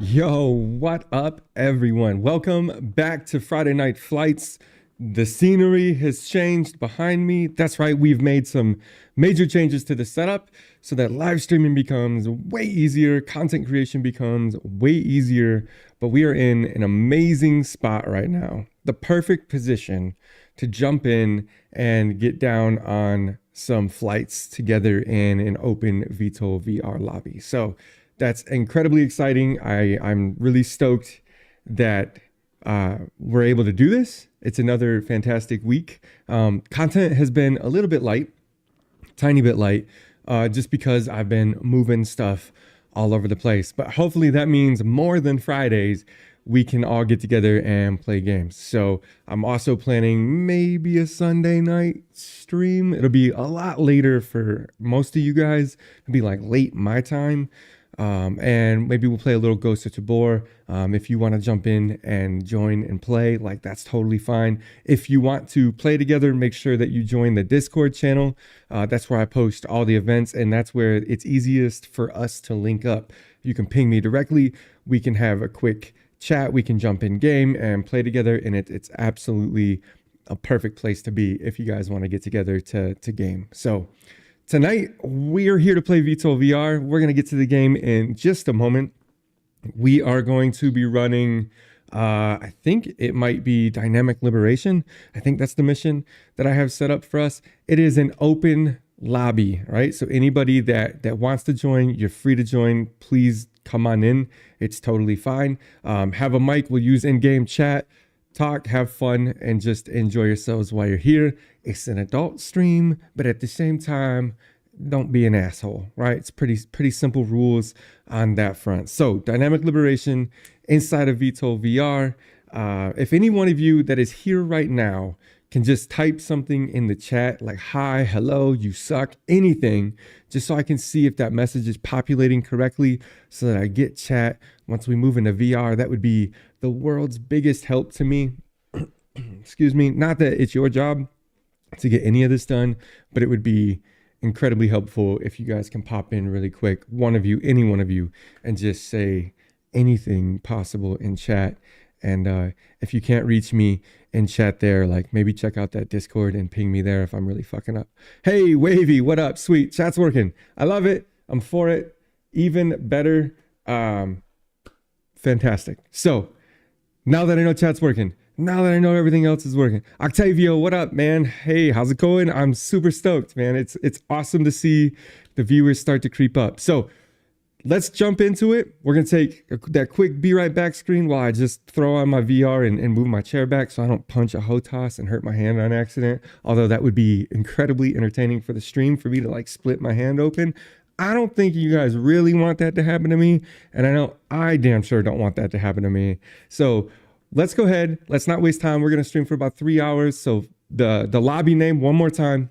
Yo, what up, everyone? Welcome back to Friday Night Flights. The scenery has changed behind me. That's right, we've made some major changes to the setup so that live streaming becomes way easier, content creation becomes way easier, but we are in an amazing spot right now. The perfect position to jump in and get down on some flights together in an open VTOL VR lobby. So that's incredibly exciting. I'm really stoked that we're able to do this. It's another fantastic week. Content has been a little bit light, tiny bit light, just because I've been moving stuff all over the place. But hopefully that means more than Fridays, we can all get together and play games. So I'm also planning maybe a Sunday night stream. It'll be a lot later for most of you guys. It'll be like late my time. And maybe we'll play a little Ghost of Tabor. If you want to jump in and join and play, like, that's totally fine. If you want to play together, make sure that you join the Discord channel. That's where I post all the events, and that's where it's easiest for us to link up. You can ping me directly. We can have a quick chat. We can jump in game and play together, and it's absolutely a perfect place to be if you guys want to get together to game. So tonight, we're here to play VTOL VR. We're going to get to the game in just a moment. We are going to be running, I think it might be Dynamic Liberation. I think that's the mission that I have set up for us. It is an open lobby, right? So anybody that wants to join, you're free to join. Please come on in. It's totally fine. Have a mic. We'll use in-game chat. Talk, have fun, and just enjoy yourselves while you're here. It's an adult stream, but at the same time, don't be an asshole, right? It's pretty simple rules on that front. So Dynamic Liberation inside of VTOL VR. If any one of you that is here right now can just type something in the chat like, hi, hello, you suck, anything, just so I can see if that message is populating correctly so that I get chat once we move into VR. That would be the world's biggest help to me. Excuse me. Not that it's your job to get any of this done, but it would be incredibly helpful if you guys can pop in really quick, one of you, any one of you, and just say anything possible in chat. And if you can't reach me in chat there, like, maybe check out that Discord and ping me there if I'm really fucking up. Hey, Wavy, what up? Sweet. Chat's working. I love it. I'm for it. Even better. Fantastic. So now that I know chat's working, now that I know everything else is working, Octavio, what up, man? Hey, how's it going? I'm super stoked, man. It's awesome to see the viewers start to creep up. So let's jump into it. We're going to take that quick be right back screen while I just throw on my VR and move my chair back so I don't punch a HOTAS and hurt my hand on accident. Although that would be incredibly entertaining for the stream for me to like split my hand open. I don't think you guys really want that to happen to me. And I know I damn sure don't want that to happen to me. So let's go ahead. Let's not waste time. We're going to stream for about 3 hours. So the lobby name, one more time,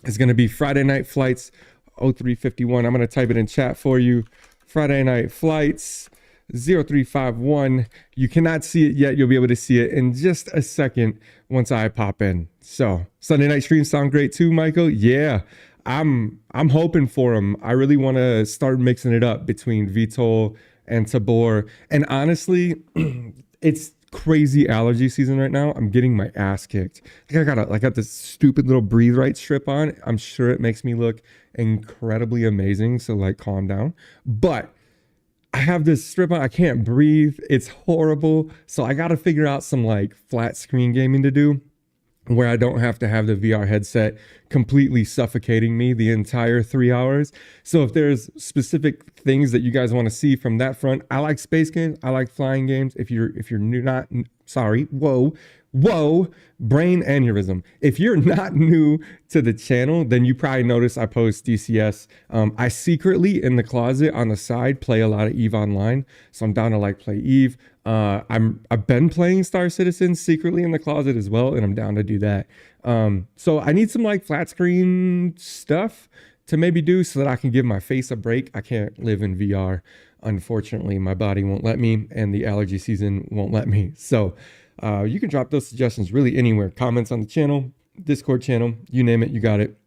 is going to be Friday Night Flights 0351. I'm going to type it in chat for you. Friday Night Flights 0351. You cannot see it yet. You'll be able to see it in just a second once I pop in. So Sunday night streams sound great too, Michael. Yeah, I'm hoping for them. I really want to start mixing it up between VTOL and Tabor. And honestly, it's crazy allergy season right now. I'm getting my ass kicked. I got this stupid little breathe right strip on. I'm sure it makes me look incredibly amazing, so like, calm down. But I have this strip on. I can't breathe. It's horrible. So I got to figure out some like flat screen gaming to do where I don't have to have the VR headset completely suffocating me the entire 3 hours. So if there's specific things that you guys want to see from that front, I like space games. I like flying games. If you're not, sorry, whoa, brain aneurysm. If you're not new to the channel, then you probably notice I post DCS. I secretly in the closet on the side play a lot of EVE Online. So I'm down to like play EVE. I've been playing Star Citizen secretly in the closet as well, and I'm down to do that. So I need some like flat screen stuff to maybe do so that I can give my face a break. I can't live in VR. Unfortunately, my body won't let me, and the allergy season won't let me. So you can drop those suggestions really anywhere. Comments on the channel, Discord channel, you name it, you got it.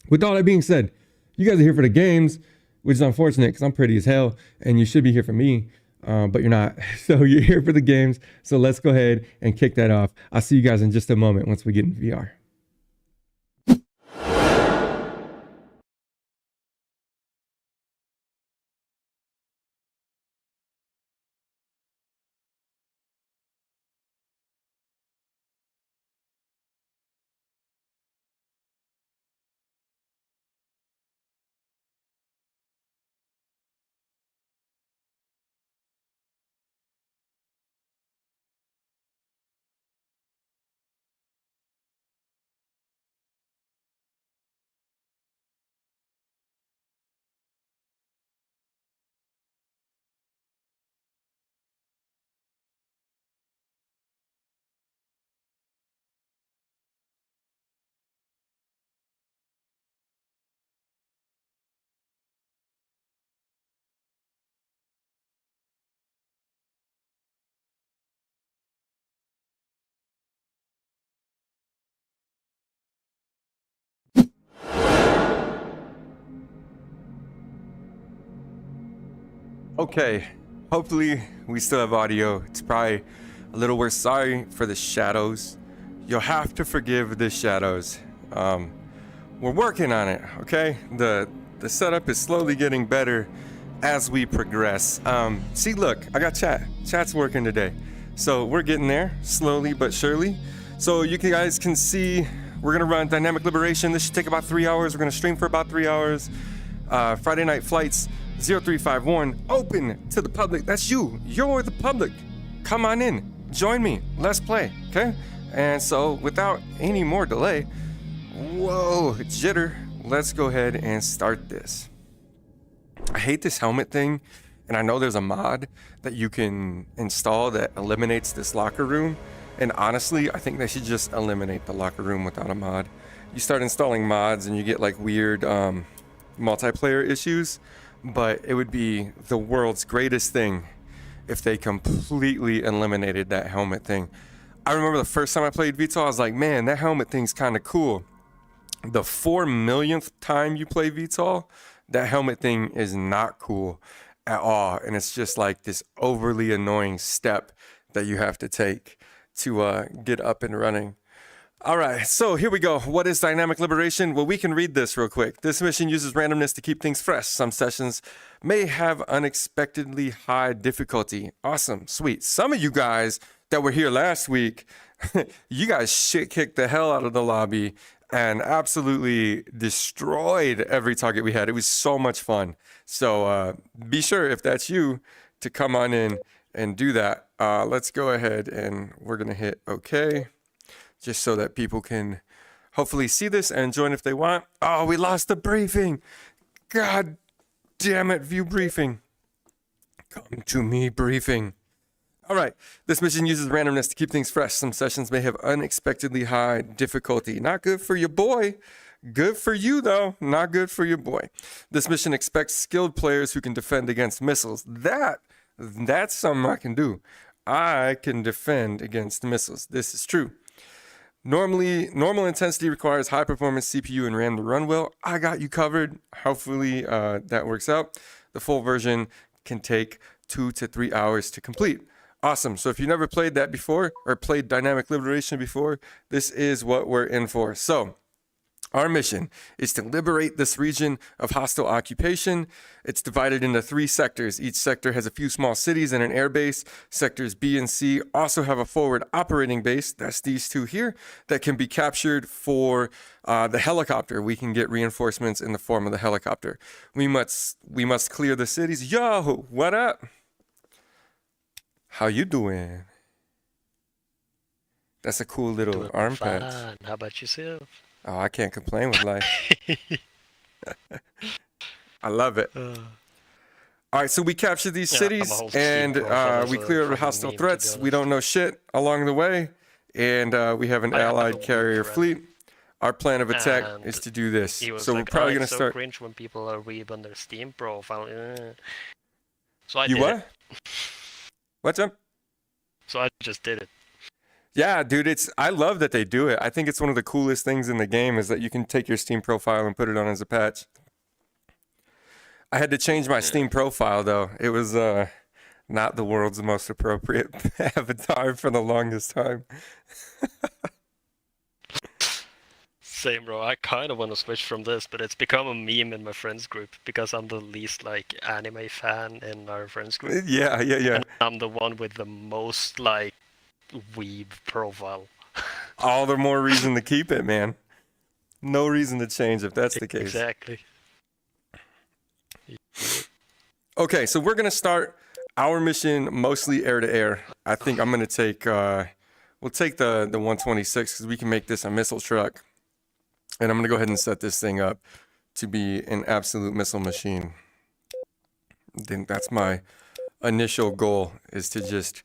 With all that being said, you guys are here for the games, which is unfortunate because I'm pretty as hell and you should be here for me, but you're not. So you're here for the games. So let's go ahead and kick that off. I'll see you guys in just a moment once we get in VR. Okay, hopefully we still have audio. It's probably a little worse. Sorry for the shadows. You'll have to forgive the shadows. We're working on it, okay? The setup is slowly getting better as we progress. See, look, I got chat. Chat's working today. So we're getting there, slowly but surely. So you guys can see, we're gonna run Dynamic Liberation. This should take about 3 hours. We're gonna stream for about 3 hours. Friday Night Flights 0351, open to the public. That's you. You're the public. Come on in. Join me. Let's play, okay? And so, without any more delay, whoa, jitter, let's go ahead and start this. I hate this helmet thing, and I know there's a mod that you can install that eliminates this locker room, and honestly, I think they should just eliminate the locker room without a mod. You start installing mods and you get like weird multiplayer issues, but it would be the world's greatest thing if they completely eliminated that helmet thing. I remember the first time I played VTOL, I was like, man, that helmet thing's kind of cool. The 4 millionth time you play VTOL, that helmet thing is not cool at all. And it's just like this overly annoying step that you have to take to get up and running. All right, so here we go. What is Dynamic Liberation? Well, we can read this real quick. This mission uses randomness to keep things fresh. Some sessions may have unexpectedly high difficulty. Awesome, sweet. Some of you guys that were here last week, you guys shit kicked the hell out of the lobby and absolutely destroyed every target we had. It was so much fun. So be sure, if that's you, to come on in and do that. Let's go ahead and we're gonna hit OK, just so that people can hopefully see this and join if they want. Oh, we lost the briefing. God damn it, view briefing. Come to me, briefing. All right, this mission uses randomness to keep things fresh. Some sessions may have unexpectedly high difficulty. Not good for your boy. Good for you, though. Not good for your boy. This mission expects skilled players who can defend against missiles. That's something I can do. I can defend against missiles. This is true. Normal intensity requires high performance CPU and RAM to run well. I got you covered. Hopefully that works out. The full version can take 2 to 3 hours to complete. Awesome. So if you never played that before or played Dynamic Liberation before, this is what we're in for. So our mission is to liberate this region of hostile occupation. It's divided into 3 sectors. Each sector has a few small cities and an air base. Sectors B and C also have a forward operating base, that's these 2 here, that can be captured for the helicopter. We can get reinforcements in the form of the helicopter. We must clear the cities. Yo, what up? How you doing? That's a cool little arm patch. How about yourself? Oh, I can't complain with life. I love it. All right, so we capture these cities and we clear out hostile threats. We don't know shit along the way, and we have an allied carrier fleet. Our plan of attack is to do this. So we're probably gonna start. Cringe when people are read on their Steam profile. So I did what? What's up? So I just did it. Yeah, dude, I love that they do it. I think it's one of the coolest things in the game is that you can take your Steam profile and put it on as a patch. I had to change my Steam profile though. It was not the world's most appropriate avatar for the longest time. Same, bro. I kind of want to switch from this, but it's become a meme in my friends group because I'm the least like anime fan in our friends group. Yeah. And I'm the one with the most like weeb profile. All the more reason to keep it, man. No reason to change if that's the case. Exactly. Okay, so we're gonna start our mission mostly air to air. I think I'm gonna take we'll take the 126 because we can make this a missile truck. And I'm gonna go ahead and set this thing up to be an absolute missile machine. Then that's my initial goal, is to just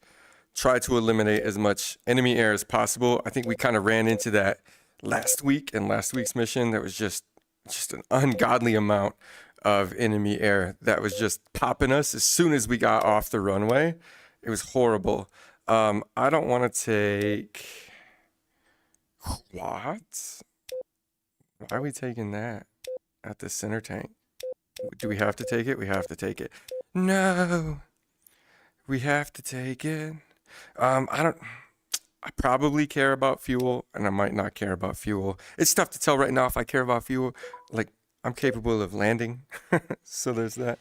try to eliminate as much enemy air as possible. I think we kind of ran into that last week in last week's mission. There was just an ungodly amount of enemy air that was just popping us as soon as we got off the runway. It was horrible. I don't want to take... What? Why are we taking that at the center tank? Do we have to take it? We have to take it. No! We have to take it. I probably care about fuel, and I might not care about fuel. It's tough to tell right now if I care about fuel. Like, I'm capable of landing. So there's that.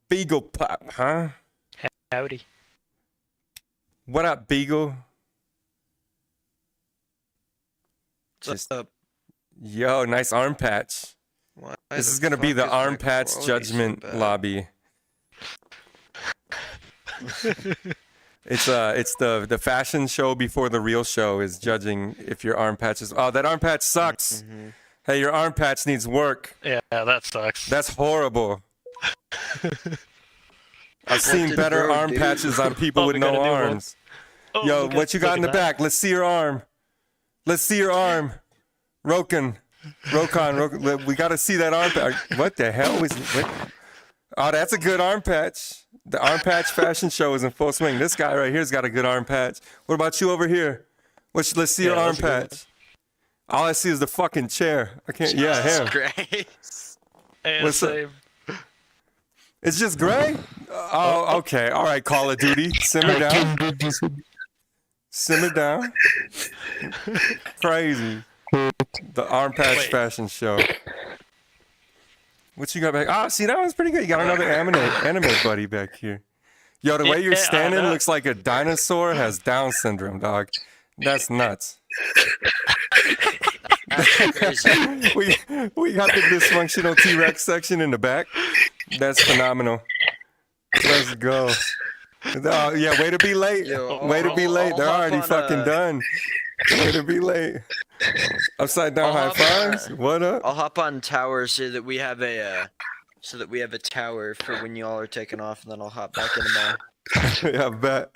Beagle Pop, huh? Howdy. What up, Beagle? What's up? Yo, nice arm patch. Why This the is gonna be fuck the is arm my patch quality so judgment bad? lobby. It's the fashion show before the real show is judging if your arm patch is. Oh, that arm patch sucks. Mm-hmm. Hey, your arm patch needs work. Yeah, that sucks. That's horrible. I've seen did better bro arm do? patches on people Oh, with we no gotta do one. arms. Oh, Yo, look what you got look in the at that. back? Let's see your arm. Let's see your arm. Rokon, we got to see that arm patch. What the hell was what? Oh, that's a good arm patch. The arm patch fashion show is in full swing. This guy right here's got a good arm patch. What about you over here? Let's see your Yeah, arm that's a good one. patch. All I see is the fucking chair. I can't. Yeah, him. Great. Yeah, What's up? same. It's just gray? Oh, okay. All right, Call of Duty. Simmer down. Simmer down. Crazy. The arm patch Wait. fashion show. What you got back? Ah, see, that one's pretty good. You got another anime buddy back here. Yo, the way you're Yeah, I standing know. looks like a dinosaur has Down syndrome, dog. That's nuts. we got the dysfunctional T-Rex section in the back. That's phenomenal. Let's go. Oh, yeah, way to be late. Yo, Way to be I'll late. They're hop already on, fucking done. Way to be late. Upside down high I'll hop on, fives. What up? I'll hop on tower so that we have a tower for when y'all are taking off, and then I'll hop back into my. Yeah, bet.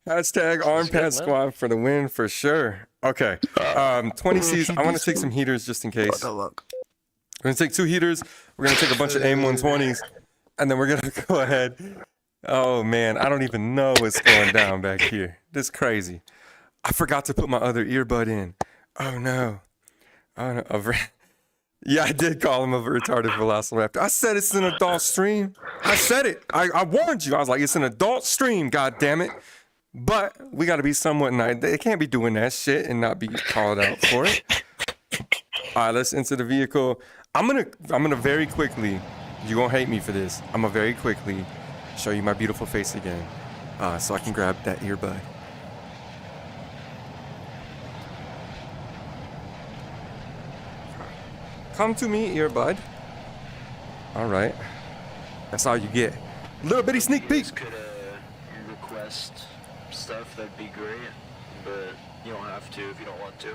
Hashtag arm good, pad man. squad for the win for sure. Okay. 20 Cs. I want to take some heaters just in case. We're gonna take 2 heaters. We're gonna take a bunch of AIM 120s, and then we're gonna go ahead. Oh man, I don't even know what's going down back here. This is crazy. I forgot to put my other earbud in. Oh no. Oh no. Yeah, I did call him a retarded velociraptor. I said it's an adult stream. I said it. I warned you. I was like, it's an adult stream, god damn it. But we gotta be somewhat nice. They can't be doing that shit and not be called out for it. Alright, let's enter the vehicle. I'm gonna very quickly, you won't hate me for this. I'm gonna very quickly show you my beautiful face again. So I can grab that earbud. Come to me, earbud. Alright. That's all you get. Little bitty sneak peek. Could request stuff, that'd be great, but you don't have to if you don't want to.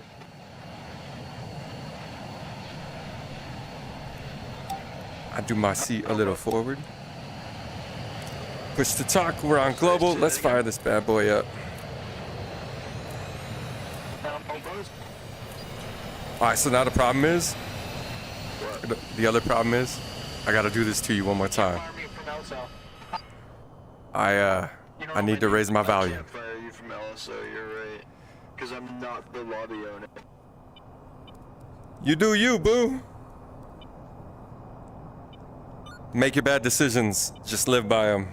I do my seat a little forward. Push to talk, we're on global. Let's fire this bad boy up. Alright, so now the problem is, the other problem is, I gotta do this to you one more time. I need to raise my volume. Melissa, you're right. Because I'm not the lobby owner. You do you, boo. Make your bad decisions. Just live by them.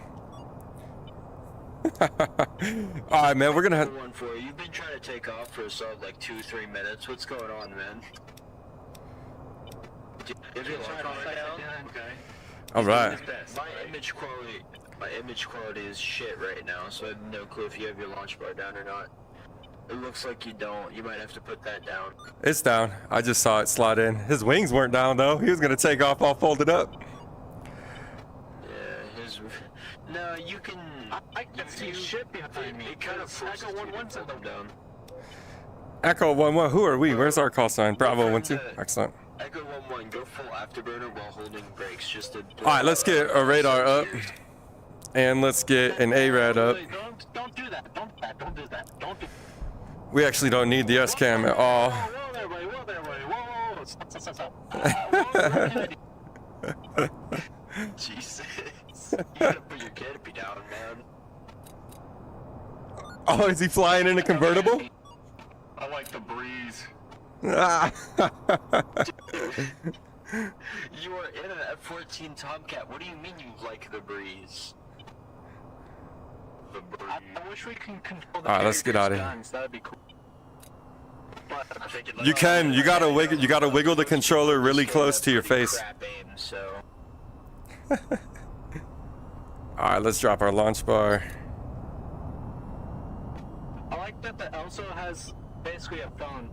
All right, man. We're gonna have one for you. You've been trying to take off for a solid like 2-3 minutes. What's going on, man? If you're trying to fight down, okay. All right. My image quality is shit right now, so I have no clue if you have your launch bar down or not. It looks like you don't. You might have to put that down. It's down. I just saw it slide in. His wings weren't down though. He was gonna take off all folded up. Yeah, his. No, you can. I can see shit behind me. It kind of forces you to put them down. Echo 1-1. Who are we? Where's our call sign? Bravo 1-2. Excellent. Echo 1-1. Go full afterburner while holding brakes. Just to. All right, let's get a radar up, and let's get an ARAD up. Don't do that. Don't do that. Don't do. We actually don't need the S-cam at all. Whoa there, buddy. Whoa there, buddy. Whoa. Stop. Jesus. You gotta put your canopy down, man. Oh, is he flying in a convertible? I like the breeze. You are in an F-14 Tomcat. What do you mean you like the breeze? The breeze. I wish we can control the Alright, let's get out of here. guns. That'd be cool. But I think You can. You gotta wiggle the controller really close to your face. Crap aim, so. All right, let's drop our launch bar. I like that the Elsa has basically a phone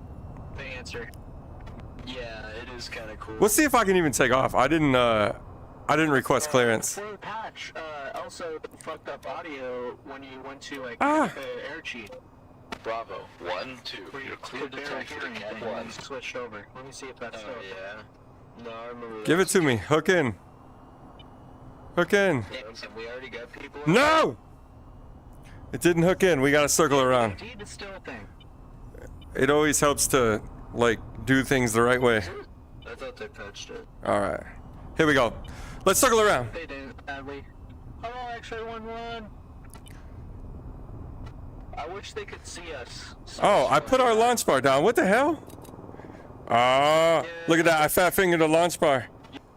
to answer. Yeah, it is kind of cool. Let's see if I can even take off. I didn't request clearance. For the patch, Elsa fucked up audio when you went to like Ah. the air cheat. Bravo. 1-2. You're clear to take for hearing Cat and 1. then switched over. Let me see if that's Oh, still. yeah. No, I remember Give it to me. Hook in. Hook in. Damn, we already got people. No! It didn't hook in. We gotta circle around. Indeed, it's still a thing. It always helps to, like, do things the right way. I thought they patched it. All right. Here we go. Let's circle around. They did, sadly. Hello, X-Ray 1-1. I wish they could see us. Oh, I put our launch bar down. What the hell? Ah, look at that. I fat fingered the launch bar.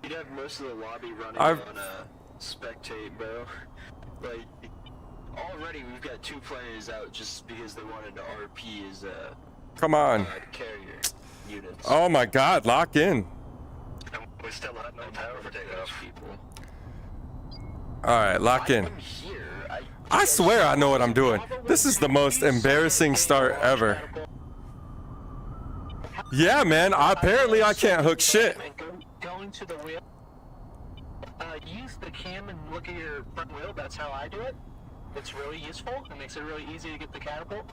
You'd have most of the lobby running I've- on spectate, bro. Like, already we've got 2 players out just because they wanted to RP as Come on. carrier units. Oh my God, lock in. And we still have no power for takeoff. People. All right, lock in. I'm here. I swear I know what I'm doing. This is the most embarrassing start ever. Yeah, man. Apparently I can't hook shit. Going to the wheel. Use the cam and look at your front wheel. That's how I do it. It's really useful. It makes it really easy to get the catapult.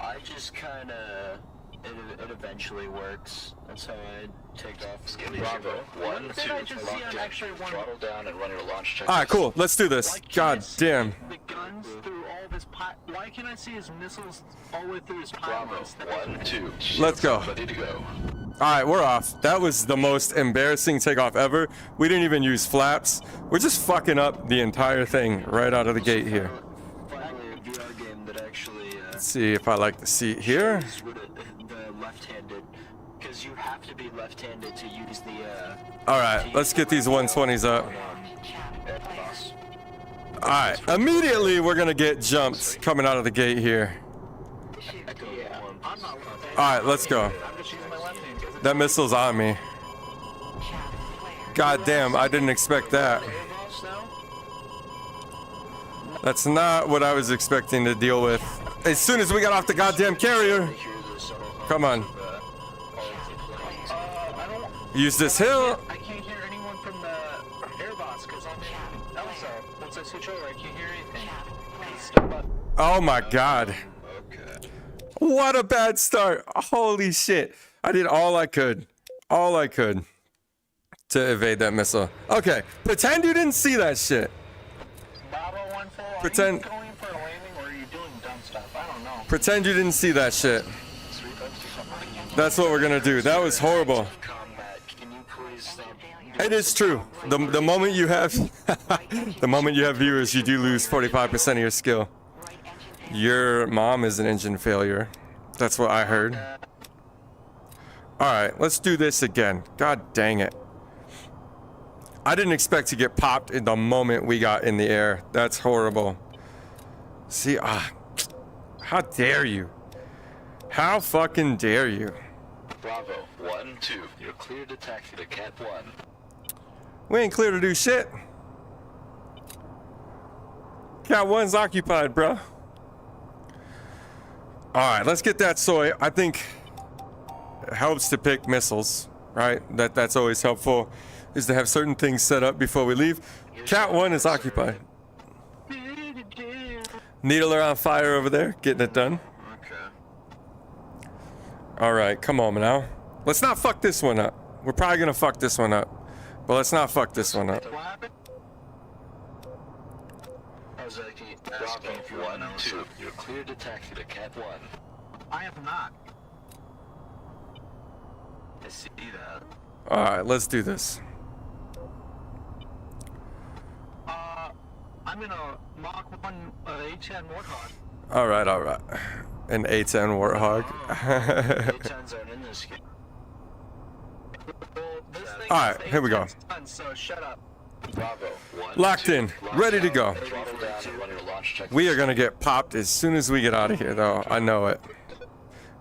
I just kind of. It eventually works. That's how I take off. Bravo. 1-2. Did I just see on X-Ray 1? Throttle down and run your launch check. All right, cool. Let's do this. Why can't I God see damn. the guns through all of his why can't I see his missiles all the way through his pylons? 1-2. Let's go. Ready to go. All right, we're off. That was the most embarrassing takeoff ever. We didn't even use flaps. We're just fucking up the entire thing right out of the gate here. Finally, a VR game that actually. Let's see if I like the seat here. is with the left-handed, because you have to be left-handed to use the. All right, let's get these 120s up. Boss. All right, immediately we're gonna get jumped coming out of the gate here. Yeah, I'm not left-handed. All right, let's go. I'm just using my left hand. 'Cause it's That missile's on me. God damn, I didn't expect that. boss now? That's not what I was expecting to deal with. As soon as we got off the goddamn carrier. Here's the subtle hum Come on. of, I don't. Use this hill. I can't hear anyone from the air boss because I'm in Elsa. Once I switch over, I can't hear anything. It's still up. Oh my God. Okay. What a bad start. Holy shit. I did all I could. All I could to evade that missile. Okay, pretend you didn't see that shit. Bravo 1-4. Pretend- Are you going for a landing or are you doing dumb stuff? I don't know. Pretend you didn't see that shit. That's what we're gonna do. That was horrible. Combat, can you please stop? It is true. The moment you have the moment you have viewers, you do lose 45% of your skill. Your mom is an engine failure. That's what I heard. Alright, let's do this again. God dang it. I didn't expect to get popped in the moment we got in the air. That's horrible. See, how dare you? How fucking dare you? Bravo, 1-2. You're clear to taxi to Cat 1. We ain't clear to do shit. Cat 1's occupied, bro. Alright, let's get that soy. I think it helps to pick missiles, right? That's always helpful, is to have certain things set up before we leave. Cat 1 is occupied. Needler on fire over there, getting it done. Okay. Alright, come on now. Let's not fuck this one up. We're probably gonna fuck this one up. But let's not fuck this one up. What happened? I was asking Bravo, if you want to know 1-2. something. You're clear to taxi to Cat 1. I am not. I see that. Alright, let's do this. I'm in a Mach 1 A10 Warthog. Alright. An A10 Warthog. A10s aren't in this game. Well, this thing Alright, is here we go. A10 so shut up. Bravo, 1-2. Locked in, ready to go. Throttle down and run your launch check. We are gonna get popped as soon as we get out of here, though. I know it.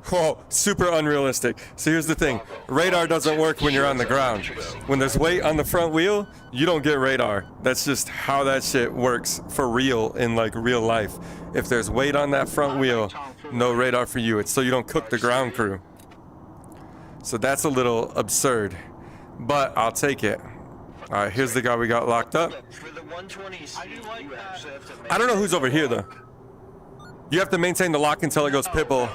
Whoa, super unrealistic. So here's the thing. Radar doesn't work when you're on the ground. When there's weight on the front wheel, you don't get radar. That's just how that shit works for real in like real life. If there's weight on that front wheel, no radar for you. It's so you don't cook the ground crew. So that's a little absurd, but I'll take it. All right, here's the guy we got locked up. For the 120C, I do like you that. actually have to I don't know who's over here though. You have to maintain the lock until it goes pitbull.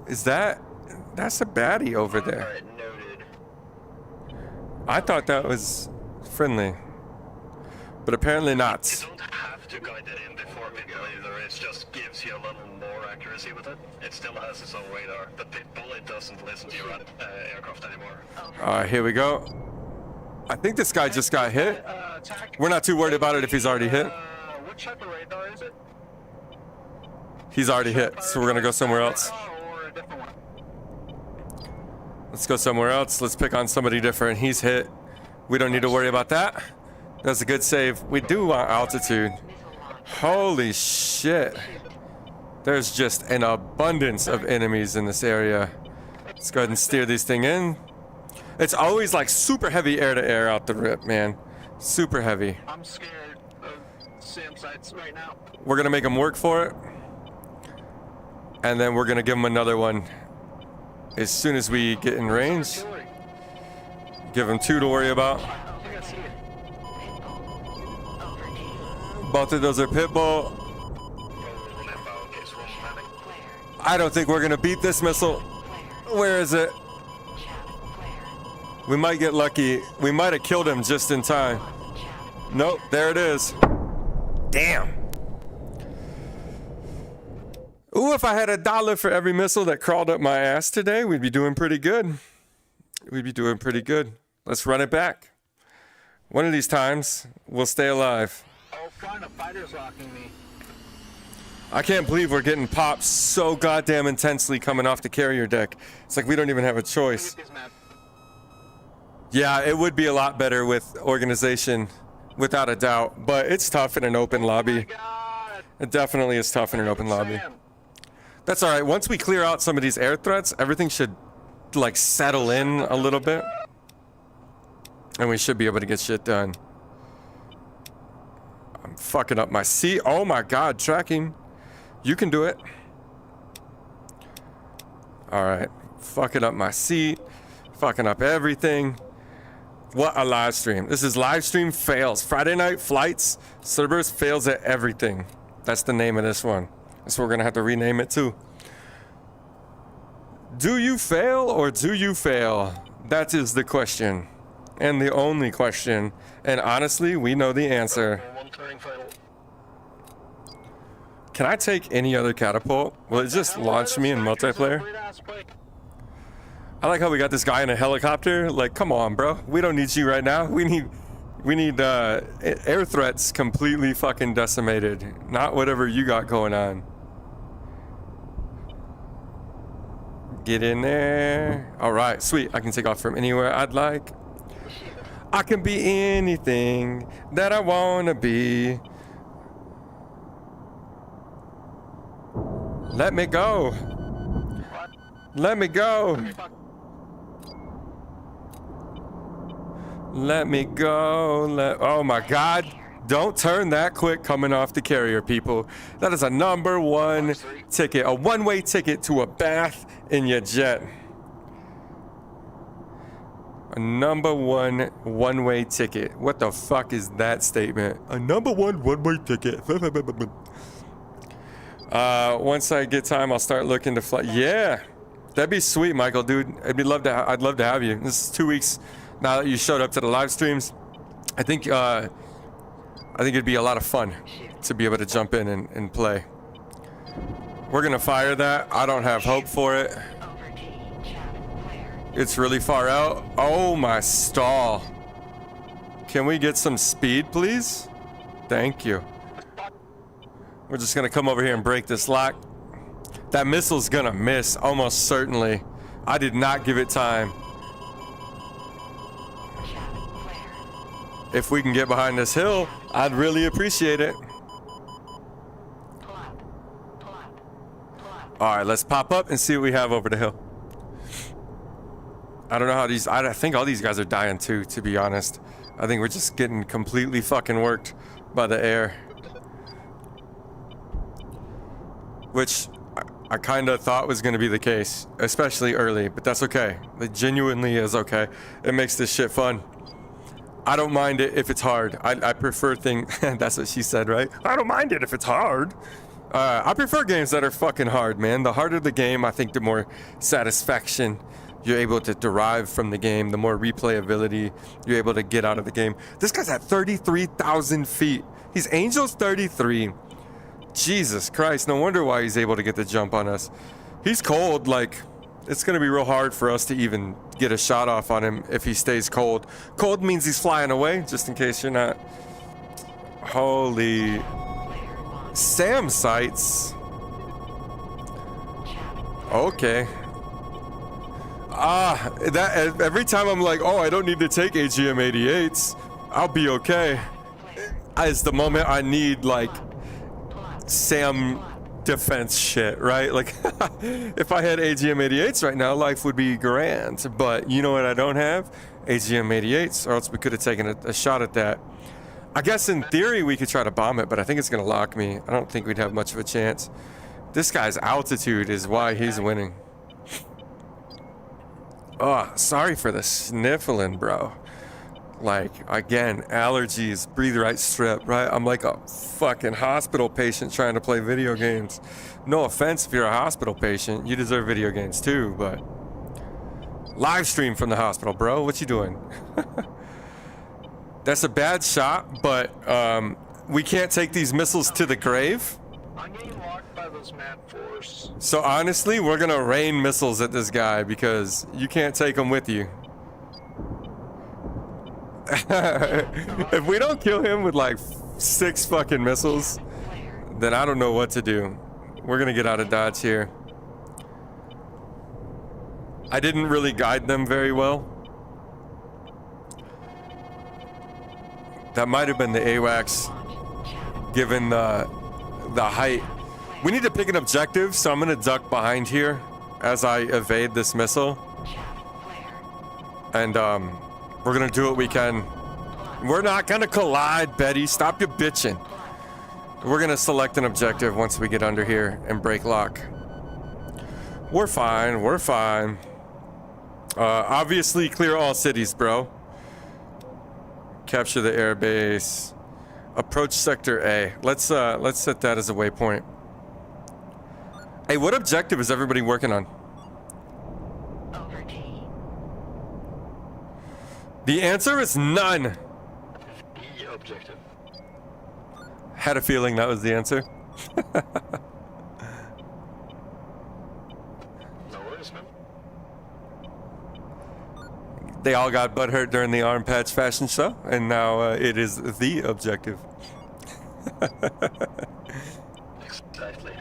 Is that's a baddie over there? Alright, noted. I thought that was friendly, but apparently not. You don't have to guide it in before people either. It just gives you a little more accuracy with it. It still has its own radar. The pitbull, it doesn't listen to your aircraft anymore. All right, here we go. I think this guy just got hit. Attack. We're not too worried about it if he's already hit. What type of radar is it? He's already hit, so we're gonna go somewhere else. Or a different one? Let's go somewhere else. Let's pick on somebody different. He's hit. We don't need to worry about that. That's a good save. We do want altitude. Holy shit. There's just an abundance of enemies in this area. Let's go ahead and steer this thing in. It's always like super heavy air to air out the rip, man. Super heavy. I'm scared of SAM sites right now. We're gonna make him work for it. And then we're gonna give him another one as soon as we get in range. Give him 2 to worry about. I don't think I see it. Both of those are pitbull. I don't think we're gonna beat this missile. Where is it? We might get lucky. We might have killed him just in time. Nope, there it is. Damn. Ooh, if I had $1 for every missile that crawled up my ass today, we'd be doing pretty good. We'd be doing pretty good. Let's run it back. One of these times, we'll stay alive. Oh, fine, a fighter's locking me. I can't believe we're getting popped so goddamn intensely coming off the carrier deck. It's like we don't even have a choice. Get this map. Yeah, it would be a lot better with organization, without a doubt. But it's tough in an open lobby. God. It definitely is tough in an open lobby. Sam. That's all right. Once we clear out some of these air threats, everything should like settle in a little bit. And we should be able to get shit done. I'm fucking up my seat. Oh my God, tracking. You can do it. All right. Fucking up my seat. Fucking up everything. What a live stream. This is Livestream Fails. Friday night flights. Cerberus fails at everything. That's the name of this one. That's what we're going to have to rename it to. Do you fail or do you fail? That is the question. And the only question. And honestly, we know the answer. One turning final. Can I take any other catapult? Will it just launch me in multiplayer? I like how we got this guy in a helicopter. Like, come on, bro. We don't need you right now. We need We need air threats completely fucking decimated. Not whatever you got going on. Get in there. All right, sweet. I can take off from anywhere I'd like. I can be anything that I wanna be. Let me go. Let me go. Let me go. Oh my God. Don't turn that quick coming off the carrier, people. That is a #1 ticket. A one-way ticket to a bath in your jet. A #1 one-way ticket. What the fuck is that statement? A #1 one-way ticket. Once I get time, I'll start looking to fly. Yeah, that'd be sweet, Michael, dude. I'd love to have you. This is 2 weeks now that you showed up to the live streams. I think it'd be a lot of fun to be able to jump in and play. We're gonna fire that. I don't have hope for it. It's really far out. Oh my stall. Can we get some speed, please? Thank you. We're just gonna come over here and break this lock. That missile's gonna miss, almost certainly. I did not give it time. If we can get behind this hill, I'd really appreciate it. All right, let's pop up and see what we have over the hill. I don't know how I think all these guys are dying too, to be honest. I think we're just getting completely fucking worked by the air. Which I kind of thought was going to be the case, especially early, but that's okay. It genuinely is okay. It makes this shit fun. I don't mind it if it's hard. I prefer that's what she said, right? I don't mind it if it's hard. I prefer games that are fucking hard, man. The harder the game, I think the more satisfaction you're able to derive from the game, the more replayability you're able to get out of the game. This guy's at 33,000 feet. He's Angel's 33. Jesus Christ, no wonder why he's able to get the jump on us. He's cold, like, it's gonna be real hard for us to even get a shot off on him if he stays cold. Cold means he's flying away, just in case you're not. Holy SAM sights. Okay. That every time I'm like, oh, I don't need to take AGM-88s. I'll be okay. It's the moment I need, like, SAM defense shit, right? Like, if I had AGM-88s right now, life would be grand. But you know what I don't have? AGM-88s, or else we could have taken a shot at that. I guess in theory we could try to bomb it, but I think it's gonna lock me. I don't think we'd have much of a chance. This guy's altitude is why he's winning. Oh, sorry for the sniffling, bro. Like, again, allergies, breathe right strip, right? I'm like a fucking hospital patient trying to play video games. No offense if you're a hospital patient, you deserve video games too, but live stream from the hospital, bro. What you doing? That's a bad shot, but we can't take these missiles to the grave. I'm getting locked by those map force. So honestly, we're gonna rain missiles at this guy because you can't take them with you. If we don't kill him with like 6 fucking missiles, then I don't know what to do. We're gonna get out of dodge here. I didn't really guide them very well. That might have been the AWACS, given the height. We need to pick an objective, so I'm gonna duck behind here as I evade this missile. And we're gonna do what we can. We're not gonna collide, Betty. Stop your bitching. We're gonna select an objective once we get under here and break lock. We're fine, we're fine. Obviously clear all cities, bro. Capture the airbase. Approach sector A. Let's set that as a waypoint. Hey, what objective is everybody working on? The answer is none. The objective. Had a feeling that was the answer. No worries, man. They all got butthurt during the arm patch fashion show, and now it is the objective. Exactly.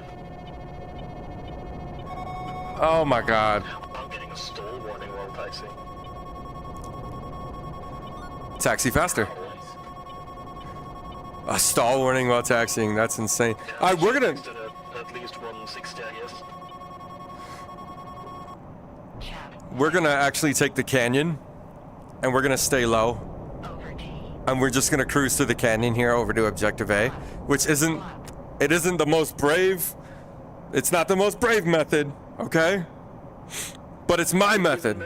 Oh my god. I'm getting a stall warning while taxiing. Taxi faster. A stall warning while taxiing. That's insane. All right, we're gonna. At least 160, I guess. We're gonna actually take the canyon, and we're gonna stay low, and we're just gonna cruise through the canyon here over to Objective A, which isn't. It isn't the most brave. It's not the most brave method, okay? But it's my method.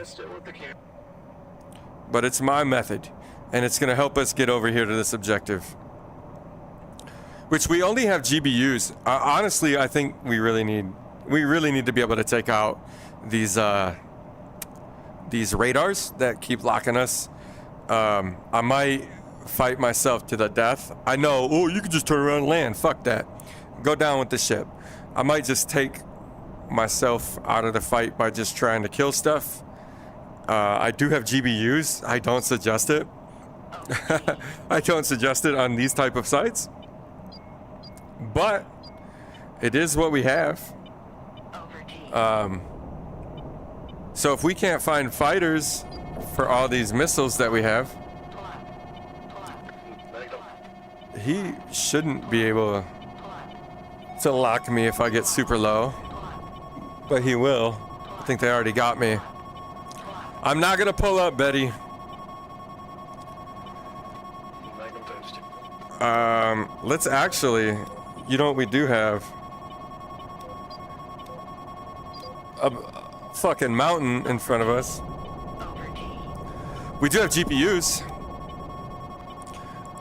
But it's my method, and it's gonna help us get over here to this objective. Which we only have GBUs. Honestly, I think we really need to be able to take out these radars that keep locking us. I might fight myself to the death. I know, oh, you can just turn around and land. Fuck that. Go down with the ship. I might just take myself out of the fight by just trying to kill stuff. I do have GBUs. I don't suggest it. I don't suggest it on these type of sites. But it is what we have. So if we can't find fighters for all these missiles that we have, he shouldn't be able to lock me if I get super low. But he will. I think they already got me. I'm not gonna pull up, Betty. Let's actually, you know what we do have? A fucking mountain in front of us. We do have GPUs.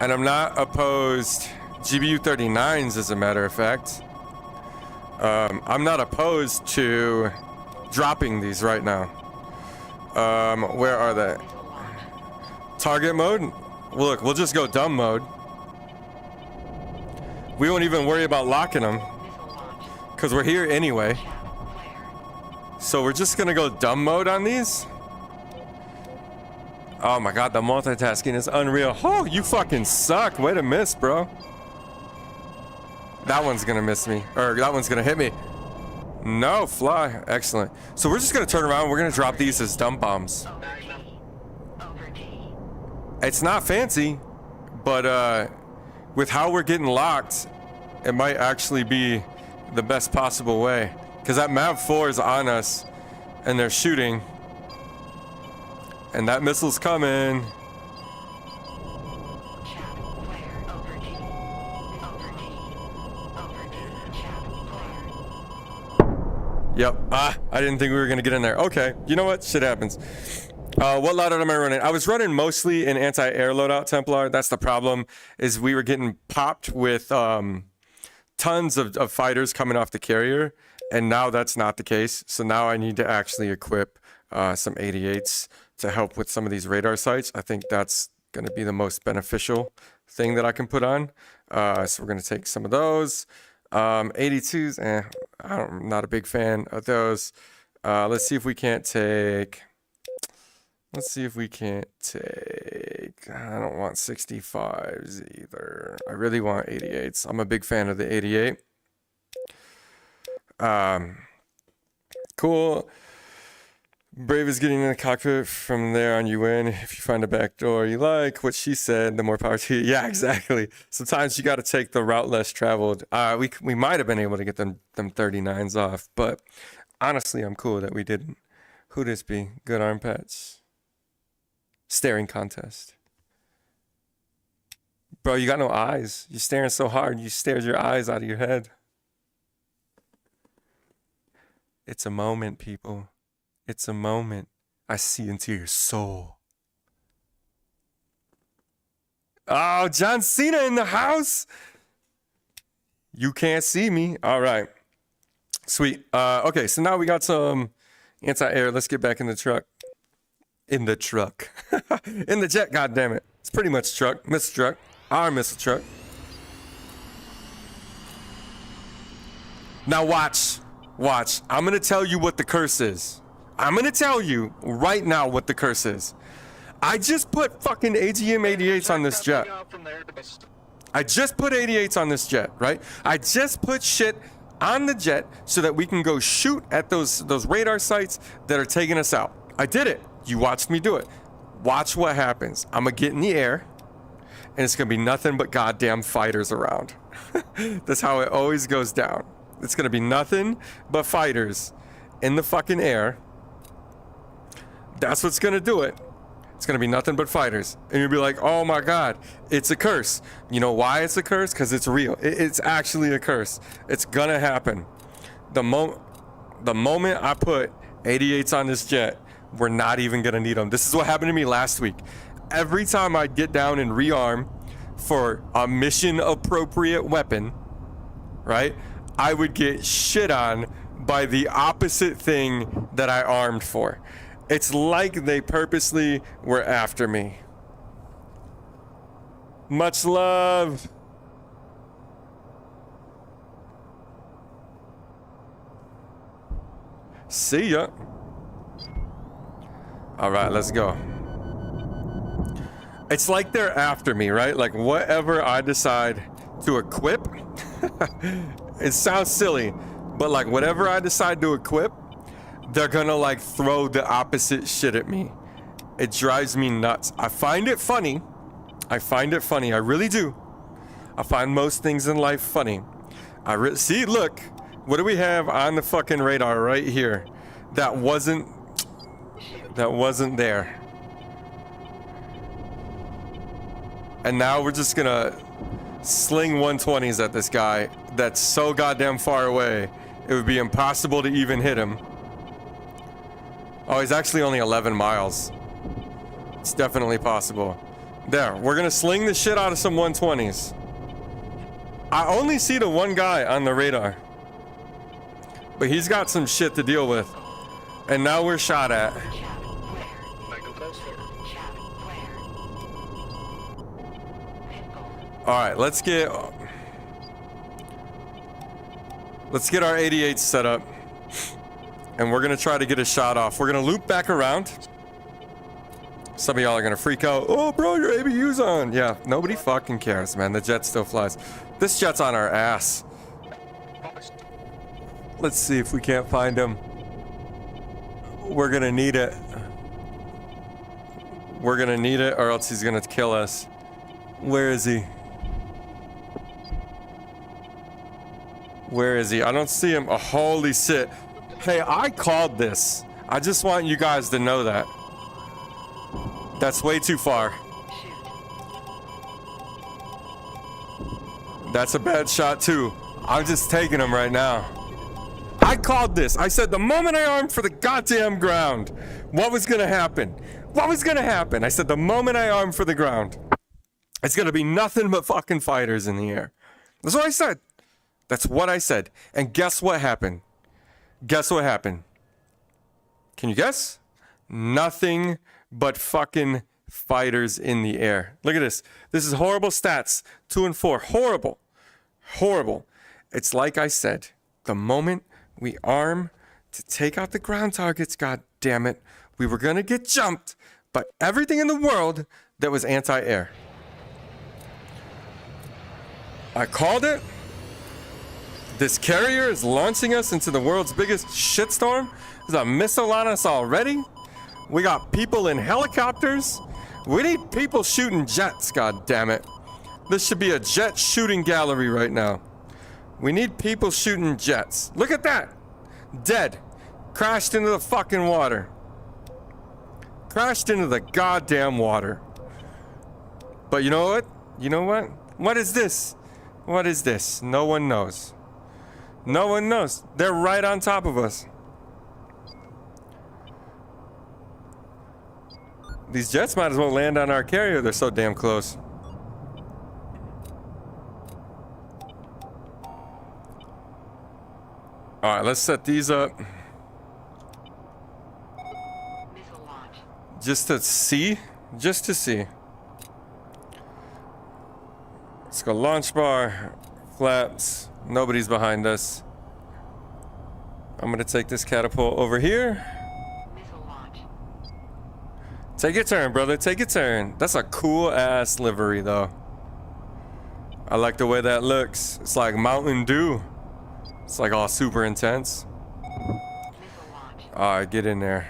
And I'm not opposed. GBU 39s, as a matter of fact. I'm not opposed to dropping these right now. Where are they? Target mode? Well, look, we'll just go dumb mode. We won't even worry about locking them, because we're here anyway. So we're just gonna go dumb mode on these. Oh my god, the multitasking is unreal. Oh, you fucking suck. Way to miss, bro. That one's gonna miss me. Or that one's gonna hit me. No, fly. Excellent. So we're just gonna turn around. We're gonna drop these as dumb bombs. It's not fancy, but with how we're getting locked, it might actually be the best possible way. Because that map 4 is on us, and they're shooting. And that missile's coming. Yep. I didn't think we were gonna get in there. Okay. You know what? Shit happens. What loadout am I running? I was running mostly an anti-air loadout Templar. That's the problem, is we were getting popped with tons of fighters coming off the carrier, and now that's not the case. So now I need to actually equip some 88s to help with some of these radar sites. I think that's going to be the most beneficial thing that I can put on. So we're going to take some of those. 82s, I'm not a big fan of those. Let's see if we can't take... I don't want 65s either. I really want 88s. I'm a big fan of the 88. Cool. Brave is getting in the cockpit. From there on, you win. If you find a back door you like what she said, the more power to you. Yeah, exactly. Sometimes you got to take the route less traveled. We might have been able to get them 39s off, but honestly, I'm cool that we didn't. Who this be? Good arm patch. Staring contest. Bro, you got no eyes. You're staring so hard, you stared your eyes out of your head. It's a moment, people. It's a moment. I see into your soul. Oh, John Cena in the house. You can't see me. All right. Sweet. Okay, so now we got some anti-air. Let's get back in the truck. In the truck. In the jet, goddammit. It's pretty much truck. Missile truck. Our missile truck. Now watch. Watch. I'm going to tell you what the curse is. I'm going to tell you right now what the curse is. I just put fucking AGM 88s on this jet. I just put 88s on this jet, right? I just put shit on the jet so that we can go shoot at those radar sites that are taking us out. I did it. You watched me do it. Watch what happens. I'm gonna get in the air, and it's gonna be nothing but goddamn fighters around. That's how it always goes down. It's gonna be nothing but fighters in the fucking air. That's what's gonna do it. It's gonna be nothing but fighters. And you'll be like, oh my God, it's a curse. You know why it's a curse? Because it's real. It's actually a curse. It's gonna happen. The moment I put 88s on this jet, we're not even gonna need them. This is what happened to me last week. Every time I get down and rearm for a mission appropriate weapon, right, I would get shit on by the opposite thing that I armed for. It's like they purposely were after me. Much love. See ya. All right, let's go. It's like they're after me, right? Like whatever I decide to equip, it sounds silly, but like whatever I decide to equip, they're gonna like throw the opposite shit at me. It drives me nuts. I find it funny. I really do. I find most things in life funny. See, look, what do we have on the fucking radar right here? That wasn't there. And now we're just gonna sling 120s at this guy that's so goddamn far away, it would be impossible to even hit him. Oh, he's actually only 11 miles. It's definitely possible. There, we're gonna sling the shit out of some 120s. I only see the one guy on the radar, but he's got some shit to deal with. And now we're shot at. All right, let's get our 88s set up, and we're gonna try to get a shot off. We're gonna loop back around. Some of y'all are gonna freak out. Oh, bro, your ABU's on. Yeah, nobody fucking cares, man. The jet still flies. This jet's on our ass. Let's see if we can't find him. We're gonna need it. We're gonna need it, or else he's gonna kill us. Where is he? Where is he? I don't see him. Oh, holy shit. Hey, I called this. I just want you guys to know that. That's way too far. That's a bad shot too. I'm just taking him right now. I called this. I said the moment I armed for the goddamn ground, what was gonna happen? What was gonna happen? I said the moment I armed for the ground, it's gonna be nothing but fucking fighters in the air. That's what I said. That's what I said. And guess what happened? Guess what happened? Can you guess? Nothing but fucking fighters in the air. Look at this. This is horrible stats. 2 and 4. Horrible. Horrible. It's like I said. The moment we arm to take out the ground targets, god damn it, we were gonna get jumped by everything in the world that was anti-air. I called it. This carrier is launching us into the world's biggest shitstorm. There's a missile on us already. We got people in helicopters. We need people shooting jets, god damn it. This should be a jet shooting gallery right now. We need people shooting jets. Look at that. Dead. Crashed into the fucking water. Crashed into the goddamn water. But you know what? You know what? What is this? What is this? No one knows. No one knows. They're right on top of us. These jets might as well land on our carrier. They're so damn close. All right, let's set these up. Just to see. Just to see. Let's go launch bar, flaps. Nobody's behind us. I'm gonna take this catapult over here. Take your turn, brother. Take your turn. That's a cool ass livery, though. I like the way that looks. It's like Mountain Dew. It's like all super intense. All right, get in there.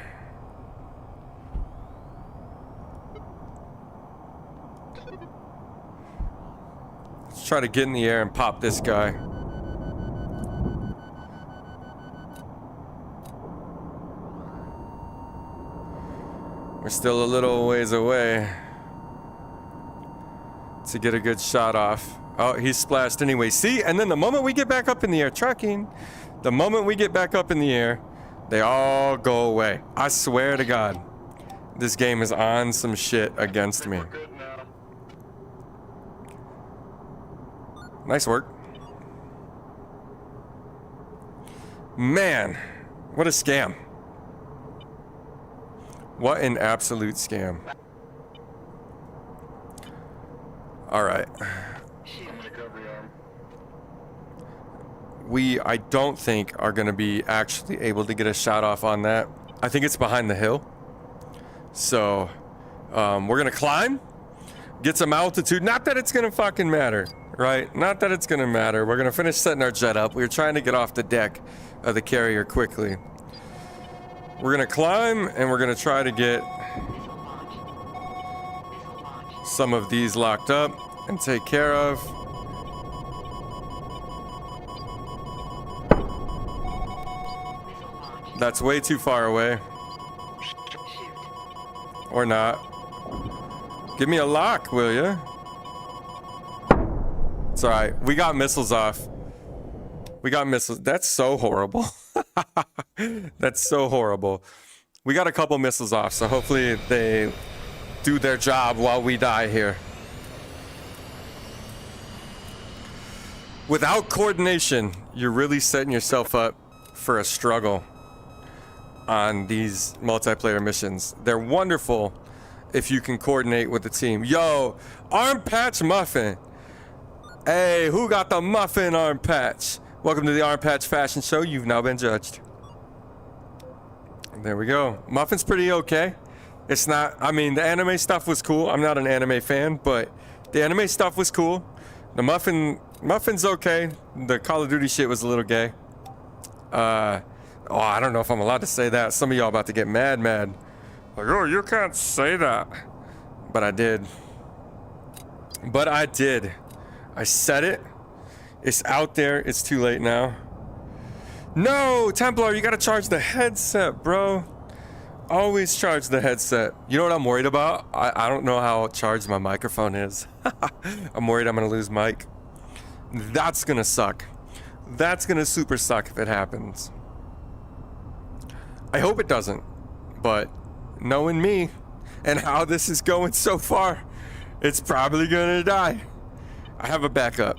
Let's try to get in the air and pop this guy. We're still a little ways away to get a good shot off. Oh, he's splashed anyway. See, and then the moment we get back up in the air, tracking, the moment we get back up in the air, they all go away. I swear to God, this game is on some shit against me. Nice work. Man, what a scam. What an absolute scam. All right. I don't think are going to be actually able to get a shot off on that. I think it's behind the hill. So we're going to climb, get some altitude. Not that it's going to fucking matter, right? Not that it's going to matter. We're going to finish setting our jet up. We were trying to get off the deck of the carrier quickly. We're going to climb and we're going to try to get some of these locked up and take care of. That's way too far away. Or not. Give me a lock, will ya? It's alright. We got missiles off. We got missiles. That's so horrible. That's so horrible. We got a couple missiles off, so hopefully they do their job while we die here. Without coordination, you're really setting yourself up for a struggle on these multiplayer missions. They're wonderful if you can coordinate with the team. Yo, arm patch muffin. Hey, who got the muffin arm patch? Welcome to the Arm Patch Fashion Show. You've now been judged. There we go. Muffin's pretty okay. It's not, I mean, the anime stuff was cool. I'm not an anime fan, but the anime stuff was cool. The muffin's okay. The Call of Duty shit was a little gay. Oh, I don't know if I'm allowed to say that. Some of y'all about to get mad. Like, oh, you can't say that. But I did. I said it. It's out there. It's too late now. No, Templar, you gotta charge the headset, bro. Always charge the headset. You know what I'm worried about? I don't know how charged my microphone is. I'm worried I'm gonna lose mic. That's gonna suck. That's gonna super suck if it happens. I hope it doesn't, but knowing me and how this is going so far, it's probably gonna die. I have a backup.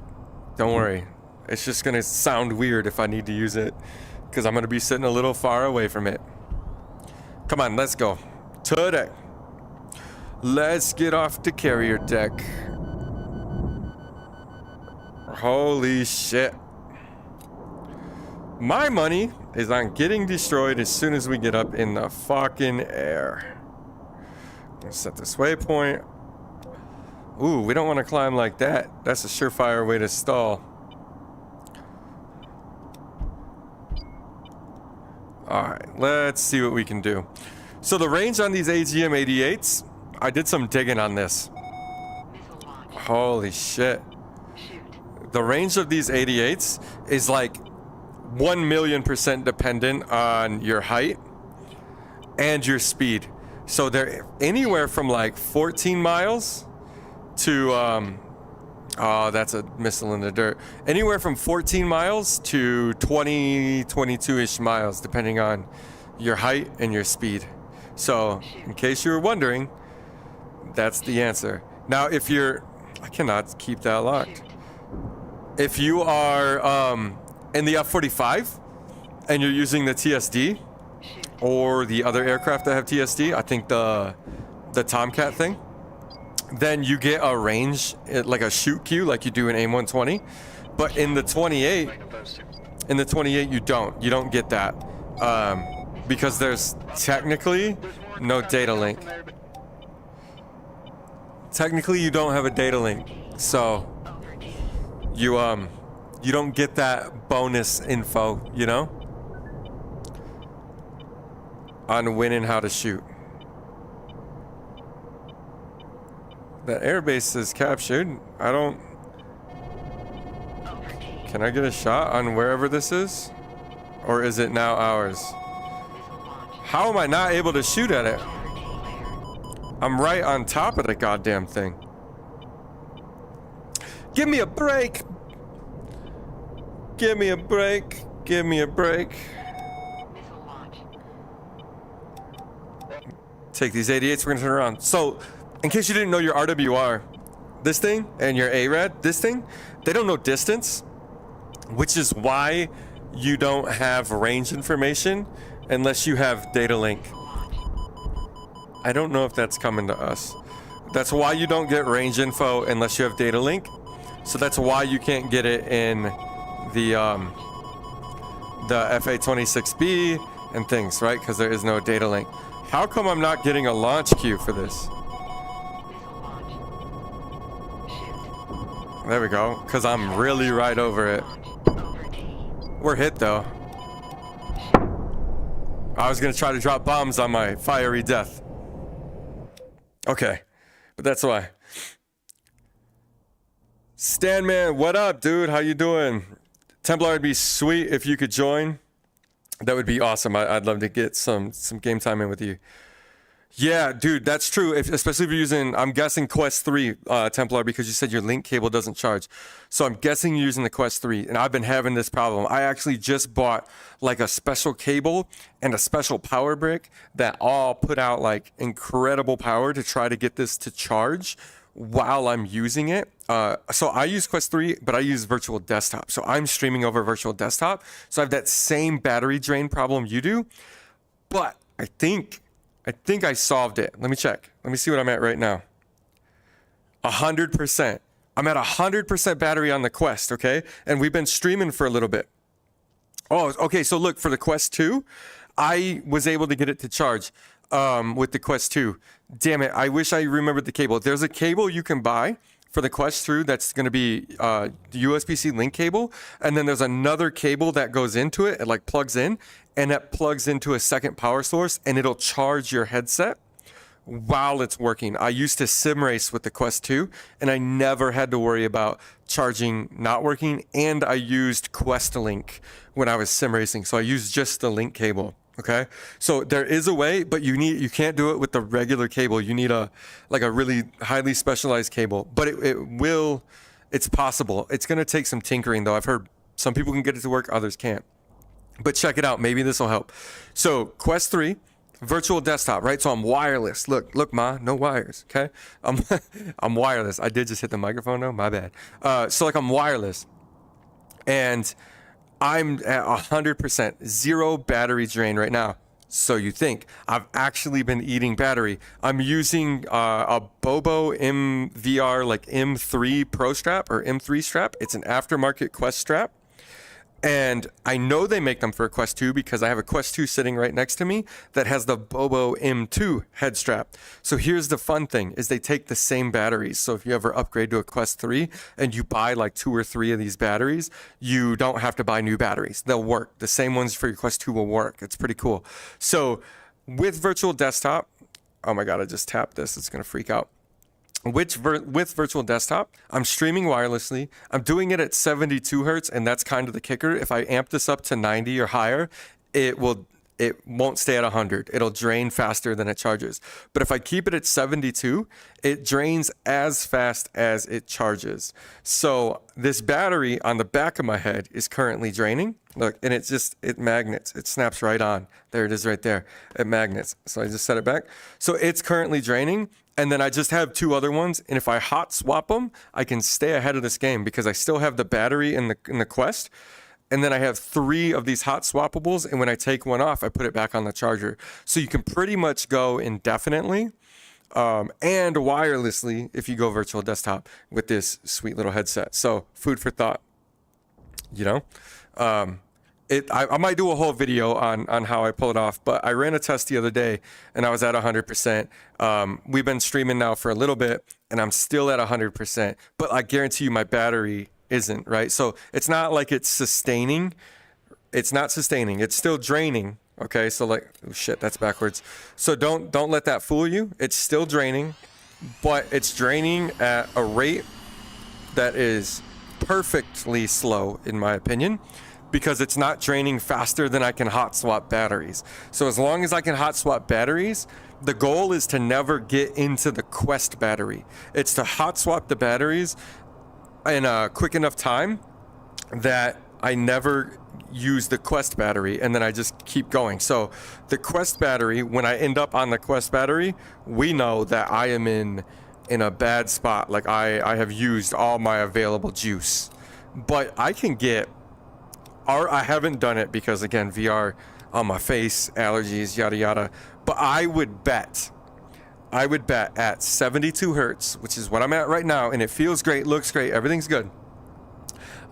Don't worry. It's just gonna sound weird if I need to use it, because I'm gonna be sitting a little far away from it. Come on, let's go. Today. Let's get off the carrier deck. Holy shit. My money is on getting destroyed as soon as we get up in the fucking air. Let's set this waypoint. Ooh, we don't want to climb like that. That's a surefire way to stall. Alright, let's see what we can do. So the range on these AGM-88s, I did some digging on this. Holy shit. The range of these 88s is like 1,000,000% dependent on your height and your speed. So they're anywhere from like 14 miles to oh, that's a missile in the dirt. Anywhere from 14 miles to 20, 22-ish miles, depending on your height and your speed. So, in case you were wondering, that's the answer. Now, if you're... I cannot keep that locked. If you are in the F-45 and you're using the TSD or the other aircraft that have TSD, I think the Tomcat thing, then you get a range, like a shoot queue, like you do in AIM-120. But in the 28, you don't get that, because there's technically no data link. technically you don't have a data link, so you don't get that bonus info, you know, on when and how to shoot. The airbase is captured. Can I get a shot on wherever this is? Or is it now ours? How am I not able to shoot at it? I'm right on top of the goddamn thing. Give me a break. Give me a break. Give me a break. Take these 88s, we're gonna turn around. So, in case you didn't know your RWR, this thing, and your ARAD, this thing, they don't know distance, which is why you don't have range information unless you have data link. I don't know if that's coming to us. That's why you don't get range info unless you have data link. So that's why you can't get it in the FA-26B and things, right? Because there is no data link. How come I'm not getting a launch queue for this? There we go, because I'm really right over it. We're hit though. I was gonna try to drop bombs on my fiery death. Okay, but that's why. Stan man, what up, dude? How you doing? Templar, it'd be sweet if you could join. That would be awesome. I'd love to get some game time in with you. Yeah, dude, that's true. Especially if you're using, I'm guessing Quest 3, Templar, because you said your link cable doesn't charge. So I'm guessing you're using the Quest 3, and I've been having this problem. I actually just bought like a special cable and a special power brick that all put out like incredible power to try to get this to charge while I'm using it. So I use Quest 3, but I use virtual desktop. So I'm streaming over virtual desktop. So I have that same battery drain problem you do, but I think I solved it. Let me check. Let me see what I'm at right now. 100%. I'm at 100% battery on the Quest, okay? And we've been streaming for a little bit. Oh, okay, so look, for the Quest 2, I was able to get it to charge with the Quest 2. Damn it, I wish I remembered the cable. There's a cable you can buy for the Quest 2 that's going to be the USB-C link cable, and then there's another cable that goes into it. It like plugs in, and that plugs into a second power source, and it'll charge your headset while it's working. I used to sim race with the Quest 2, and I never had to worry about charging not working, and I used Quest Link when I was sim racing, so I used just the link cable. Okay, so there is a way, but you can't do it with the regular cable. You need a really highly specialized cable, but it's possible. It's gonna take some tinkering though. I've heard some people can get it to work, others can't. But check it out, maybe this will help. So Quest 3, virtual desktop, right? So I'm wireless. Look, ma, no wires. Okay, I'm wireless. I did just hit the microphone though. My bad. So like I'm wireless, and I'm at 100%, zero battery drain right now. So you think. I've actually been eating battery. I'm using a Bobo MVR like M3 Pro strap or M3 strap. It's an aftermarket Quest strap. And I know they make them for a Quest 2 because I have a Quest 2 sitting right next to me that has the Bobo M2 head strap. So here's the fun thing is they take the same batteries. So if you ever upgrade to a Quest 3 and you buy like 2 or 3 of these batteries, you don't have to buy new batteries. They'll work. The same ones for your Quest 2 will work. It's pretty cool. So with virtual desktop, oh my God, I just tapped this. It's going to freak out. With virtual desktop, I'm streaming wirelessly. I'm doing it at 72 hertz, and that's kind of the kicker. If I amp this up to 90 or higher, it won't stay at 100. It'll drain faster than it charges. But if I keep it at 72, it drains as fast as it charges. So this battery on the back of my head is currently draining. Look, and it magnets. It snaps right on. There it is right there. It magnets. So I just set it back. So it's currently draining. And then I just have 2 other ones, and if I hot swap them, I can stay ahead of this game because I still have the battery in the Quest, and then I have 3 of these hot swappables, and when I take one off, I put it back on the charger. So you can pretty much go indefinitely and wirelessly if you go virtual desktop with this sweet little headset. So food for thought, you know? I might do a whole video on how I pull it off, but I ran a test the other day and I was at 100%. We've been streaming now for a little bit and I'm still at 100%, but I guarantee you my battery isn't, right? So it's not like it's sustaining. It's not sustaining. It's still draining. Okay, so like, oh shit, that's backwards. So don't let that fool you. It's still draining, but it's draining at a rate that is perfectly slow, in my opinion, because it's not draining faster than I can hot swap batteries. So as long as I can hot swap batteries, the goal is to never get into the Quest battery. It's to hot swap the batteries in a quick enough time that I never use the Quest battery and then I just keep going. So the Quest battery, when I end up on the Quest battery, we know that I am in a bad spot. Like I have used all my available juice. But I can get, or I haven't done it because again, VR on my face, allergies, yada yada. But I would bet at 72 hertz, which is what I'm at right now, and it feels great, looks great, everything's good.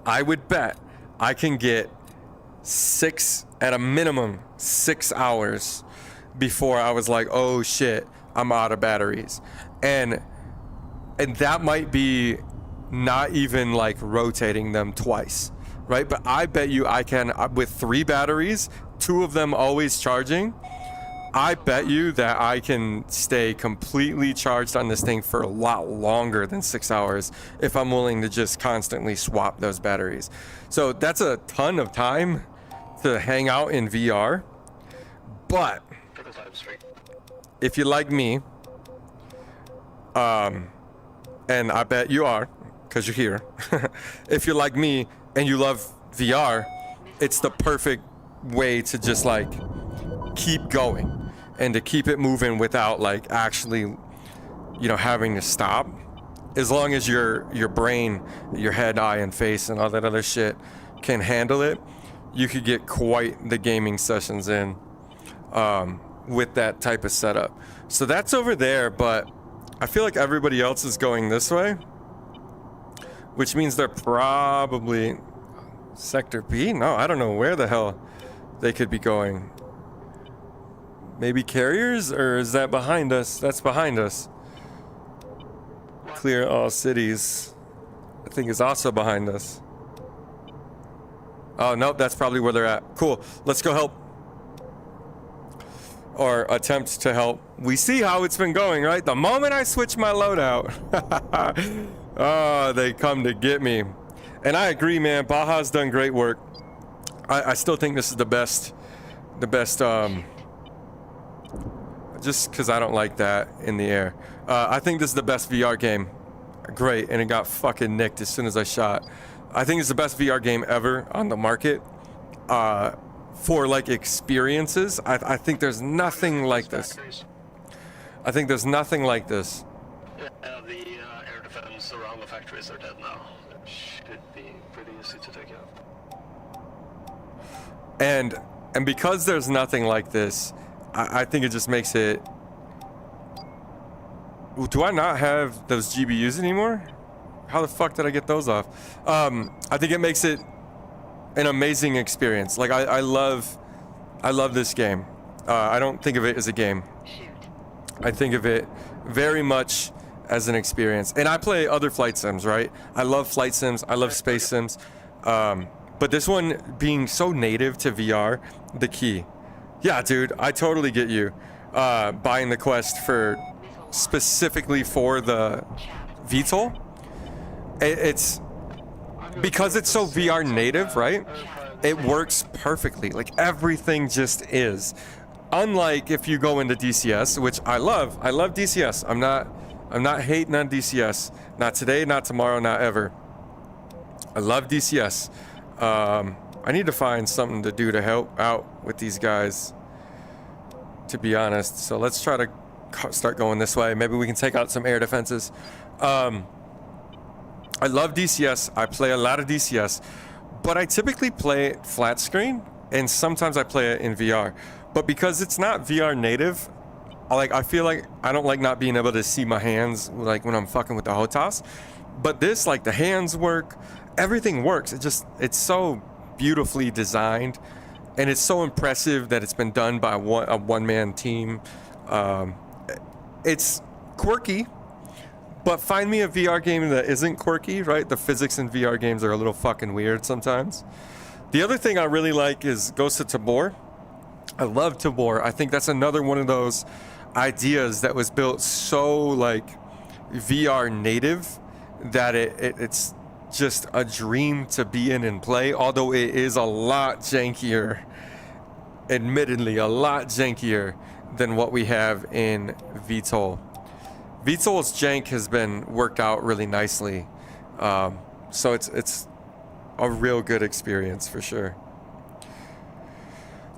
I would bet I can get at a minimum 6 hours before I was like, oh shit, I'm out of batteries. And that might be not even like rotating them twice, right? But I bet you I can, with 3 batteries, 2 of them always charging, I bet you that I can stay completely charged on this thing for a lot longer than 6 hours if I'm willing to just constantly swap those batteries. So that's a ton of time to hang out in VR. But if you like me, and I bet you are, because you're here. If you're like me and you love VR, it's the perfect way to just like keep going and to keep it moving without like actually, you know, having to stop. As long as your brain, your head, eye, and face and all that other shit can handle it, you could get quite the gaming sessions in with that type of setup. So that's over there, but I feel like everybody else is going this way, which means they're probably Sector B? No, I don't know where the hell they could be going. Maybe carriers, or is that behind us? That's behind us. Clear all cities, I think is also behind us. Oh, nope, that's probably where they're at. Cool, let's go help. Or attempt to help. We see how it's been going, right? The moment I switch my loadout, oh, they come to get me. And I agree, man, Baja's done great work. I still think this is the best, just because I don't like that in the air. I think this is the best VR game. Great, and it got fucking nicked as soon as I shot. I think it's the best VR game ever on the market. For like experiences, I think there's nothing like this. I think there's nothing like this. Yeah, the air defense around the factories are dead now. It should be pretty easy to take out. And because there's nothing like this, I think it just makes it... Do I not have those GBUs anymore? How the fuck did I get those off? I think it makes it an amazing experience. Like I love this game. I don't think of it as a game. I think of it very much as an experience. And I play other flight sims, right? I love flight sims. I love space sims. But this one being so native to VR, the key. Yeah, dude, I totally get you. Buying the Quest specifically for the VTOL. It's because it's so VR native, right? It works perfectly. Like everything just is. Unlike if you go into DCS, which I love DCS. I'm not hating on DCS. Not today, not tomorrow, not ever. I love DCS. I need to find something to do to help out with these guys, to be honest. So let's try to start going this way. Maybe we can take out some air defenses. I love DCS. I play a lot of DCS, but I typically play it flat screen, and sometimes I play it in VR. But because it's not VR native, I feel like I don't like not being able to see my hands like when I'm fucking with the HOTAS. But this, like the hands work, everything works. It's so beautifully designed, and it's so impressive that it's been done by a one-man team. It's quirky, but find me a VR game that isn't quirky, right? The physics in VR games are a little fucking weird sometimes. The other thing I really like is Ghost of Tabor. I love Tabor. I think that's another one of those ideas that was built so like VR native that it's just a dream to be in and play, although it is a lot jankier, admittedly a lot jankier than what we have in VTOL. VTOL's jank has been worked out really nicely, so it's a real good experience for sure.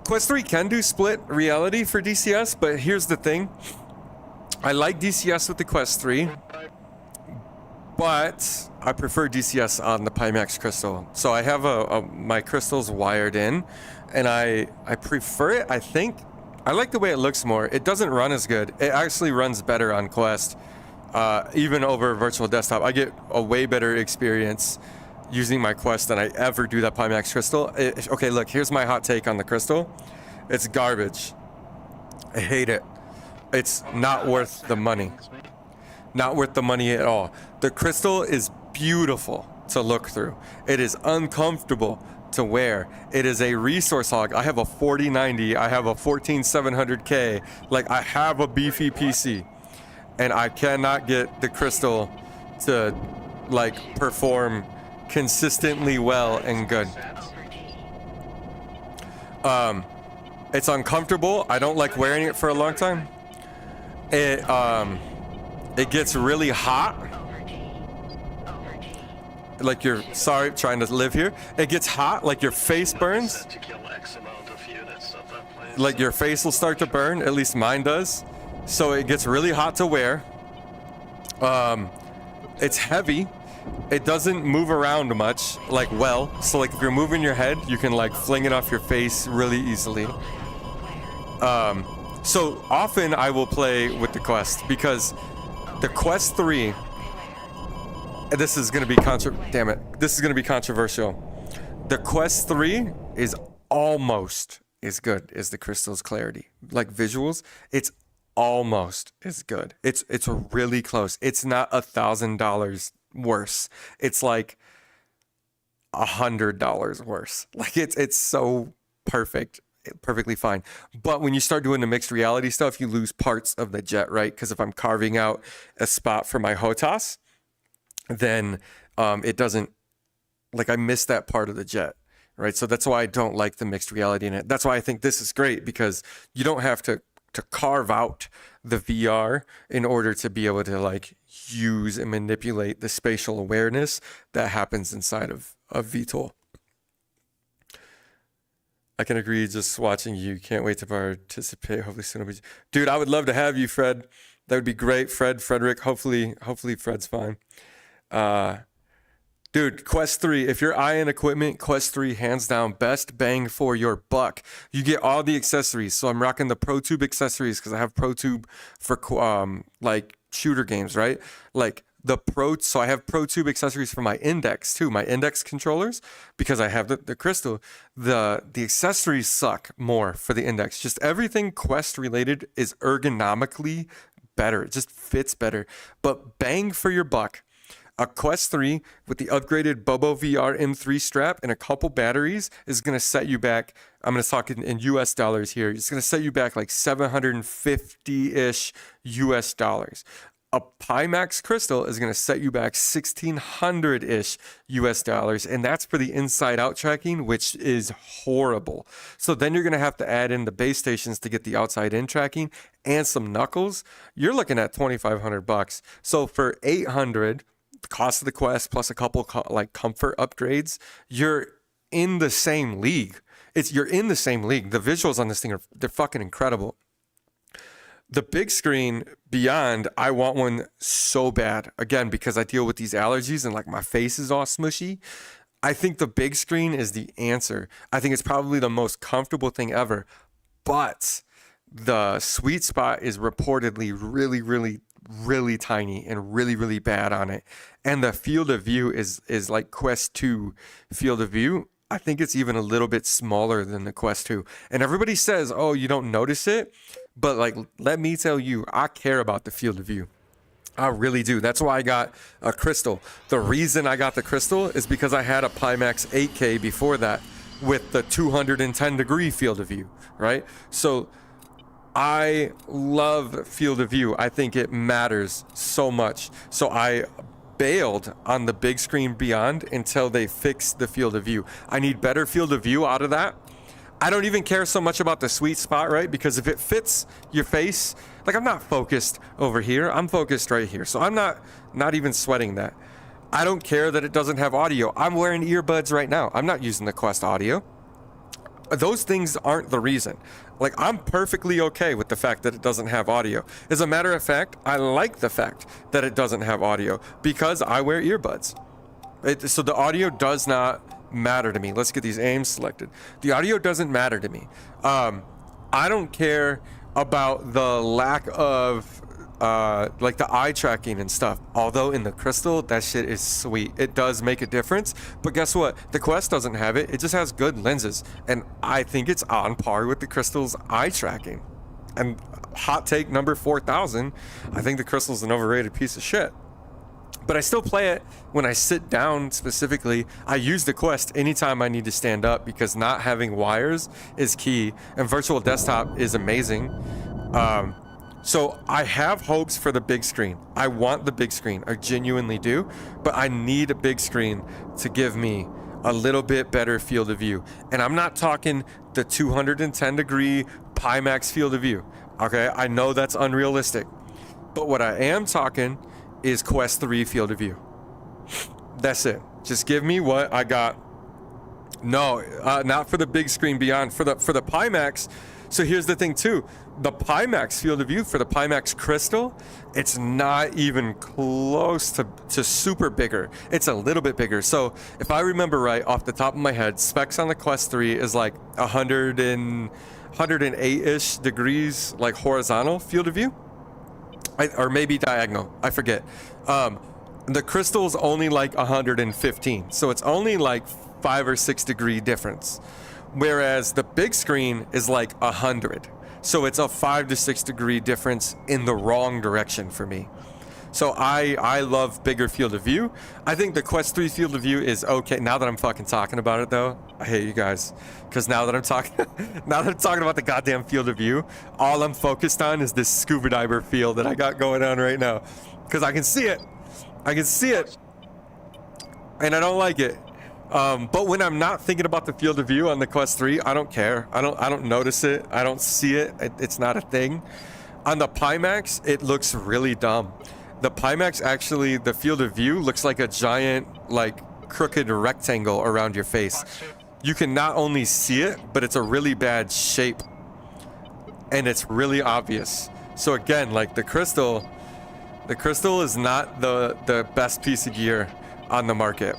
Quest 3 can do split reality for DCS, but here's the thing. I like DCS with the Quest 3, but I prefer DCS on the Pimax crystal. So I have my crystals wired in, and I prefer it. I think I like the way it looks more. It doesn't run as good. It actually runs better on Quest, even over virtual desktop. I get a way better experience using my Quest than I ever do that Pimax crystal. Okay, look, here's my hot take on the crystal. It's garbage. I hate it. It's not worth the money. Not worth the money at all. The crystal is beautiful to look through. It is uncomfortable to wear. It is a resource hog. I have a 4090. I have a 14700K. Like, I have a beefy PC, and I cannot get the crystal to like perform consistently well and good. It's uncomfortable. I don't like wearing it for a long time. It gets really hot. Like you're trying to live here. It gets hot, like your face burns. Like your face will start to burn, at least mine does. So it gets really hot to wear. It's heavy. It doesn't move around much, like so like if you're moving your head, you can like fling it off your face really easily. So often I will play with the Quest because the Quest 3, this is going to be this is going to be controversial. The Quest 3 is almost as good as the Crystal's clarity. Like visuals, it's almost as good. It's really close. It's not $1,000 worse. It's like $100 worse. Like it's so perfectly fine. But when you start doing the mixed reality stuff, you lose parts of the jet, right? Because if I'm carving out a spot for my HOTAS, then it doesn't, like, I miss that part of the jet, right? So that's why I don't like the mixed reality in it. That's why I think this is great, because you don't have to carve out the VR in order to be able to like use and manipulate the spatial awareness that happens inside of VTOL. I can agree, just watching you. Can't wait to participate. Hopefully soon. Dude, I would love to have you, Fred. That would be great. Frederick. Hopefully Fred's fine. Dude, Quest 3, if you're eyeing equipment, Quest 3, hands down, best bang for your buck. You get all the accessories. So I'm rocking the ProTube accessories because I have ProTube for like shooter games, right? Like so I have ProTube accessories for my Index too, my Index controllers, because I have the Crystal. The accessories suck more for the Index. Just everything Quest related is ergonomically better. It just fits better. But bang for your buck. A Quest 3 with the upgraded Bobo VR M3 strap and a couple batteries is going to set you back. I'm going to talk in US dollars here. It's going to set you back like 750-ish US dollars. A Pimax Crystal is going to set you back 1,600-ish US dollars, and that's for the inside-out tracking, which is horrible. So then you're going to have to add in the base stations to get the outside-in tracking and some knuckles. You're looking at $2,500. So for $800, the cost of the Quest plus a couple like comfort upgrades, you're in the same league. You're in the same league. The visuals on this thing they're fucking incredible. The big screen beyond, I want one so bad. Again, because I deal with these allergies and like my face is all smushy. I think the big screen is the answer. I think it's probably the most comfortable thing ever. But the sweet spot is reportedly really, really, really tiny and really, really bad on it. And the field of view is like Quest 2 field of view. I think it's even a little bit smaller than the Quest 2. And everybody says, oh, you don't notice it. But like, let me tell you, I care about the field of view. I really do. That's why I got a crystal. The reason I got the crystal is because I had a Pimax 8K before that with the 210 degree field of view, right? So I love field of view. I think it matters so much. So I bailed on the big screen beyond until they fix the field of view. I need better field of view out of that. I don't even care so much about the sweet spot, right? Because if it fits your face, like I'm not focused over here, I'm focused right here. So I'm not even sweating that. I don't care that it doesn't have audio. I'm wearing earbuds right now. I'm not using the Quest audio. Those things aren't the reason. Like, I'm perfectly okay with the fact that it doesn't have audio. As a matter of fact, I like the fact that it doesn't have audio because I wear earbuds. So the audio does not matter to me. Let's get these aims selected. The audio doesn't matter to me. I don't care about the lack of like the eye tracking and stuff. Although in the Crystal, that shit is sweet. It does make a difference. But guess what? The Quest doesn't have it. It just has good lenses. And I think it's on par with the Crystal's eye tracking. And hot take number 4,000, I think the Crystal's an overrated piece of shit. But I still play it when I sit down specifically. I use the Quest anytime I need to stand up because not having wires is key. And virtual desktop is amazing. So I have hopes for the big screen. I want the big screen. I genuinely do. But I need a big screen to give me a little bit better field of view. And I'm not talking the 210 degree Pimax field of view. Okay, I know that's unrealistic. But what I am talking is Quest 3 field of view. That's it. Just give me what I got. No, not for the big screen beyond. For the Pimax. So here's the thing too. The Pimax field of view for the Pimax Crystal, it's not even close to super bigger. It's a little bit bigger. So if I remember right off the top of my head, specs on the Quest 3 is like 108-ish degrees, like horizontal field of view. Or maybe diagonal, I forget. The Crystal's only like 115. So it's only like 5 or 6 degree difference. Whereas the big screen is like 100. So it's a 5 to 6 degree difference in the wrong direction for me. So I love bigger field of view. I think the Quest 3 field of view is okay. Now that I'm fucking talking about it though, I hate you guys. Because now that I'm talking about the goddamn field of view, all I'm focused on is this scuba diver feel that I got going on right now. Because I can see it. I can see it. And I don't like it. But when I'm not thinking about the field of view on the Quest 3, I don't care. I don't notice it. I don't see it. It's not a thing. On the Pimax, it looks really dumb. The Pimax actually, the field of view looks like a giant, like crooked rectangle around your face. You can not only see it, but it's a really bad shape. And it's really obvious. So again, like the Crystal is not the best piece of gear on the market.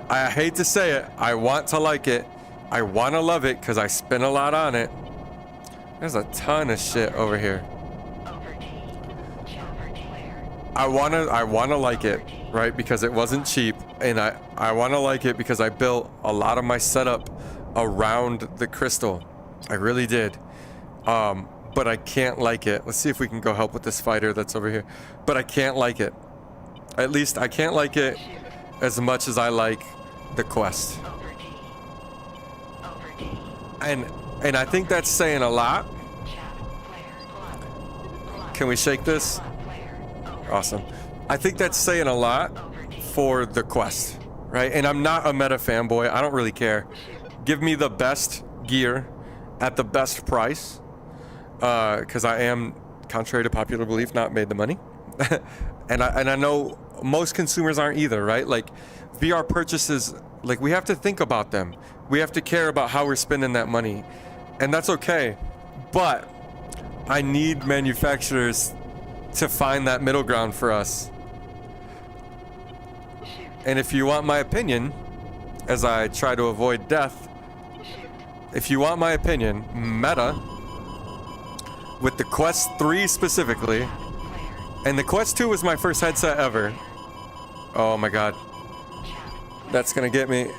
I hate to say it. I want to like it. I want to love it because I spend a lot on it. There's a ton of shit over here. I want to like it, right? Because it wasn't cheap. And I want to like it because I built a lot of my setup around the Crystal. I really did. But I can't like it. Let's see if we can go help with this fighter that's over here. But I can't like it. At least I can't like it as much as I like the Quest. And I think that's saying a lot. Can we shake this? Awesome. I think that's saying a lot for the Quest, right? And I'm not a meta fanboy. I don't really care. Give me the best gear at the best price. Because I am, contrary to popular belief, not made the money. and I know most consumers aren't either, right? Like VR purchases, like we have to think about them. We have to care about how we're spending that money. And that's okay. But I need manufacturers to find that middle ground for us. And if you want my opinion, as I try to avoid death, if you want my opinion, Meta, with the Quest 3 specifically, and the Quest 2 was my first headset ever. Oh my god. That's gonna get me.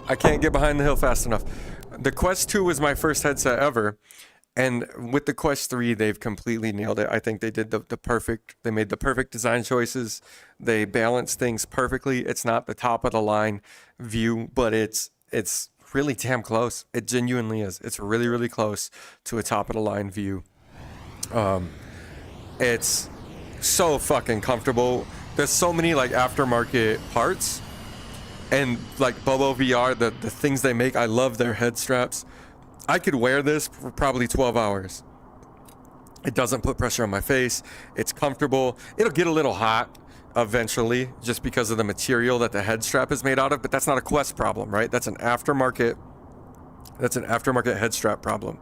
I can't get behind the hill fast enough. The Quest 2 was my first headset ever. And with the Quest 3, they've completely nailed it. I think they did they made the perfect design choices. They balanced things perfectly. It's not the top of the line view, but it's really damn close. It genuinely is. It's really, really close to a top of the line view. It's so fucking comfortable. There's so many like aftermarket parts, and like Bobo VR, the things they make, I love their head straps. I could wear this for probably 12 hours. It doesn't put pressure on my face. It's comfortable. It'll get a little hot eventually just because of the material that the head strap is made out of, but that's not a Quest problem, right? That's an aftermarket head strap problem.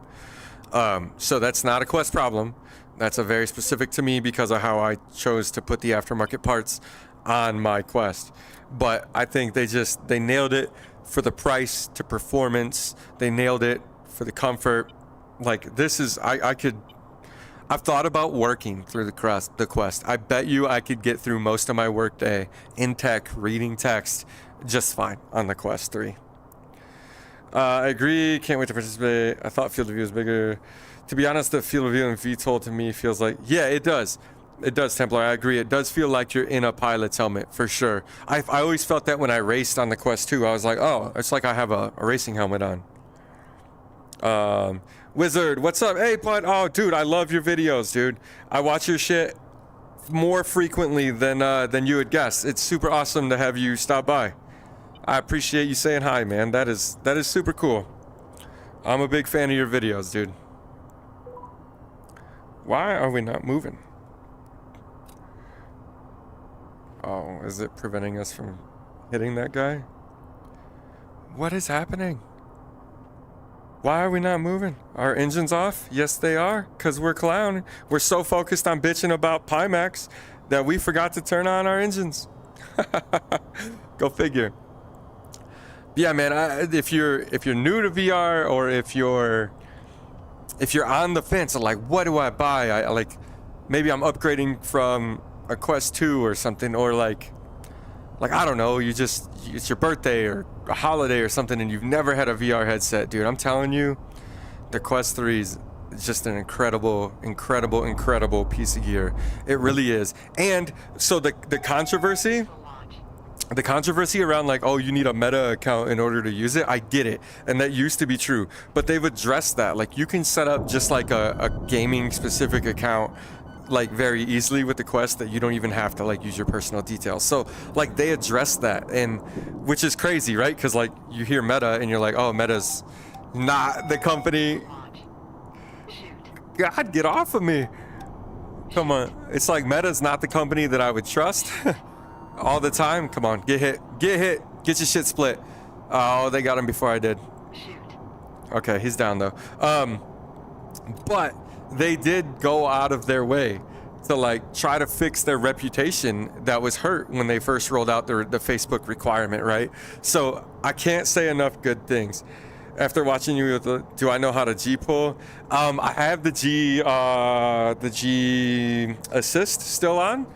So that's not a Quest problem. That's a very specific to me because of how I chose to put the aftermarket parts on my Quest. But I think they nailed it for the price to performance. They nailed it for the comfort. Like this is, I've thought about working through the Quest. I bet you I could get through most of my workday in tech, reading text, just fine on the Quest 3. I agree. Can't wait to participate. I thought field of view was bigger. To be honest, the field of view in VTOL to me feels like, yeah, it does. It does, Templar. I agree. It does feel like you're in a pilot's helmet for sure. I always felt that when I raced on the Quest 2. I was like, oh, it's like I have a racing helmet on. Wizard, what's up? Hey, bud. Oh, dude, I love your videos, dude. I watch your shit more frequently than you would guess. It's super awesome to have you stop by. I appreciate you saying hi, man. That is super cool. I'm a big fan of your videos, dude. Why are we not moving? Oh, is it preventing us from hitting that guy? What is happening? Why are we not moving? Our engines off? Yes, they are, because we're clowning. We're so focused on bitching about Pimax that we forgot to turn on our engines. Go figure. Yeah, man, if you're new to VR, or if you're on the fence of like, what do I buy? Maybe I'm upgrading from a Quest 2 or something, or like I don't know, it's your birthday or a holiday or something and you've never had a VR headset, dude. I'm telling you, the Quest 3 is just an incredible piece of gear. It really is. And so the controversy around like, oh, you need a Meta account in order to use it, I get it, and that used to be true, but they've addressed that. Like, you can set up just like a gaming specific account like very easily with the Quest, that you don't even have to like use your personal details. So like they addressed that, and which is crazy, right? Because like you hear Meta and you're like, oh, Meta's not the company. God, get off of me. Come on. It's like Meta's not the company that I would trust all the time. Come on, get hit, get your shit split. Oh, they got him before I did. Okay, he's down though. But they did go out of their way to like try to fix their reputation that was hurt when they first rolled out the Facebook requirement, right? So I can't say enough good things. After watching you with do I know how to G pull? I have the G assist still on.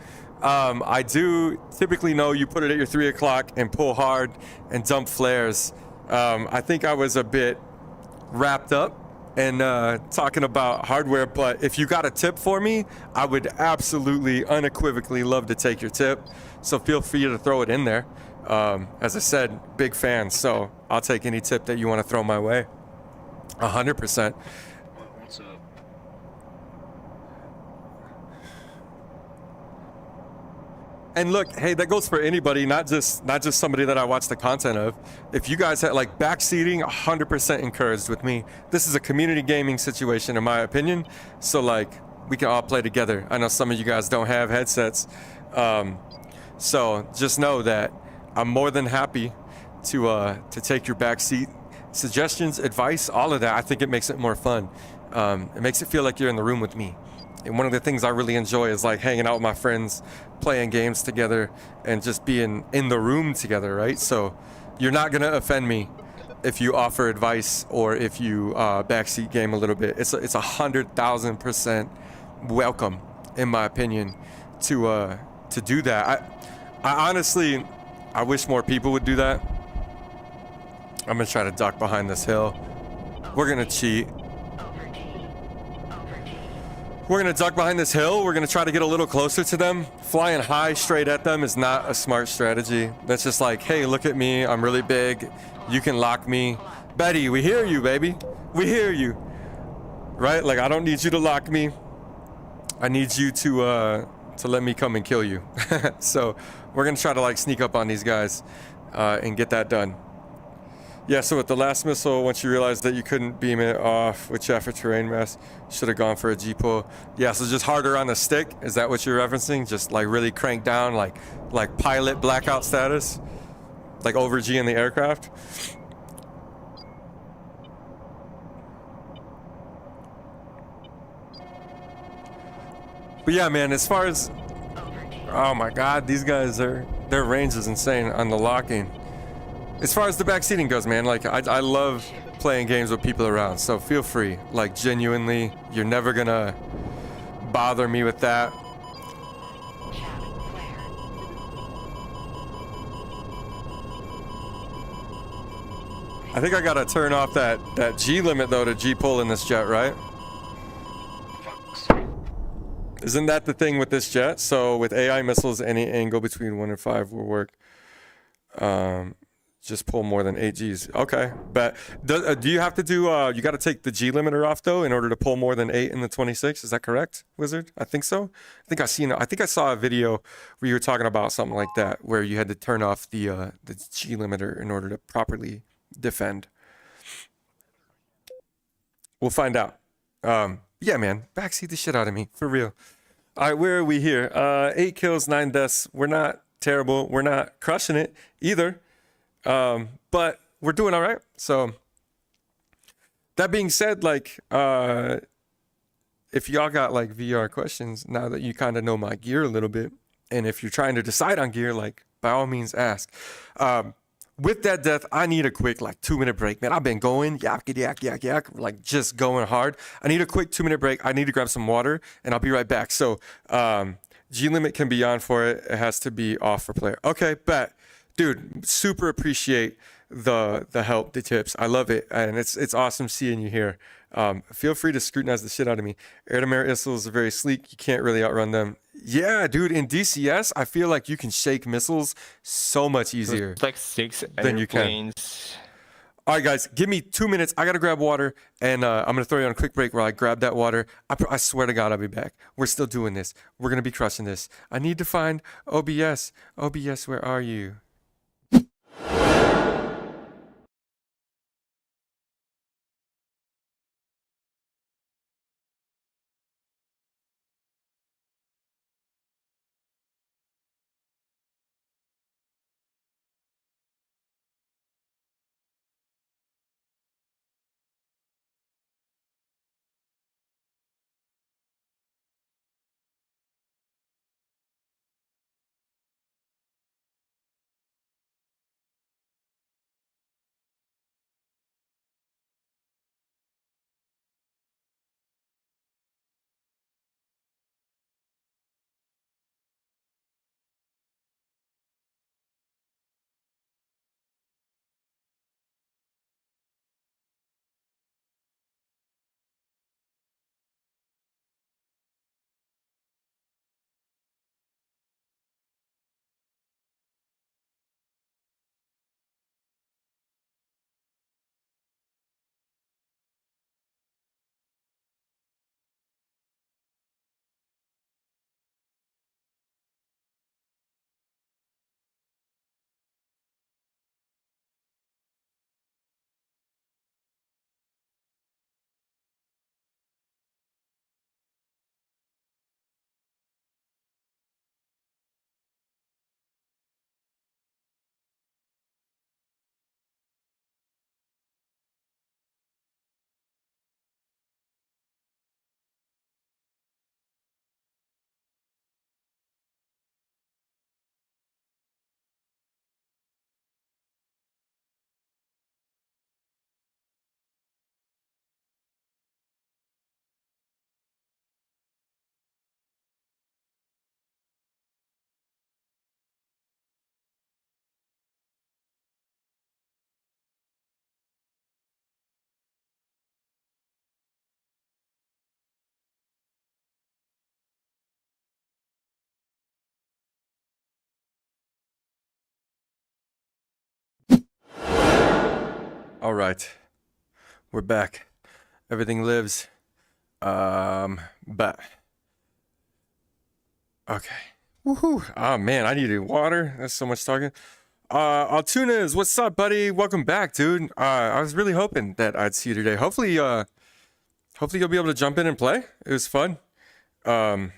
I do typically know you put it at your 3 o'clock and pull hard and dump flares. I think I was a bit wrapped up and talking about hardware, but if you got a tip for me, I would absolutely unequivocally love to take your tip, so feel free to throw it in there. As I said, big fan, so I'll take any tip that you want to throw my way. 100%. What's up? And look, hey, that goes for anybody, not just somebody that I watch the content of. If you guys had like backseating, 100% encouraged with me. This is a community gaming situation, in my opinion. So like, we can all play together. I know some of you guys don't have headsets, so just know that I'm more than happy to take your backseat suggestions, advice, all of that. I think it makes it more fun. It makes it feel like you're in the room with me. And one of the things I really enjoy is like hanging out with my friends, playing games together, and just being in the room together, right? So you're not gonna offend me if you offer advice or if you backseat game a little bit. It's 100,000% welcome, in my opinion, to do that. I honestly, I wish more people would do that. I'm gonna try to duck behind this hill. We're gonna cheat. We're gonna duck behind this hill. We're gonna try to get a little closer to them. Flying high straight at them is not a smart strategy. That's just like, hey, look at me. I'm really big. You can lock me. Betty, we hear you, baby. We hear you. Right? Like, I don't need you to lock me. I need you to let me come and kill you. So we're gonna try to like sneak up on these guys and get that done. Yeah, so with the last missile, once you realized that you couldn't beam it off with chaff or terrain mass, should have gone for a G-pull. Yeah, so just harder on the stick. Is that what you're referencing? Just like really crank down, like pilot blackout status, like over G in the aircraft. But yeah, man, as far as, oh my God, these guys their range is insane on the locking. As far as the backseating goes, man, like I love playing games with people around, so feel free. Like genuinely, you're never gonna bother me with that. I think I gotta turn off that G limit though to G pull in this jet, right? Isn't that the thing with this jet? So with AI missiles, any angle between 1 and 5 will work. Just pull more than 8 Gs. Okay, but do you have to do? You got to take the G limiter off though in order to pull more than 8 in the 26. Is that correct, Wizard? I think so. I think I saw a video where you were talking about something like that, where you had to turn off the G limiter in order to properly defend. We'll find out. Yeah, man, backseat the shit out of me for real. All right, where are we here? 8 kills, 9 deaths. We're not terrible. We're not crushing it either. But we're doing all right. So that being said, like, if y'all got like VR questions, now that you kind of know my gear a little bit, and if you're trying to decide on gear, like by all means ask. With that death, I need a quick like 2-minute break, man. I've been going yak, like just going hard. I need a quick 2-minute break. I need to grab some water and I'll be right back. So, G limit can be on for it. It has to be off for player. Okay, bet. Dude, super appreciate the help, the tips. I love it, and it's awesome seeing you here. Feel free to scrutinize the shit out of me. Air-to-air missiles are very sleek. You can't really outrun them. Yeah, dude, in DCS, I feel like you can shake missiles so much easier. It's like 6 than you can. airplanes. All right, guys, give me 2 minutes. I got to grab water, and I'm going to throw you on a quick break where I grab that water. I swear to God, I'll be back. We're still doing this. We're going to be crushing this. I need to find OBS. OBS, where are you? All right. We're back. Everything lives. But okay. Woohoo. Oh man, I needed water. That's so much talking. Altunas, what's up, buddy? Welcome back, dude. I was really hoping that I'd see you today. Hopefully you'll be able to jump in and play. It was fun. Fun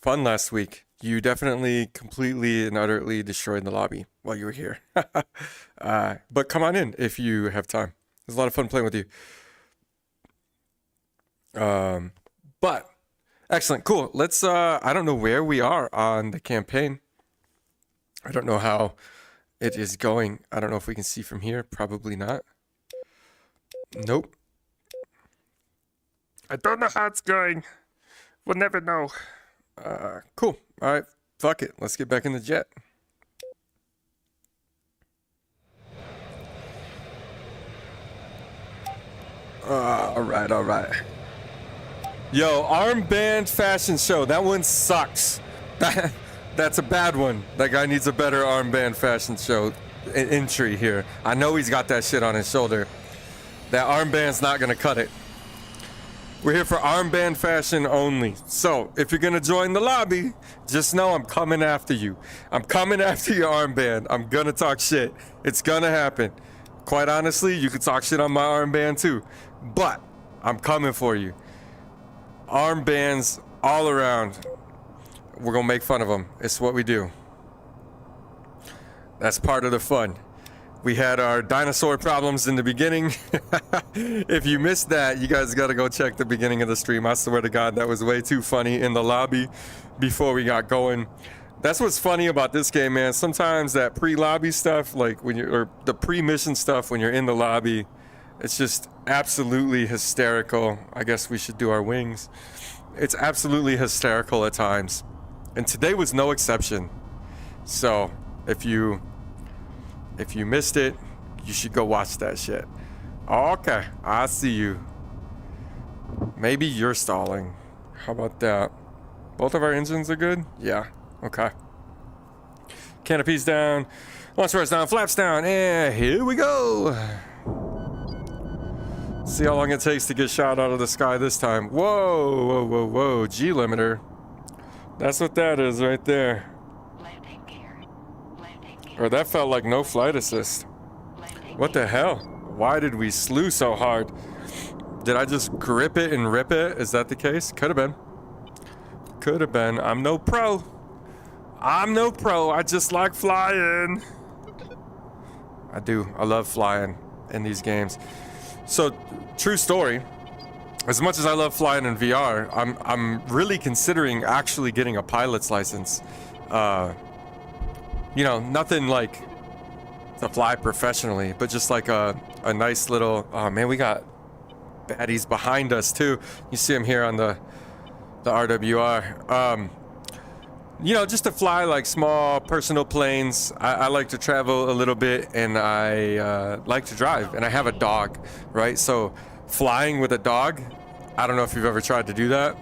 last week. You definitely completely and utterly destroyed the lobby while you were here. But come on in if you have time. It was a lot of fun playing with you. But excellent, cool. Let's I don't know where we are on the campaign. I don't know how it is going. I don't know if we can see from here. Probably not. Nope. I don't know how it's going. We'll never know. Cool. All right. Fuck it. Let's get back in the jet. All right. All right. Yo, armband fashion show. That one sucks. That's a bad one. That guy needs a better armband fashion show entry here. I know he's got that shit on his shoulder. That armband's not gonna cut it. We're here for armband fashion only. So if you're gonna join the lobby, just know I'm coming after you. I'm coming after your armband. I'm gonna talk shit. It's gonna happen. Quite honestly, you can talk shit on my armband too. But I'm coming for you. Armbands all around. We're gonna make fun of them. It's what we do. That's part of the fun. We had our dinosaur problems in the beginning. If you missed that, you guys gotta go check the beginning of the stream. I swear to God, that was way too funny in the lobby before we got going. That's what's funny about this game, man. Sometimes that pre-lobby stuff, like or the pre-mission stuff when you're in the lobby, it's just absolutely hysterical. I guess we should do our wings. It's absolutely hysterical at times. And today was no exception. So if you missed it, you should go watch that shit. Okay, I see you. Maybe you're stalling. How about that? Both of our engines are good? Yeah, okay. Canopies down, launch rods down, flaps down, and here we go. See how long it takes to get shot out of the sky this time. Whoa, whoa, whoa, whoa, G limiter. That's what that is right there. Or that felt like no flight assist. What the hell? Why did we slew so hard? Did I just grip it and rip it? Is that the case? Could have been. Could have been. I'm no pro. I'm no pro. I just like flying. I do. I love flying in these games. So, true story. As much as I love flying in VR, I'm really considering actually getting a pilot's license. You know, nothing like to fly professionally, but just like a nice little. Oh man, we got baddies behind us too. You see them here on the RWR. You know, just to fly like small personal planes. I like to travel a little bit, and I like to drive, and I have a dog, right? So flying with a dog, I don't know if you've ever tried to do that.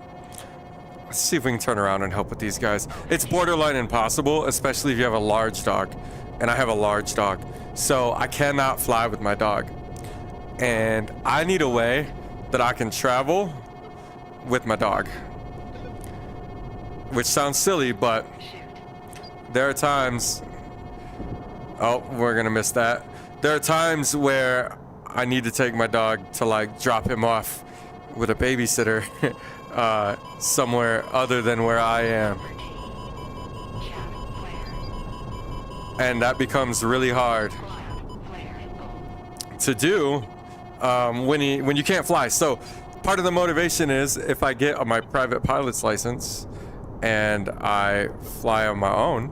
Let's see if we can turn around and help with these guys. It's borderline impossible, especially if you have a large dog, and I have a large dog. So I cannot fly with my dog, and I need a way that I can travel with my dog. Which sounds silly, but there are times. Oh, we're gonna miss that. There are times where I need to take my dog to like drop him off with a babysitter somewhere other than where I am. And that becomes really hard to do when you can't fly. So part of the motivation is if I get my private pilot's license and I fly on my own,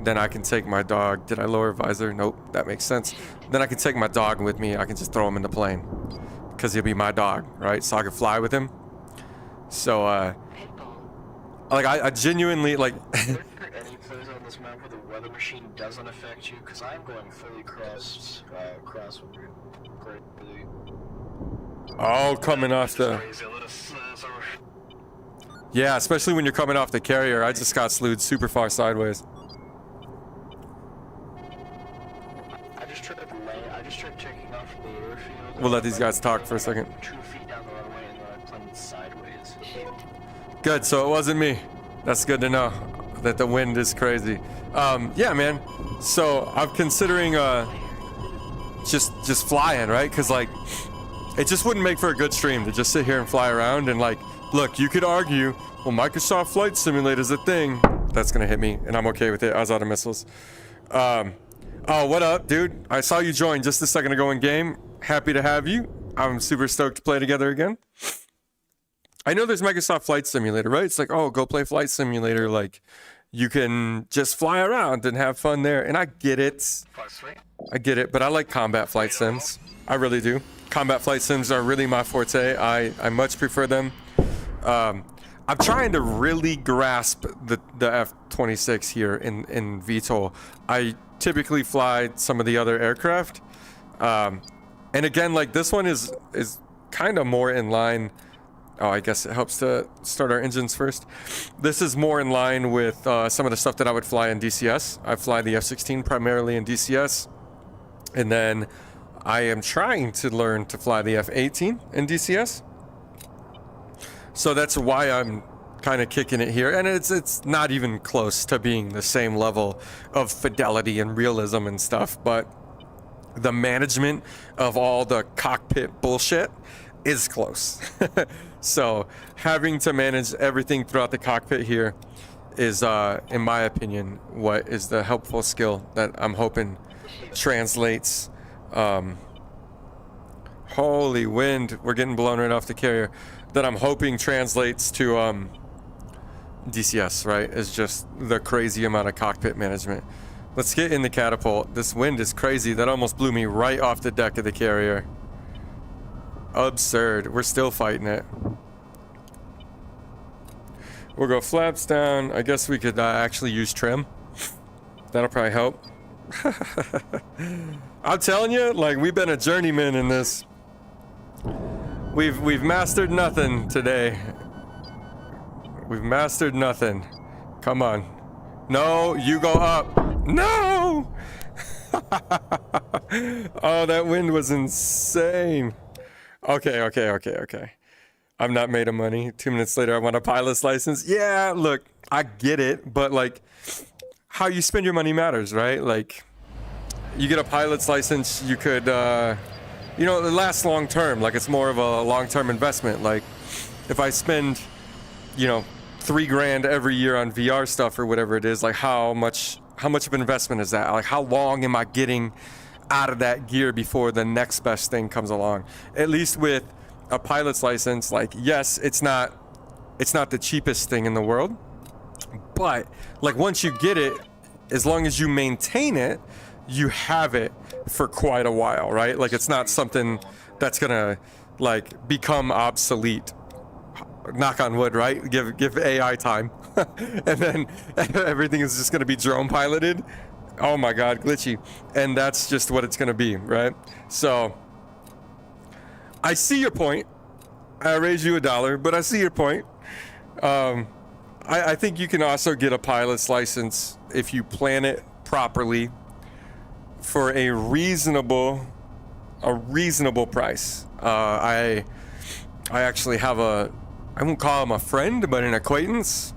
then I can take my dog. Did I lower visor? Nope, that makes sense. Then I can take my dog with me. I can just throw him in the plane because he'll be my dog, right? So I can fly with him. So, like, I genuinely, like... Are there any places on this map where the weather machine doesn't affect you? Because I'm going fully cross greatly. Oh, coming off the... Yeah, especially when you're coming off the carrier. I just got slewed super far sideways. I just tried taking off from the We'll let these guys talk for a second. 2 feet down the runway and then I plunged sideways. Good, so it wasn't me. That's good to know that the wind is crazy. Yeah, man. So I'm considering just flying, right? Because like it just wouldn't make for a good stream to just sit here and fly around and like, look, you could argue, well, Microsoft Flight Simulator is a thing. That's gonna hit me, and I'm okay with it. I was out of missiles. Oh, what up, dude? I saw you join just a second ago in game. Happy to have you. I'm super stoked to play together again. I know there's Microsoft Flight Simulator, right? It's like, oh, go play Flight Simulator. Like, you can just fly around and have fun there. And I get it. I get it, but I like combat flight sims. I really do. Combat flight sims are really my forte. I much prefer them. I'm trying to really grasp the F-26 here in VTOL. I typically fly some of the other aircraft. And again, like this one is kind of more in line. Oh, I guess it helps to start our engines first. This is more in line with some of the stuff that I would fly in DCS. I fly the F-16 primarily in DCS. And then I am trying to learn to fly the F-18 in DCS. So that's why I'm kind of kicking it here. And it's not even close to being the same level of fidelity and realism and stuff. But the management of all the cockpit bullshit is close. So having to manage everything throughout the cockpit here is, in my opinion, what is the helpful skill that I'm hoping translates. Holy wind, we're getting blown right off the carrier. That I'm hoping translates to DCS, right? Is just the crazy amount of cockpit management. Let's get in the catapult. This wind is crazy. That almost blew me right off the deck of the carrier. Absurd. We're still fighting it. We'll go flaps down. I guess we could actually use trim. That'll probably help. I'm telling you, like, we've been a journeyman in this. We've mastered nothing today. We've mastered nothing. Come on. No, you go up. No! Oh, that wind was insane. Okay. I'm not made of money. 2 minutes later, I want a pilot's license. Yeah, look, I get it, but like, how you spend your money matters, right? Like, you get a pilot's license, you could, you know, it lasts long term. Like, it's more of a long-term investment. Like, if I spend, you know, $3,000 every year on VR stuff or whatever it is, like, how much of an investment is that? Like, how long am I getting out of that gear before the next best thing comes along? At least with a pilot's license, like, yes, it's not the cheapest thing in the world, but like, once you get it, as long as you maintain it, you have it for quite a while, right? Like, it's not something that's gonna like become obsolete. Knock on wood, right? Give AI time. And then everything is just gonna be drone piloted. Oh my god, glitchy. And that's just what it's gonna be, right? So I see your point. I raise you $1, but I see your point. I think you can also get a pilot's license if you plan it properly for a reasonable price. I actually have I won't call him a friend, but an acquaintance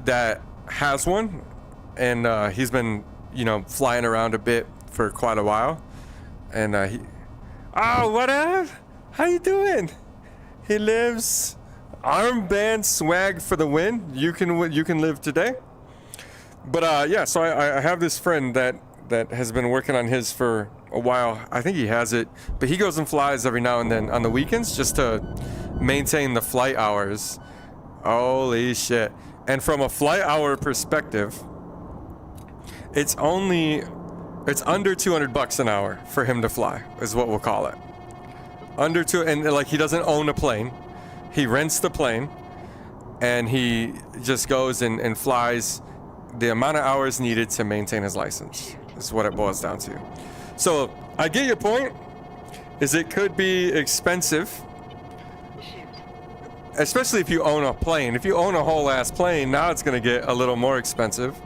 that has one, and he's been, you know, flying around a bit for quite a while. And oh, what up? How you doing? He lives. Armband swag for the win. You can live today. But yeah, so I have this friend that has been working on his for a while. I think he has it, but he goes and flies every now and then on the weekends just to maintain the flight hours. Holy shit. And from a flight hour perspective, it's under $200 an hour for him to fly, is what we'll call it. Under two, and like, he doesn't own a plane. He rents the plane, and he just goes and flies the amount of hours needed to maintain his license. Is what it boils down to. So I get your point. Is it could be expensive, especially if you own a plane. If you own a whole ass plane, now it's gonna get a little more expensive.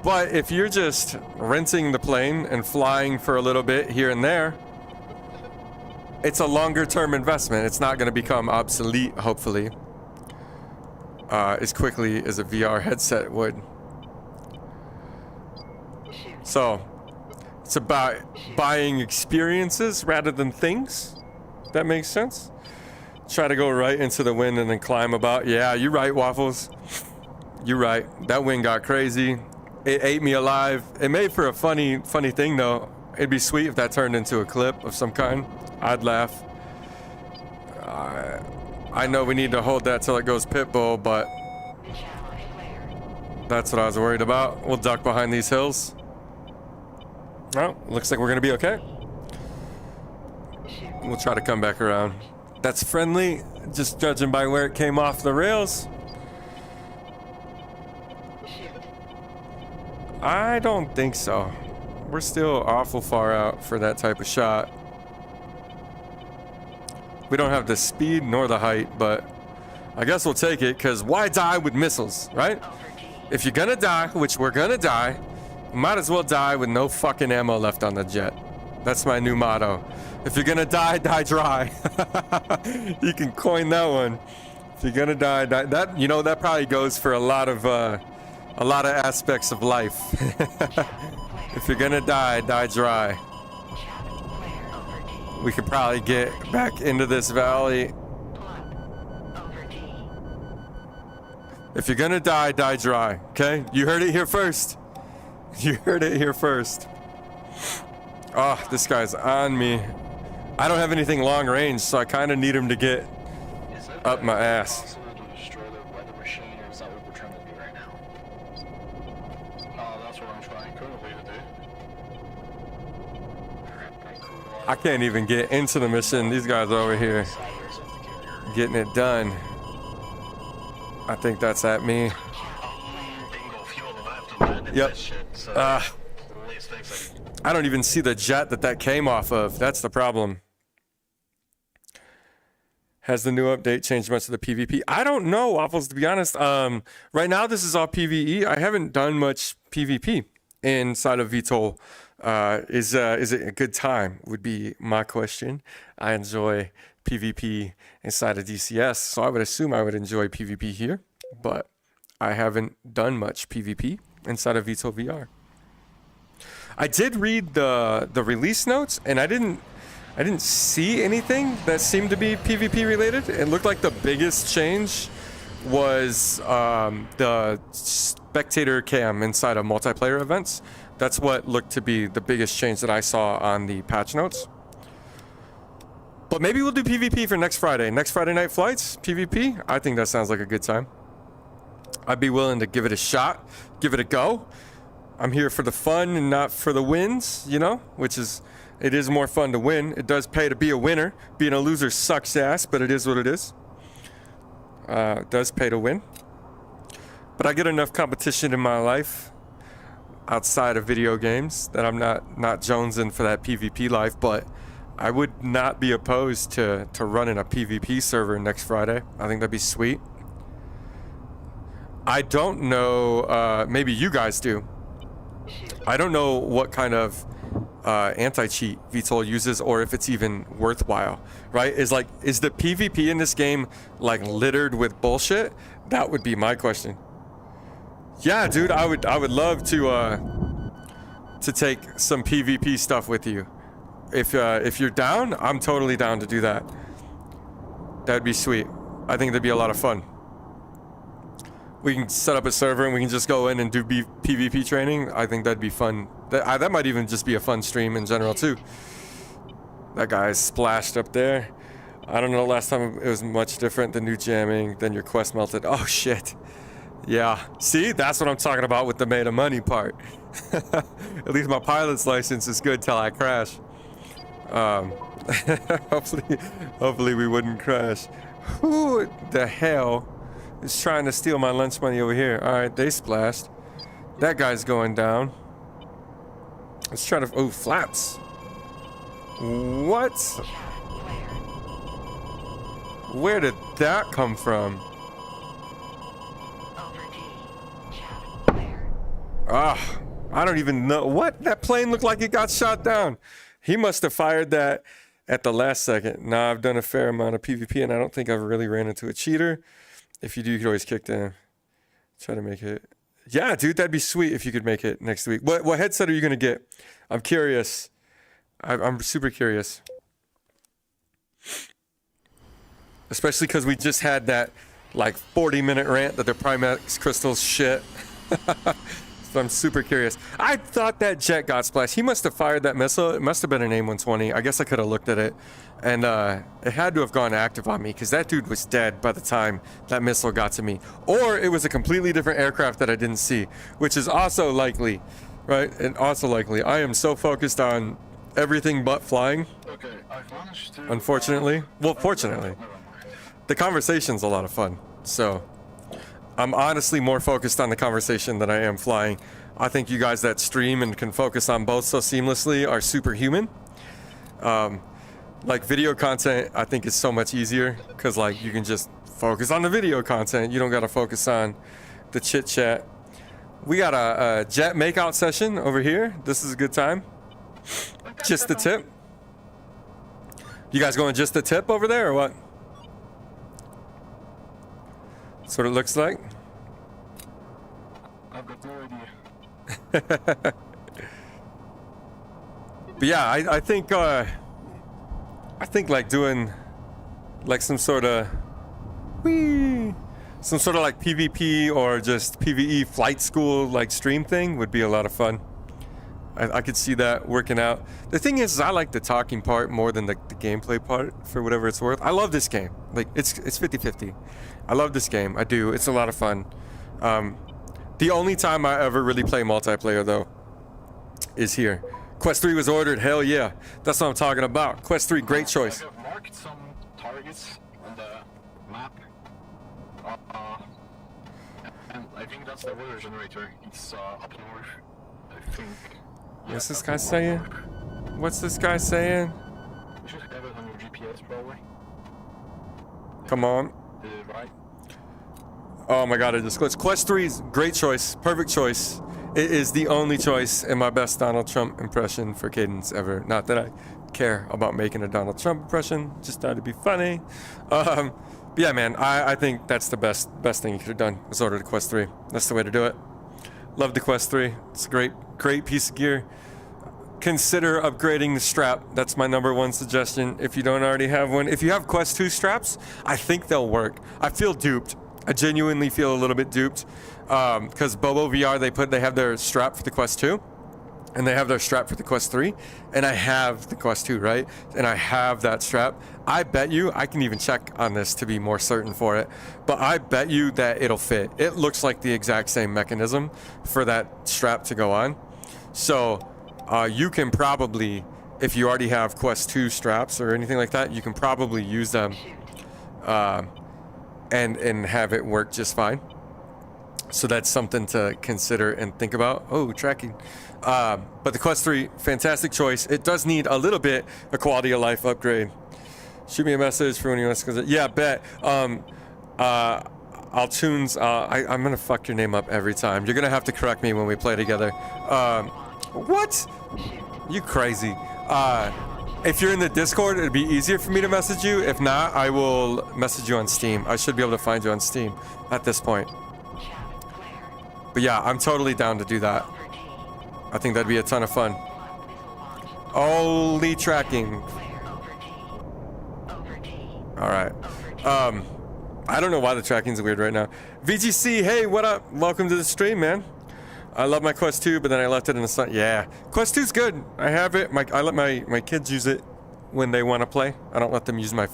But if you're just renting the plane and flying for a little bit here and there, it's a longer term investment. It's not going to become obsolete, hopefully, as quickly as a VR headset would. So it's about buying experiences rather than things. That makes sense. Try to go right into the wind and then climb about. Yeah, you're right, Waffles. You're right. That wind got crazy. It ate me alive. It made for a funny thing though. It'd be sweet if that turned into a clip of some kind. I'd laugh. I know we need to hold that till it goes pitbull, but that's what I was worried about. We'll duck behind these hills. Well, looks like we're gonna be okay. We'll try to come back around. That's friendly, just judging by where it came off the rails. I don't think so. We're still awful far out for that type of shot. We don't have the speed nor the height, but I guess we'll take it, because why die with missiles, right? If you're gonna die, which we're gonna die, you might as well die with no fucking ammo left on the jet. That's my new motto. If you're gonna die, die dry. You can coin that one. If you're gonna die, that, you know, that probably goes for a lot of aspects of life. If you're gonna die, die dry. We could probably get back into this valley. If you're gonna die, die dry. Okay? You heard it here first. You heard it here first. Oh, this guy's on me. I don't have anything long range, so I kind of need him to get up my ass. I can't even get into the mission. These guys are over here getting it done. I think that's at me. Yep. I don't even see the jet that came off of. That's the problem. Has the new update changed much of the PvP? I don't know, Waffles, to be honest. Right now, this is all PvE. I haven't done much PvP inside of VTOL. Is it a good time would be my question. I enjoy PvP inside of DCS, so I would assume I would enjoy PvP here, but I haven't done much PvP inside of VTOL VR. I did read the release notes, and I didn't see anything that seemed to be PvP related. It looked like the biggest change was the spectator cam inside of multiplayer events. That's what looked to be the biggest change that I saw on the patch notes. But maybe we'll do PvP for next Friday. Next Friday night flights, PvP. I think that sounds like a good time. I'd be willing to give it a shot, give it a go. I'm here for the fun and not for the wins, you know, which is, it is more fun to win. It does pay to be a winner. Being a loser sucks ass, but it is what it is. It does pay to win. But I get enough competition in my life outside of video games that I'm not jonesing for that PvP life, but I would not be opposed to running a PvP server next Friday. I think that'd be sweet. I don't know, maybe you guys do. I don't know what kind of anti-cheat VTOL uses, or if it's even worthwhile, right? Is the PvP in this game like littered with bullshit? That would be my question. Yeah, dude, I would love to take some PvP stuff with you. If you're down, I'm totally down to do that. That'd be sweet. I think that'd be a lot of fun. We can set up a server and we can just go in and do PvP training. I think that'd be fun. That might even just be a fun stream in general too. That guy's splashed up there. I don't know, last time it was much different. The new jamming, then your quest melted. Oh shit. Yeah, see, that's what I'm talking about with the made of money part. At least my pilot's license is good till I crash. Hopefully we wouldn't crash. Who the hell is trying to steal my lunch money over here? All right, they splashed. That guy's going down. Let's try to, oh, flaps. What? Where did that come from? Ah, I don't even know. What? That plane looked like it got shot down. He must have fired that at the last second. Nah, I've done a fair amount of PvP, and I don't think I've really ran into a cheater. If you do, you could always kick them. Try to make it. Yeah, dude, that'd be sweet if you could make it next week. What headset are you gonna get? I'm curious. I'm super curious. Especially because we just had that like 40-minute rant that the Primax crystals shit. So I'm super curious. I thought that jet got splashed. He must have fired that missile. It must have been an AIM-120. I guess I could have looked at it. And it had to have gone active on me because that dude was dead by the time that missile got to me. Or it was a completely different aircraft that I didn't see, which is also likely, right? And also likely. I am so focused on everything but flying. Okay, I've managed to... Unfortunately. Well, fortunately. The conversation's a lot of fun. So I'm honestly more focused on the conversation than I am flying. I think you guys that stream and can focus on both so seamlessly are superhuman. Like video content, I think is so much easier because like you can just focus on the video content. You don't got to focus on the chit chat. We got a jet makeout session over here. This is a good time. Just the tip. You guys going just the tip over there or what? That's what it looks like. I've got no idea. But yeah, I think like doing like some sort of like PvP or just PvE flight school like stream thing would be a lot of fun. I could see that working out. The thing is I like the talking part more than the gameplay part for whatever it's worth. I love this game. Like it's 50-50. I love this game. I do. It's a lot of fun. The only time I ever really play multiplayer though is here. Quest 3 was ordered. Hell yeah. That's what I'm talking about. Quest 3, great choice. I have marked some targets on the map. And I think that's the weather generator. It's up north, I think. What's this guy saying? What's this guy saying? You should have it on your GPS probably. Come on. Did it right? Oh my god, I just glitched. Quest 3's great choice. Perfect choice. It is the only choice in my best Donald Trump impression for Cadence ever. Not that I care about making a Donald Trump impression. Just thought it'd be funny. But yeah, man, I think that's the best thing you could have done was order the Quest 3. That's the way to do it. Love the Quest 3. It's a great piece of gear. Consider upgrading the strap. That's my #1 suggestion if you don't already have one. If you have Quest 2 straps, I think they'll work. I feel duped. I genuinely feel a little bit duped because Bobo VR, they have their strap for the Quest 2 and they have their strap for the Quest 3 and I have the Quest 2, right? And I have that strap. I bet you, I can even check on this to be more certain for it, but I bet you that it'll fit. It looks like the exact same mechanism for that strap to go on. So you can probably, if you already have Quest 2 straps or anything like that, you can probably use them and have it work just fine. So that's something to consider and think about. Oh, tracking. But the Quest 3, fantastic choice. It does need a little bit a quality of life upgrade. Shoot me a message for when you want to. Yeah, bet. Altoons, I'm gonna fuck your name up every time. You're gonna have to correct me when we play together. What? You crazy. If you're in the Discord, it'd be easier for me to message you. If not, I will message you on Steam. I should be able to find you on Steam at this point. But yeah, I'm totally down to do that. I think that'd be a ton of fun. Only tracking. All right. I don't know why the tracking's weird right now. VGC, hey, what up? Welcome to the stream, man. I love my Quest 2, but then I left it in the sun. Yeah, Quest 2's good. I have it. I let my kids use it when they want to play. I don't let them use my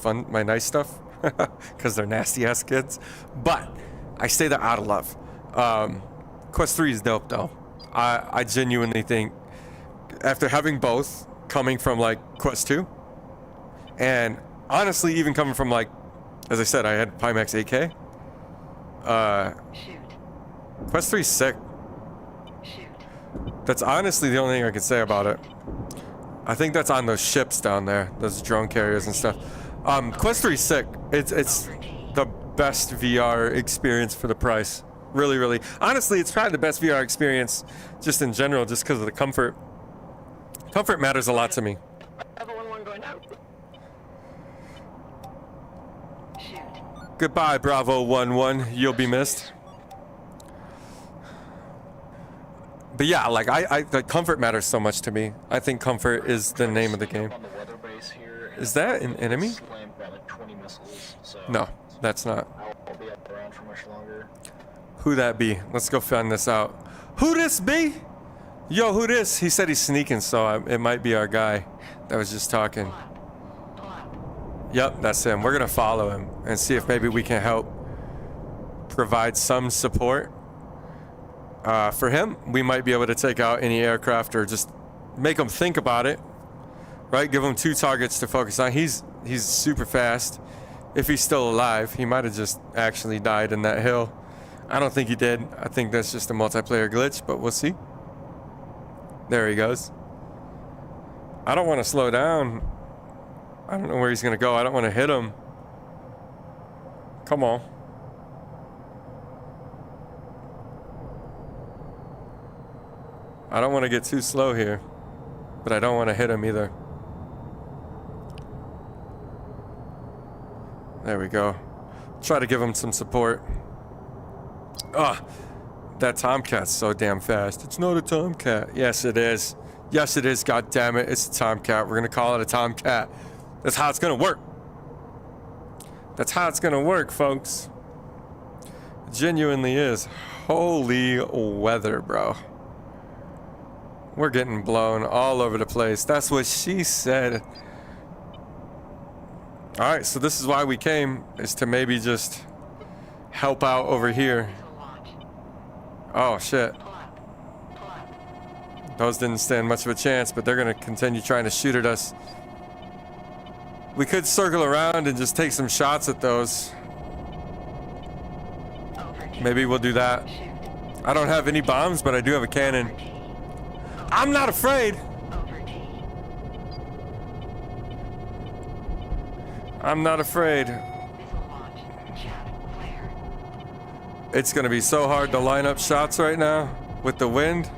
nice stuff because they're nasty ass kids. But I say that out of love. Quest 3 is dope though. I genuinely think after having both coming from like Quest 2 and honestly even coming from like, as I said, I had Pimax 8K. Quest 3 is sick. That's honestly the only thing I could say about it. I think that's on those ships down there, those drone carriers and stuff. Quest 3 is sick. It's the best VR experience for the price. Really, really. Honestly, it's probably the best VR experience just in general, just because of the comfort. Comfort matters a lot to me. Goodbye, Bravo 1-1. You'll be missed. But yeah, like the comfort matters so much to me. I think comfort is the name of the game. On the weather base here, Is that an enemy? slammed by like 20 missiles, so No, that's not. I won't be up around for much longer. Who that be? Let's go find this out. Who this be? Yo, who this? He said he's sneaking, so it might be our guy that was just talking. Yep, that's him. We're gonna follow him and see if maybe we can help provide some support. For him, we might be able to take out any aircraft or just make him think about it, right? Give him 2 targets to focus on. He's super fast. If he's still alive, he might have just actually died in that hill. I don't think he did. I think that's just a multiplayer glitch, but we'll see. There he goes. I don't want to slow down. I don't know where he's gonna go. I don't want to hit him. Come on. I don't want to get too slow here, but I don't want to hit him either. There we go. Try to give him some support. Ah, that Tomcat's so damn fast. It's not a Tomcat. Yes, it is. Yes, it is. God damn it. It's a Tomcat. We're going to call it a Tomcat. That's how it's going to work. That's how it's going to work, folks. It genuinely is. Holy weather, bro. We're getting blown all over the place. That's what she said. All right, so this is why we came, is to maybe just help out over here. Oh, shit. Those didn't stand much of a chance, but they're going to continue trying to shoot at us. We could circle around and just take some shots at those. Maybe we'll do that. I don't have any bombs, but I do have a cannon. I'm not afraid. I'm not afraid. It's gonna be so hard to line up shots right now with the wind.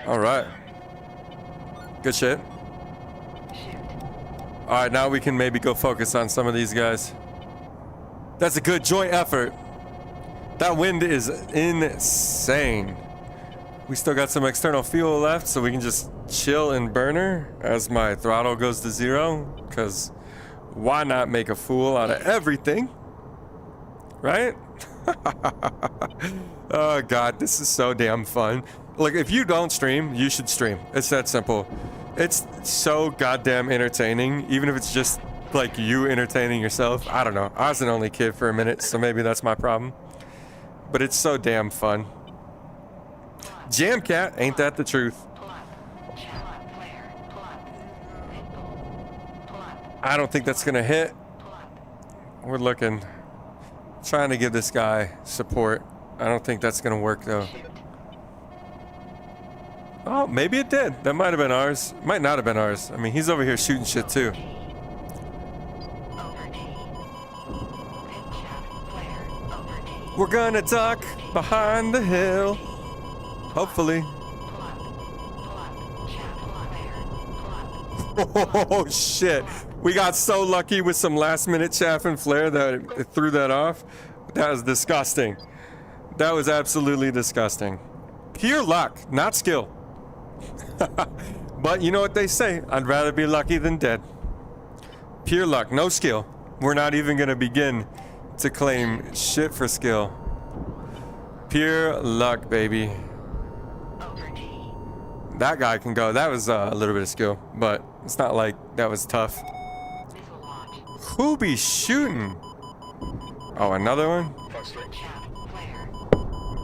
All right. Good shit. All right, now we can maybe go focus on some of these guys. That's a good joint effort. That wind is insane. We still got some external fuel left, so we can just chill in burner as my throttle goes to 0, because why not make a fool out of everything? Right? Oh God, this is so damn fun. Look, if you don't stream, you should stream. It's that simple. It's so goddamn entertaining, even if it's just like you entertaining yourself. I don't know. I was an only kid for a minute, so maybe that's my problem. But it's so damn fun. Jamcat, ain't that the truth? I don't think that's gonna hit. We're looking. Trying to give this guy support. I don't think that's gonna work though. Oh, maybe it did. That might have been ours. Might not have been ours. I mean, he's over here shooting shit too. We're gonna duck behind the hill. Hopefully. Oh shit. We got so lucky with some last minute chaff and flare that it threw that off. That was disgusting. That was absolutely disgusting. Pure luck, not skill. But you know what they say, I'd rather be lucky than dead. Pure luck, no skill. We're not even gonna begin to claim shit for skill. Pure luck, baby. That guy can go. That was a little bit of skill, but it's not like that was tough. Who be shooting? Oh, another one?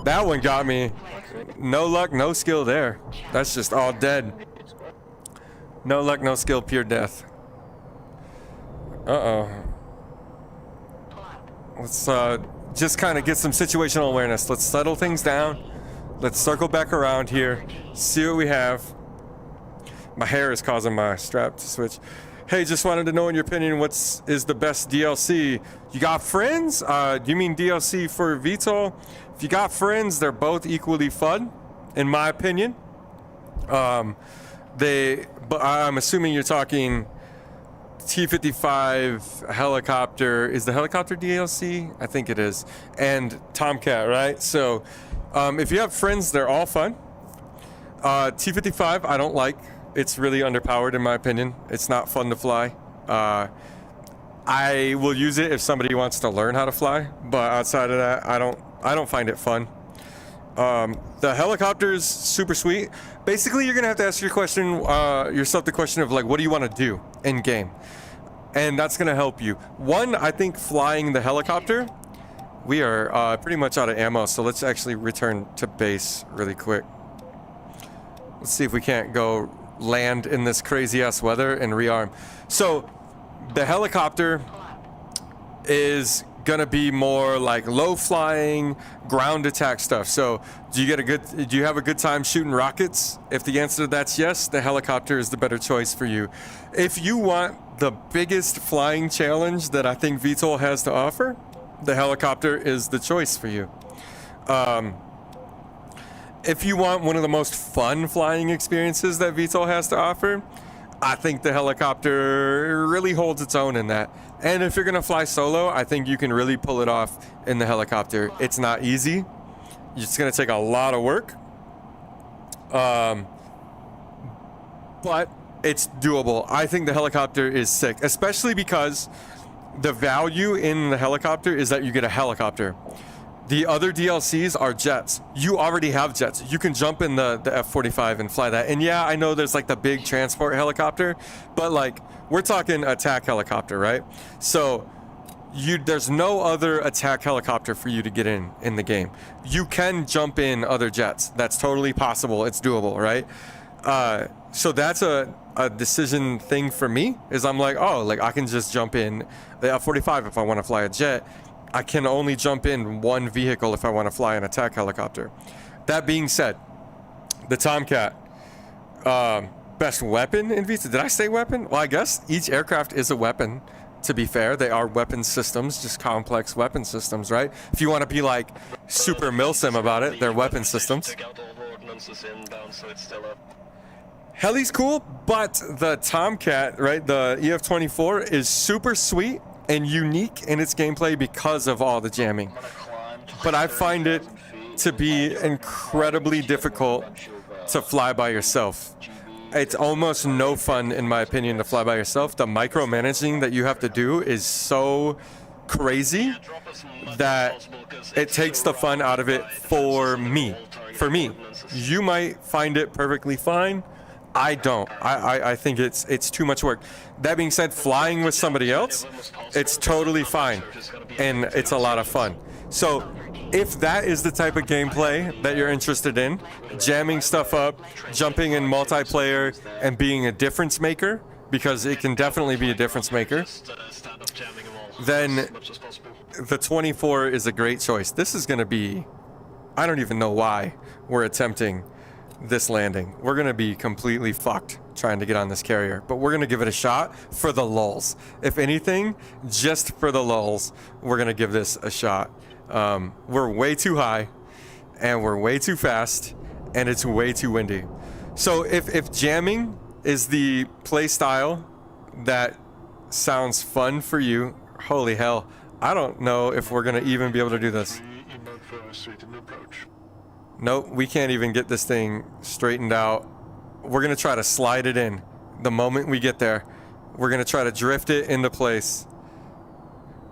That one got me. No luck, no skill there. That's just all dead. No luck, no skill, pure death. Uh-oh. Let's just kind of get some situational awareness. Let's settle things down. Let's circle back around here. See what we have. My hair is causing my strap to switch. Hey, just wanted to know in your opinion, is the best DLC? You got friends? Do you mean DLC for VTOL? If you got friends, they're both equally fun, in my opinion. But I'm assuming you're talking T-55 helicopter. Is the helicopter DLC? I think it is. And Tomcat, right? So if you have friends, they're all fun. T-55 I don't like. It's really underpowered in my opinion. It's not fun to fly. I will use it if somebody wants to learn how to fly, but outside of that, I don't find it fun. The helicopter's super sweet. Basically, you're gonna have to ask yourself the question of like, what do you want to do in game? And that's gonna help you. One, I think flying the helicopter, we are pretty much out of ammo, so let's actually return to base really quick. Let's see if we can't go land in this crazy ass weather and rearm. So the helicopter is gonna be more like low flying ground attack stuff. So do you have a good time shooting rockets? If the answer to that's yes, the helicopter is the better choice for you. If you want the biggest flying challenge that I think VTOL has to offer, the helicopter is the choice for you. If you want one of the most fun flying experiences that VTOL has to offer, I think the helicopter really holds its own in that. And if you're gonna fly solo, I think you can really pull it off in the helicopter. It's not easy. It's gonna take a lot of work. But it's doable. I think the helicopter is sick, especially because the value in the helicopter is that you get a helicopter. The other DLCs are jets. You already have jets. You can jump in the F-45 and fly that. And yeah, I know there's like the big transport helicopter, but like we're talking attack helicopter, right? So there's no other attack helicopter for you to get in the game. You can jump in other jets. That's totally possible. It's doable, right? So that's a decision thing for me is I'm like, oh, like I can just jump in the F-45 if I want to fly a jet. I can only jump in one vehicle if I want to fly an attack helicopter. That being said, the Tomcat, best weapon in VTOL. Did I say weapon? Well, I guess each aircraft is a weapon. To be fair, they are weapon systems, just complex weapon systems, right? If you want to be like super milsim about it, they're weapon systems. Heli's cool, but the Tomcat, right, the EF-24 is super sweet and unique in its gameplay because of all the jamming. But I find it to be incredibly difficult to fly by yourself. It's almost no fun, in my opinion, to fly by yourself. The micromanaging that you have to do is so crazy that it takes the fun out of it for me. For me, you might find it perfectly fine. I don't. I think it's too much work. That being said, flying with somebody else, it's totally fine, and it's a lot of fun. So if that is the type of gameplay that you're interested in, jamming stuff up, jumping in multiplayer, and being a difference maker, because it can definitely be a difference maker, then the 24 is a great choice. This is going to be, I don't even know why we're attempting this landing. We're gonna be completely fucked trying to get on this carrier, but we're gonna give it a shot for the lulz. If anything, just for the lulz, we're gonna give this a shot. We're way too high and we're way too fast and it's way too windy. So if jamming is the play style that sounds fun for you, holy hell, I don't know if we're gonna even be able to do this. Nope, we can't even get this thing straightened out. We're gonna try to slide it in. The moment we get there, we're gonna try to drift it into place.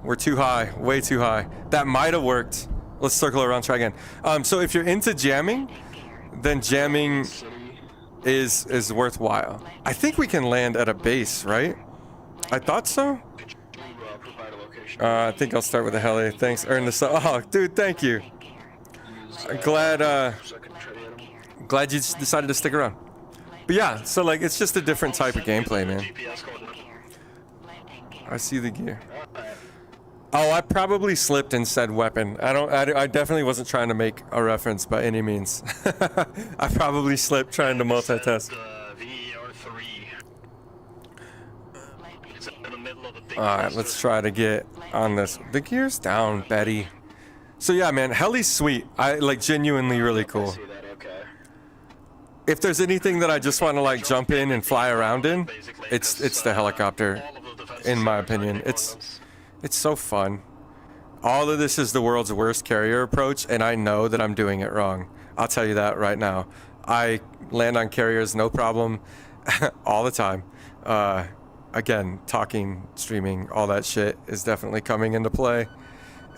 We're too high, way too high. That might have worked. Let's circle around, try again. So if you're into jamming, then jamming is worthwhile. I think we can land at a base, right? I thought so. I think I'll start with the heli. Thanks, earn the oh, dude, thank you. Glad you decided to stick around. But yeah, so like it's just a different type of gameplay, man. I see the gear. Oh, I probably slipped and said weapon. I definitely wasn't trying to make a reference by any means. I probably slipped trying to multitask. Alright, let's try to get on this. The gear's down, Betty. So yeah, man, heli's sweet. I like genuinely really I cool. see that, okay. If there's anything that I just want to like jump in and fly around in, it's the helicopter, in my opinion. It's so fun. All of this is the world's worst carrier approach, and I know that I'm doing it wrong. I'll tell you that right now. I land on carriers no problem all the time. Again, talking, streaming, all that shit is definitely coming into play.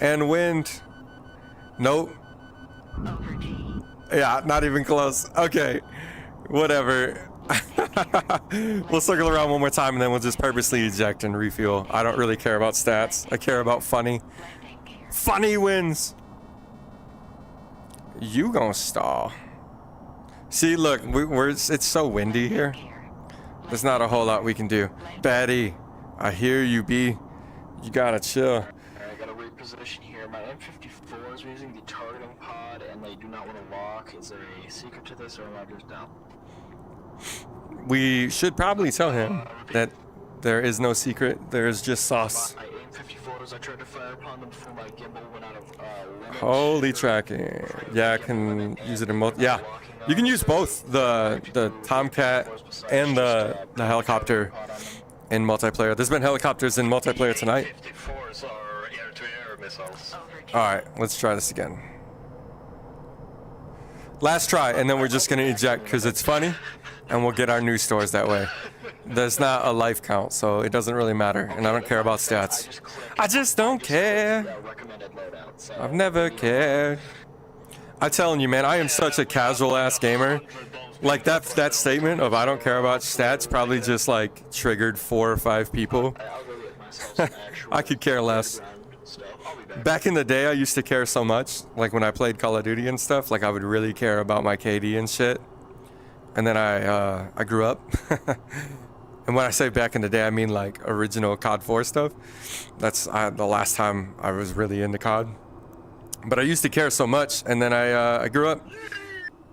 And wind. Nope. Yeah, not even close. Okay, whatever. We'll circle around one more time and then we'll just purposely eject and refuel. I don't really care about stats. I care about funny. Funny wins. You gonna stall. See, look, it's so windy here. There's not a whole lot we can do. Betty, I hear you, B. You gotta chill. Alright, I gotta reposition here. My M54 is using the targeting pod and they do not want to lock. Is there a secret to this or am I just down? We should probably tell him that there is no secret. There is just sauce. My M54s, I tried to fire upon them before my gimbal went out of limit. Holy tracking. Yeah, I can use it in both. Yeah, you can use both the Tomcat and the helicopter in multiplayer. There's been helicopters in multiplayer tonight. 54s are air-to-air missiles. All right, let's try this again. Last try, and then we're just gonna eject because it's funny, and we'll get our new stores that way. There's not a life count, so it doesn't really matter, and I don't care about stats. I just don't care. I've never cared. I'm telling you, man, I am such a casual ass gamer. Like that statement of I don't care about stats probably just like triggered 4 or 5 people. I could care less. Back in the day, I used to care so much. Like when I played Call of Duty and stuff, like I would really care about my KD and shit. And then I grew up. And when I say back in the day, I mean like original COD 4 stuff. That's the last time I was really into COD. But I used to care so much, and then I grew up,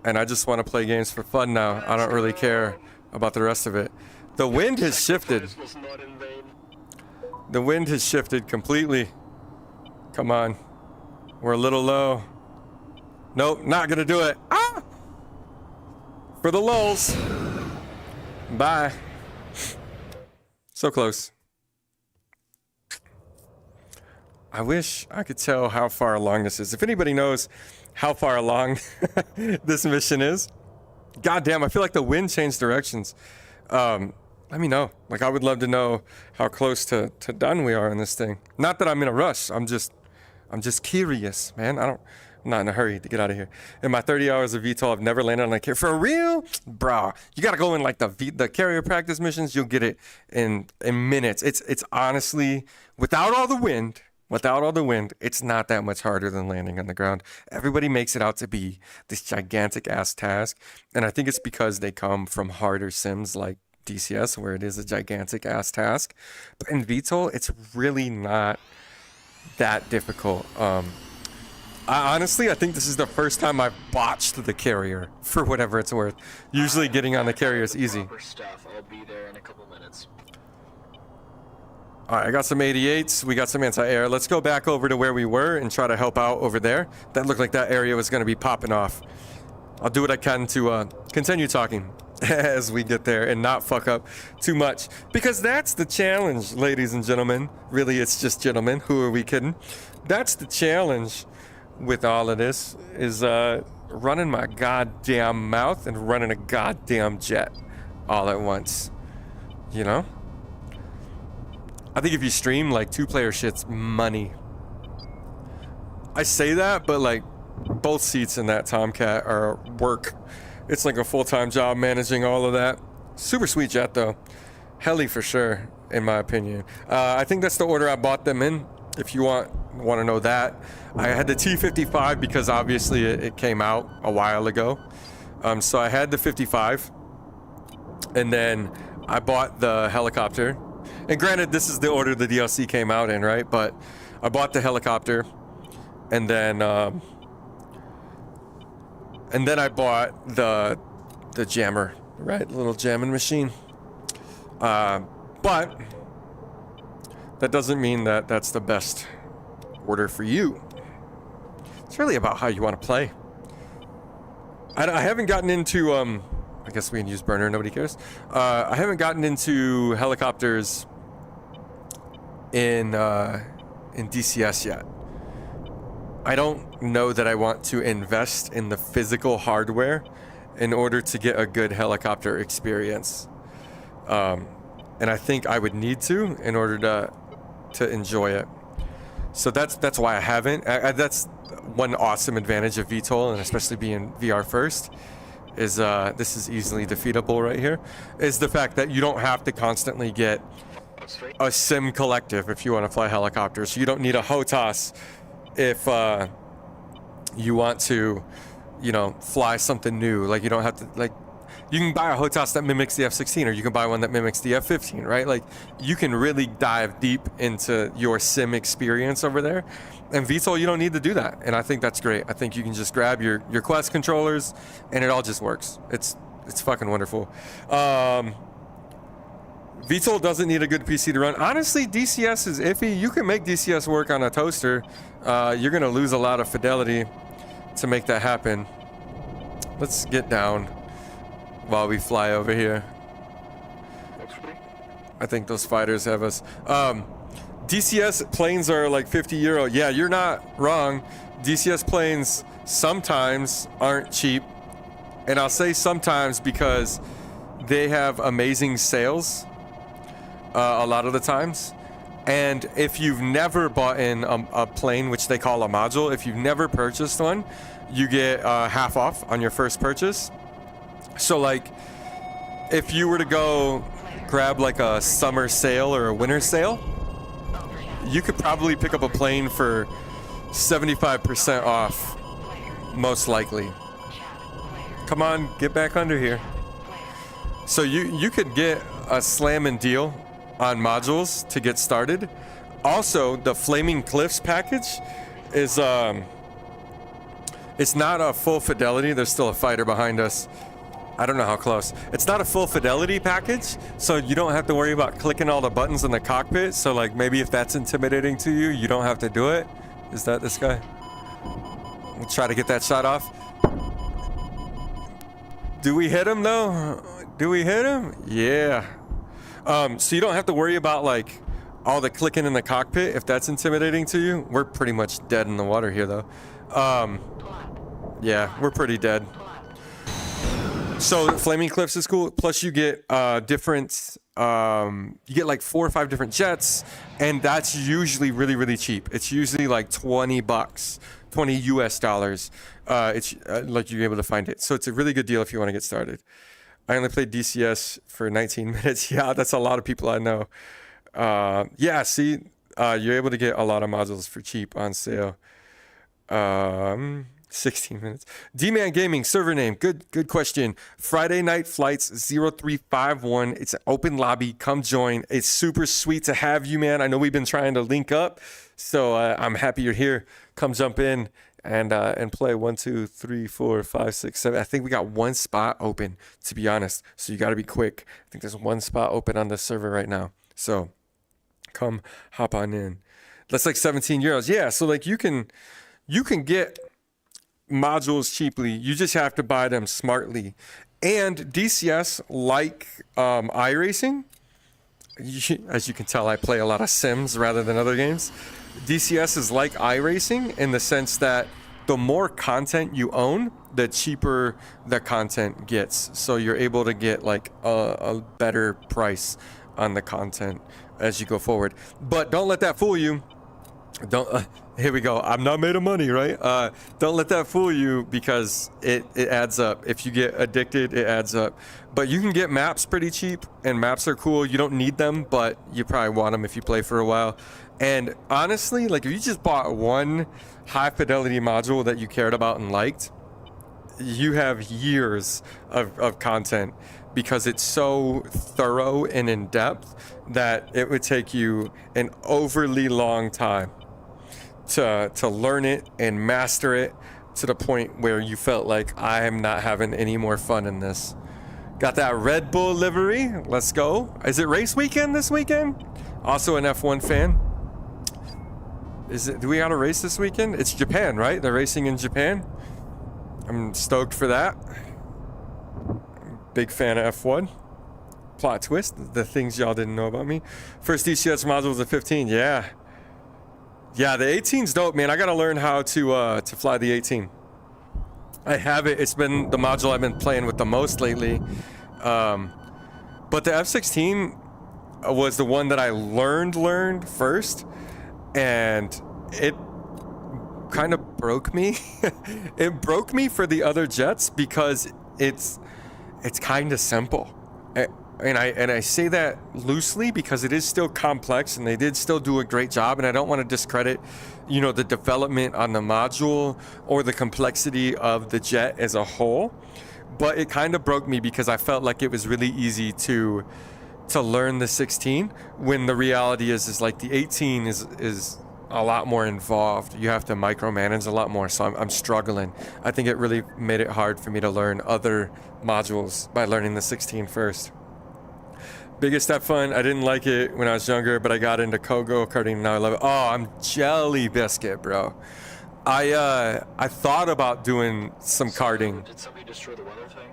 and I just want to play games for fun now. I don't really care about the rest of it. The wind has shifted. The wind has shifted completely. Come on. We're a little low. Nope, not gonna do it. Ah! For the lulz. Bye. So close. I wish I could tell how far along this is. If anybody knows how far along this mission is, goddamn, I feel like the wind changed directions. Let me know. Like, I would love to know how close to done we are in this thing. Not that I'm in a rush. I'm just curious, man. I'm not in a hurry to get out of here. In my 30 hours of VTOL, I've never landed on a carrier. For real? Bro, you gotta go in like the carrier practice missions. You'll get it in minutes. It's honestly, without all the wind, it's not that much harder than landing on the ground. Everybody makes it out to be this gigantic ass task. And I think it's because they come from harder sims like DCS, where it is a gigantic ass task. But in VTOL, it's really not that difficult. I think this is the first time I've botched the carrier, for whatever it's worth. Usually getting on the carrier is easy. I'll be there in a couple minutes. All right, I got some 88s. We got some anti-air. Let's go back over to where we were and try to help out over there. That looked like that area was going to be popping off. I'll do what I can to continue talking as we get there and not fuck up too much. Because that's the challenge, ladies and gentlemen. Really, it's just gentlemen. Who are we kidding? That's the challenge with all of this, is running my goddamn mouth and running a goddamn jet all at once. You know? I think if you stream, like, 2-player shit's money. I say that, but like, both seats in that Tomcat are work. It's like a full-time job managing all of that. Super sweet jet though. Heli for sure, in my opinion. I think that's the order I bought them in, if you want to know that. I had the T-55 because obviously it came out a while ago. So I had the 55, and then I bought the helicopter. And granted, this is the order the DLC came out in, right? But I bought the helicopter, and then I bought the jammer, right? Little jamming machine. But that doesn't mean that that's the best order for you. It's really about how you want to play. I haven't gotten into I guess we can use burner, nobody cares. I haven't gotten into helicopters in DCS yet. I don't know that I want to invest in the physical hardware in order to get a good helicopter experience. And I think I would need to in order to enjoy it. So that's why I haven't. That's one awesome advantage of VTOL, and especially being VR first, is this is easily defeatable right here, is the fact that you don't have to constantly get a sim collective if you want to fly helicopters. So you don't need a HOTAS if you want to, you know, fly something new. Like, you don't have to, like, you can buy a HOTAS that mimics the F-16, or you can buy one that mimics the F-15, right? Like, you can really dive deep into your sim experience over there. And VTOL, you don't need to do that. And I think that's great. I think you can just grab your Quest controllers and it all just works. It's fucking wonderful. VTOL doesn't need a good PC to run. Honestly, DCS is iffy. You can make DCS work on a toaster. You're gonna lose a lot of fidelity to make that happen. Let's get down while we fly over here. I think those fighters have us. DCS planes are like €50. Yeah, you're not wrong. DCS planes sometimes aren't cheap. And I'll say sometimes because they have amazing sales a lot of the times. And if you've never bought in a plane, which they call a module, if you've never purchased one, you get half off on your first purchase. So like, if you were to go grab like a summer sale or a winter sale, you could probably pick up a plane for 75% off, most likely. Come on, get back under here. So you could get a slamming deal on modules to get started. Also, the Flaming Cliffs package is it's not a full fidelity. There's still a fighter behind us. I don't know how close. It's not a full fidelity package, so you don't have to worry about clicking all the buttons in the cockpit. So like, maybe if that's intimidating to you, you don't have to do it. Is that this guy? We'll try to get that shot off. Do we hit him though? Do we hit him? Yeah. So you don't have to worry about like all the clicking in the cockpit if that's intimidating to you. We're pretty much dead in the water here though. Yeah, we're pretty dead. So Flaming Cliffs is cool. Plus you get different, you get like 4 or 5 different jets, and that's usually really, really cheap. It's usually like $20, $20 US. It's like you're able to find it. So it's a really good deal if you want to get started. I only played DCS for 19 minutes. Yeah, that's a lot of people I know. Yeah, see, you're able to get a lot of modules for cheap on sale. 16 minutes. D-Man Gaming server name. Good question. Friday Night Flights 0351. It's an open lobby. Come join. It's super sweet to have you, man. I know we've been trying to link up, so I'm happy you're here. Come jump in and play. 1, 2, 3, 4, 5, 6, 7. I think we got 1 spot open, to be honest. So you got to be quick. I think there's 1 spot open on this server right now. So come hop on in. That's like €17. Yeah. So like you can get modules cheaply. You just have to buy them smartly. And DCS, like iRacing, as you can tell, I play a lot of Sims rather than other games. DCS is like iRacing in the sense that the more content you own, the cheaper the content gets. So you're able to get like a better price on the content as you go forward. But don't let that fool you. Here we go. I'm not made of money, right? Don't let that fool you, because it adds up. If you get addicted, it adds up. But you can get maps pretty cheap, and maps are cool. You don't need them, but you probably want them if you play for a while. And honestly, like if you just bought one high fidelity module that you cared about and liked, you have years of content, because it's so thorough and in depth that it would take you an overly long time to learn it and master it to the point where you felt like, I am not having any more fun in this. Got that Red Bull livery. Let's go. Is it race weekend this weekend? Also an F1 fan. Do we got a race this weekend? It's Japan, right? They're racing in Japan. I'm stoked for that. Big fan of F1. Plot twist, the things y'all didn't know about me. First DCS module was the 15. Yeah, the 18's dope, man. I gotta learn how to fly the 18. I have it. It's been the module I've been playing with the most lately. But the F-16 was the one that I learned first, and it kind of broke me. It broke me for the other jets because it's kind of simple. And I say that loosely because it is still complex, and they did still do a great job, and I don't want to discredit, the development on the module or the complexity of the jet as a whole. But it kind of broke me because I felt like it was really easy to learn the 16, when the reality is like the 18 is a lot more involved. You have to micromanage a lot more, so I'm struggling. I think it really made it hard for me to learn other modules by learning the 16 first. Biggest step fun. I didn't like it when I was younger, but I got into go-karting and now I love it. Oh, I'm jelly biscuit, bro. I thought about doing some karting. Did somebody destroy the weather thing?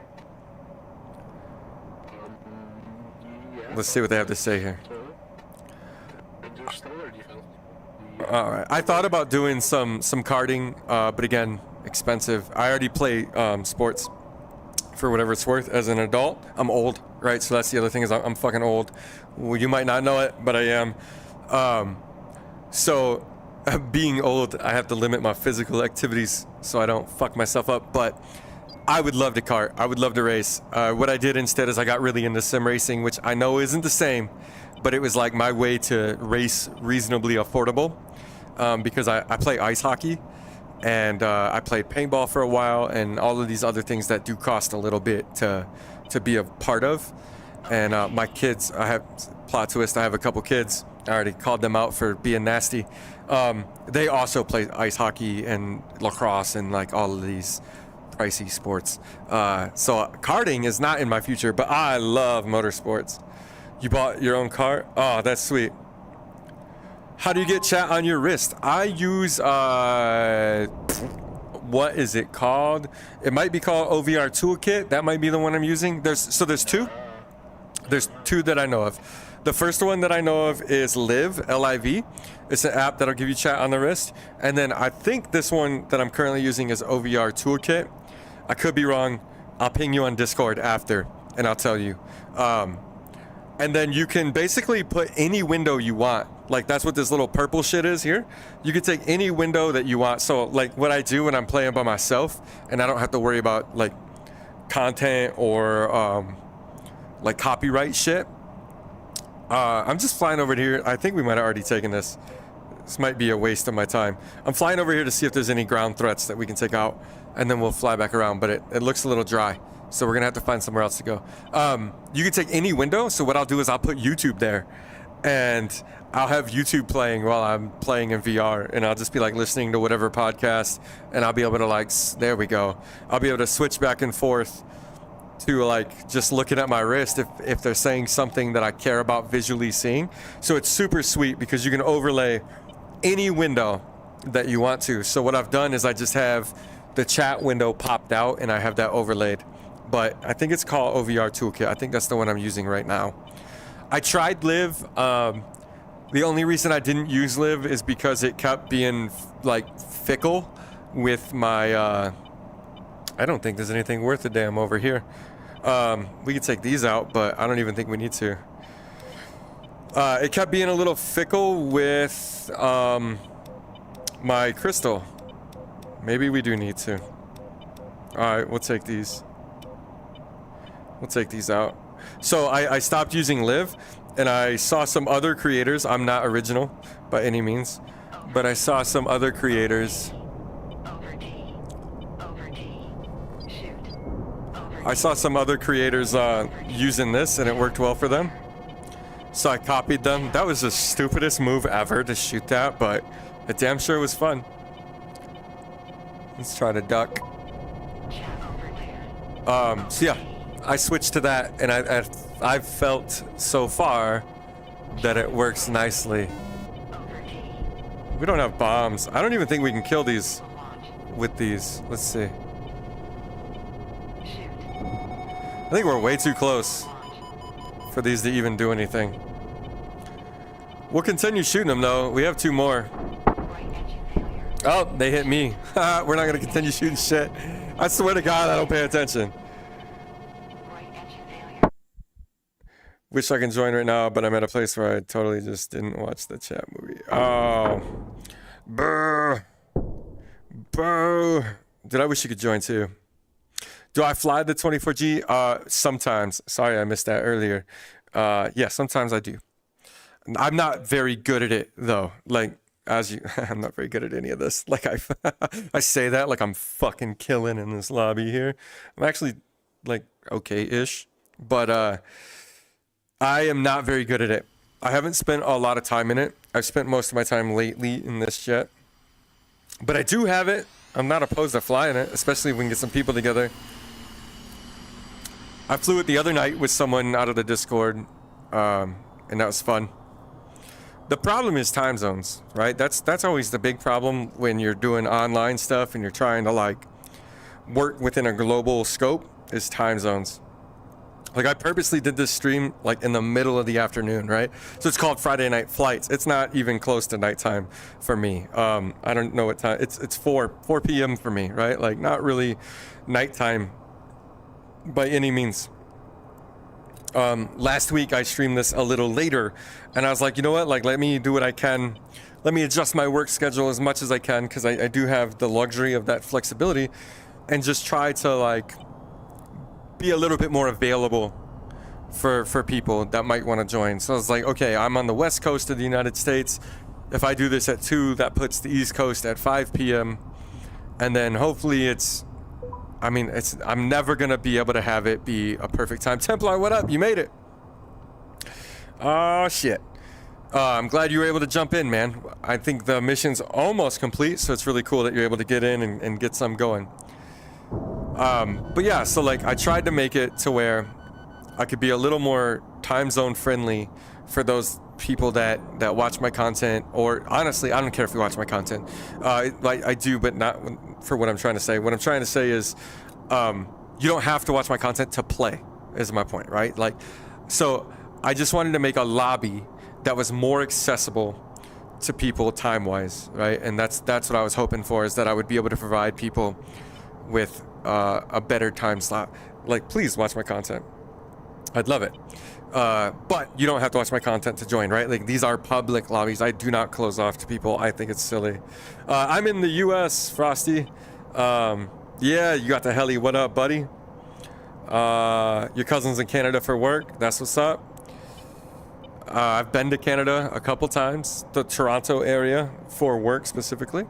Yeah. Let's see what they have to say here. Interstellar, do you feel? All right. I thought about doing some karting, but again, expensive. I already play sports for whatever it's worth as an adult. I'm old, right? So that's the other thing, is I'm fucking old. Well, you might not know it, but I am. So being old, I have to limit my physical activities so I don't fuck myself up. But I would love to kart. I would love to race. What I did instead is I got really into sim racing, which I know isn't the same, but it was like my way to race reasonably affordable, because I play ice hockey, and I played paintball for a while, and all of these other things that do cost a little bit to be a part of. And my kids, I have, plot twist, I have a couple kids. I already called them out for being nasty. They also play ice hockey and lacrosse and like all of these pricey sports. So karting is not in my future, but I love motorsports. You bought your own car? Oh, that's sweet. How do you get chat on your wrist? I use, what is it called? It might be called OVR Toolkit. That might be the one I'm using. There's two. There's two that I know of. The first one that I know of is Live, L-I-V. It's an app that'll give you chat on the wrist. And then I think this one that I'm currently using is OVR Toolkit. I could be wrong. I'll ping you on Discord after, and I'll tell you. And then you can basically put any window you want. Like, that's what this little purple shit is here. You can take any window that you want. So like what I do when I'm playing by myself and I don't have to worry about like content or like copyright shit. I'm just flying over here. I think we might have already taken this. This might be a waste of my time. I'm flying over here to see if there's any ground threats that we can take out, and then we'll fly back around, but it looks a little dry. So we're gonna have to find somewhere else to go. You can take any window. So what I'll do is I'll put YouTube there, and I'll have YouTube playing while I'm playing in VR, and I'll just be like listening to whatever podcast, and I'll be able to like, there we go. I'll be able to switch back and forth to like just looking at my wrist if they're saying something that I care about visually seeing. So it's super sweet because you can overlay any window that you want to. So what I've done is I just have the chat window popped out and I have that overlaid. But I think it's called OVR Toolkit. I think that's the one I'm using right now. I tried Live. The only reason I didn't use Live is because it kept being like fickle with my I don't think there's anything worth a damn over here. We could take these out, but I don't even think we need to. It kept being a little fickle with my crystal. Maybe we do need to. Alright, we'll take these. We'll take these out. So I stopped using Live, and I saw some other creators. I'm not original by any means, but I saw some other creators. I saw some other creators using this, and it worked well for them. So I copied them. That was the stupidest move ever to shoot that, but it damn sure was fun. Let's try to duck. So yeah, I switched to that, and I've felt so far that it works nicely. We don't have bombs. I don't even think we can kill these with these. Let's see. I think we're way too close for these to even do anything. We'll continue shooting them though. We have 2 more. Oh, they hit me. We're not gonna continue shooting shit. I swear to God, I don't pay attention. Wish I can join right now, but I'm at a place where I totally just didn't watch the chat movie. Oh. Brr. Boo. Dude, I wish you could join too. Do I fly the 24G? Sometimes. Sorry, I missed that earlier. Yeah, sometimes I do. I'm not very good at it though. Like, as you, I'm not very good at any of this. Like I say that like I'm fucking killing in this lobby here. I'm actually like okay-ish, but I am not very good at it. I haven't spent a lot of time in it. I've spent most of my time lately in this jet, but I do have it. I'm not opposed to flying it, especially if we can get some people together. I flew it the other night with someone out of the Discord, and that was fun. The problem is time zones, right? That's always the big problem when you're doing online stuff and you're trying to like work within a global scope is time zones. Like I purposely did this stream like in the middle of the afternoon, right? So it's called Friday Night Flights. It's not even close to nighttime for me. I don't know what time. It's 4 p.m. for me, right? Like not really nighttime by any means. Last week I streamed this a little later and I was like, you know what, like let me do what I can, let me adjust my work schedule as much as I can, because I do have the luxury of that flexibility, and just try to like be a little bit more available for people that might want to join. So I was like, okay, I'm on the west coast of the United States. If I do this at 2, that puts the east coast at 5 p.m. and then hopefully I'm never gonna be able to have it be a perfect time. Templar, what up? You made it. Oh shit. I'm glad you were able to jump in, man. I think the mission's almost complete, so it's really cool that you're able to get in and get some going. But yeah, so like I tried to make it to where I could be a little more time zone friendly for those people that watch my content, or honestly, I don't care if you watch my content. Like I do, but not for what I'm trying to say. What I'm trying to say is, you don't have to watch my content to play, is my point, right? Like, so I just wanted to make a lobby that was more accessible to people time-wise, right? And that's what I was hoping for, is that I would be able to provide people with a better time slot. Like, please watch my content. I'd love it. But you don't have to watch my content to join, right? Like, these are public lobbies. I do not close off to people. I think it's silly. I'm in the US, Frosty. Yeah, you got the heli. What up, buddy? Your cousin's in Canada for work. That's what's up. I've been to Canada a couple times, the Toronto area for work specifically.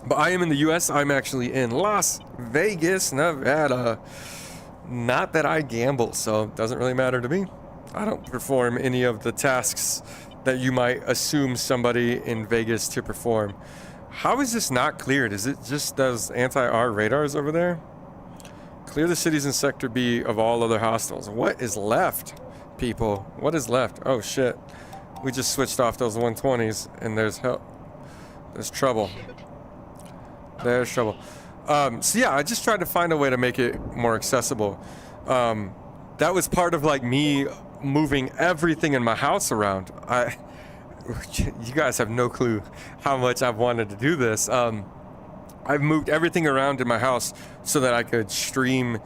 But I am in the US. I'm actually in Las Vegas, Nevada. Not that I gamble, so it doesn't really matter to me. I don't perform any of the tasks that you might assume somebody in Vegas to perform. How is this not cleared? Is it just those anti-R radars over there? Clear the cities in Sector B of all other hostiles. What is left, people? What is left? Oh shit. We just switched off those 120s and there's help. There's trouble. There's trouble. So yeah, I just tried to find a way to make it more accessible. That was part of like me moving everything in my house around. You guys have no clue how much I've wanted to do this. I've moved everything around in my house so that I could stream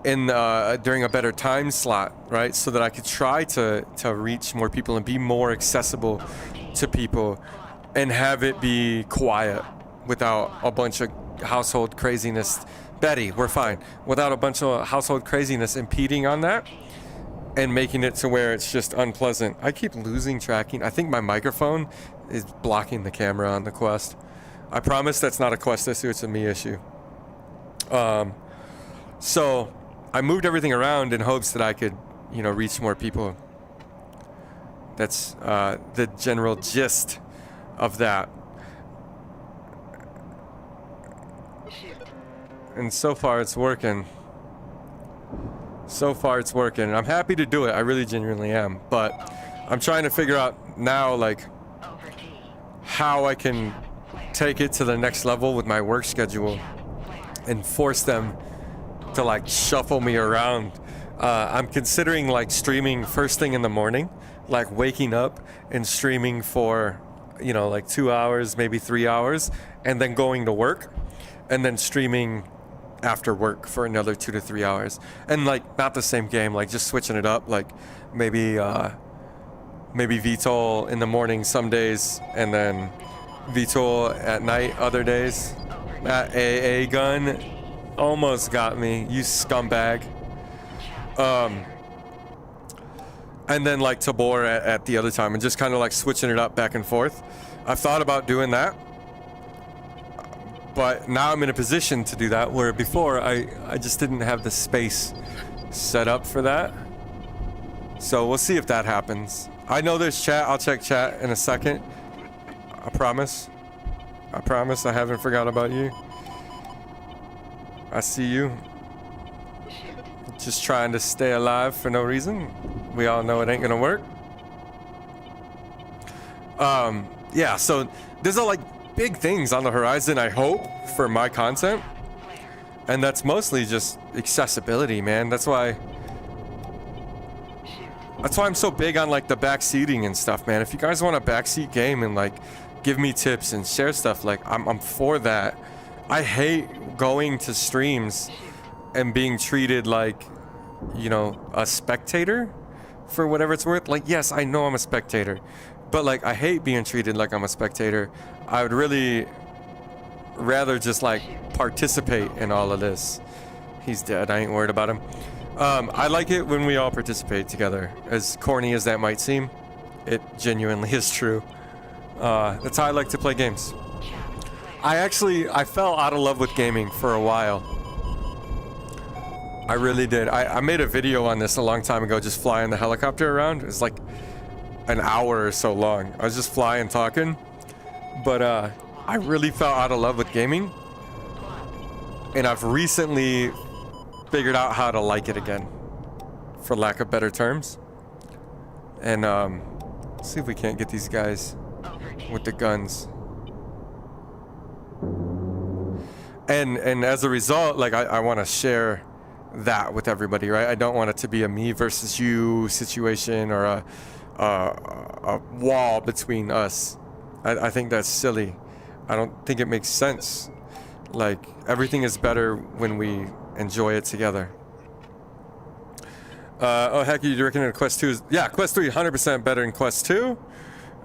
in during a better time slot, right? So that I could try to reach more people and be more accessible to people and have it be quiet without a bunch of household craziness. Betty, we're fine. Without a bunch of household craziness impeding on that and making it to where it's just unpleasant. I keep losing tracking. I think my microphone is blocking the camera on the Quest. I promise that's not a Quest issue, it's a me issue. So I moved everything around in hopes that I could, reach more people. That's the general gist of that. And so far it's working. So far it's working. I'm happy to do it. I really genuinely am. But I'm trying to figure out now, like, how I can take it to the next level with my work schedule and force them to like shuffle me around. I'm considering like streaming first thing in the morning, like waking up and streaming for, you know, like 2 hours, maybe 3 hours, and then going to work, and then streaming after work for another 2 to 3 hours. And like not the same game, like just switching it up, like maybe VTOL in the morning some days, and then VTOL at night other days. That AA gun almost got me, you scumbag. And then like Tabor at the other time, and just kind of like switching it up back and forth. I've thought about doing that, but now I'm in a position to do that, where before I just didn't have the space set up for that. So we'll see if that happens. I know there's chat. I'll check chat in a second. I promise. I promise I haven't forgot about you. I see you. Just trying to stay alive for no reason. We all know it ain't gonna work. Yeah, so there's a like big things on the horizon, I hope, for my content. And that's mostly just accessibility, man. That's why I'm so big on like the backseating and stuff, man. If you guys want a backseat game and like give me tips and share stuff, like I'm for that. I hate going to streams and being treated like, you know, a spectator for whatever it's worth. Like, yes, I know I'm a spectator, but like I hate being treated like I'm a spectator. I would really rather just like participate in all of this. He's dead. I ain't worried about him. I like it when we all participate together. As corny as that might seem, it genuinely is true. That's how I like to play games. I fell out of love with gaming for a while. I really did. I made a video on this a long time ago, just flying the helicopter around. It was like an hour or so long. I was just flying, talking. But I really fell out of love with gaming. And I've recently figured out how to like it again, for lack of better terms. And let's see if we can't get these guys with the guns. And as a result, like I want to share that with everybody, right? I don't want it to be a me versus you situation, or a wall between us. I think that's silly. I don't think it makes sense. Like, everything is better when we enjoy it together. Oh, heck, you reckon Quest 2 is... Yeah, Quest 3 100% better than Quest 2.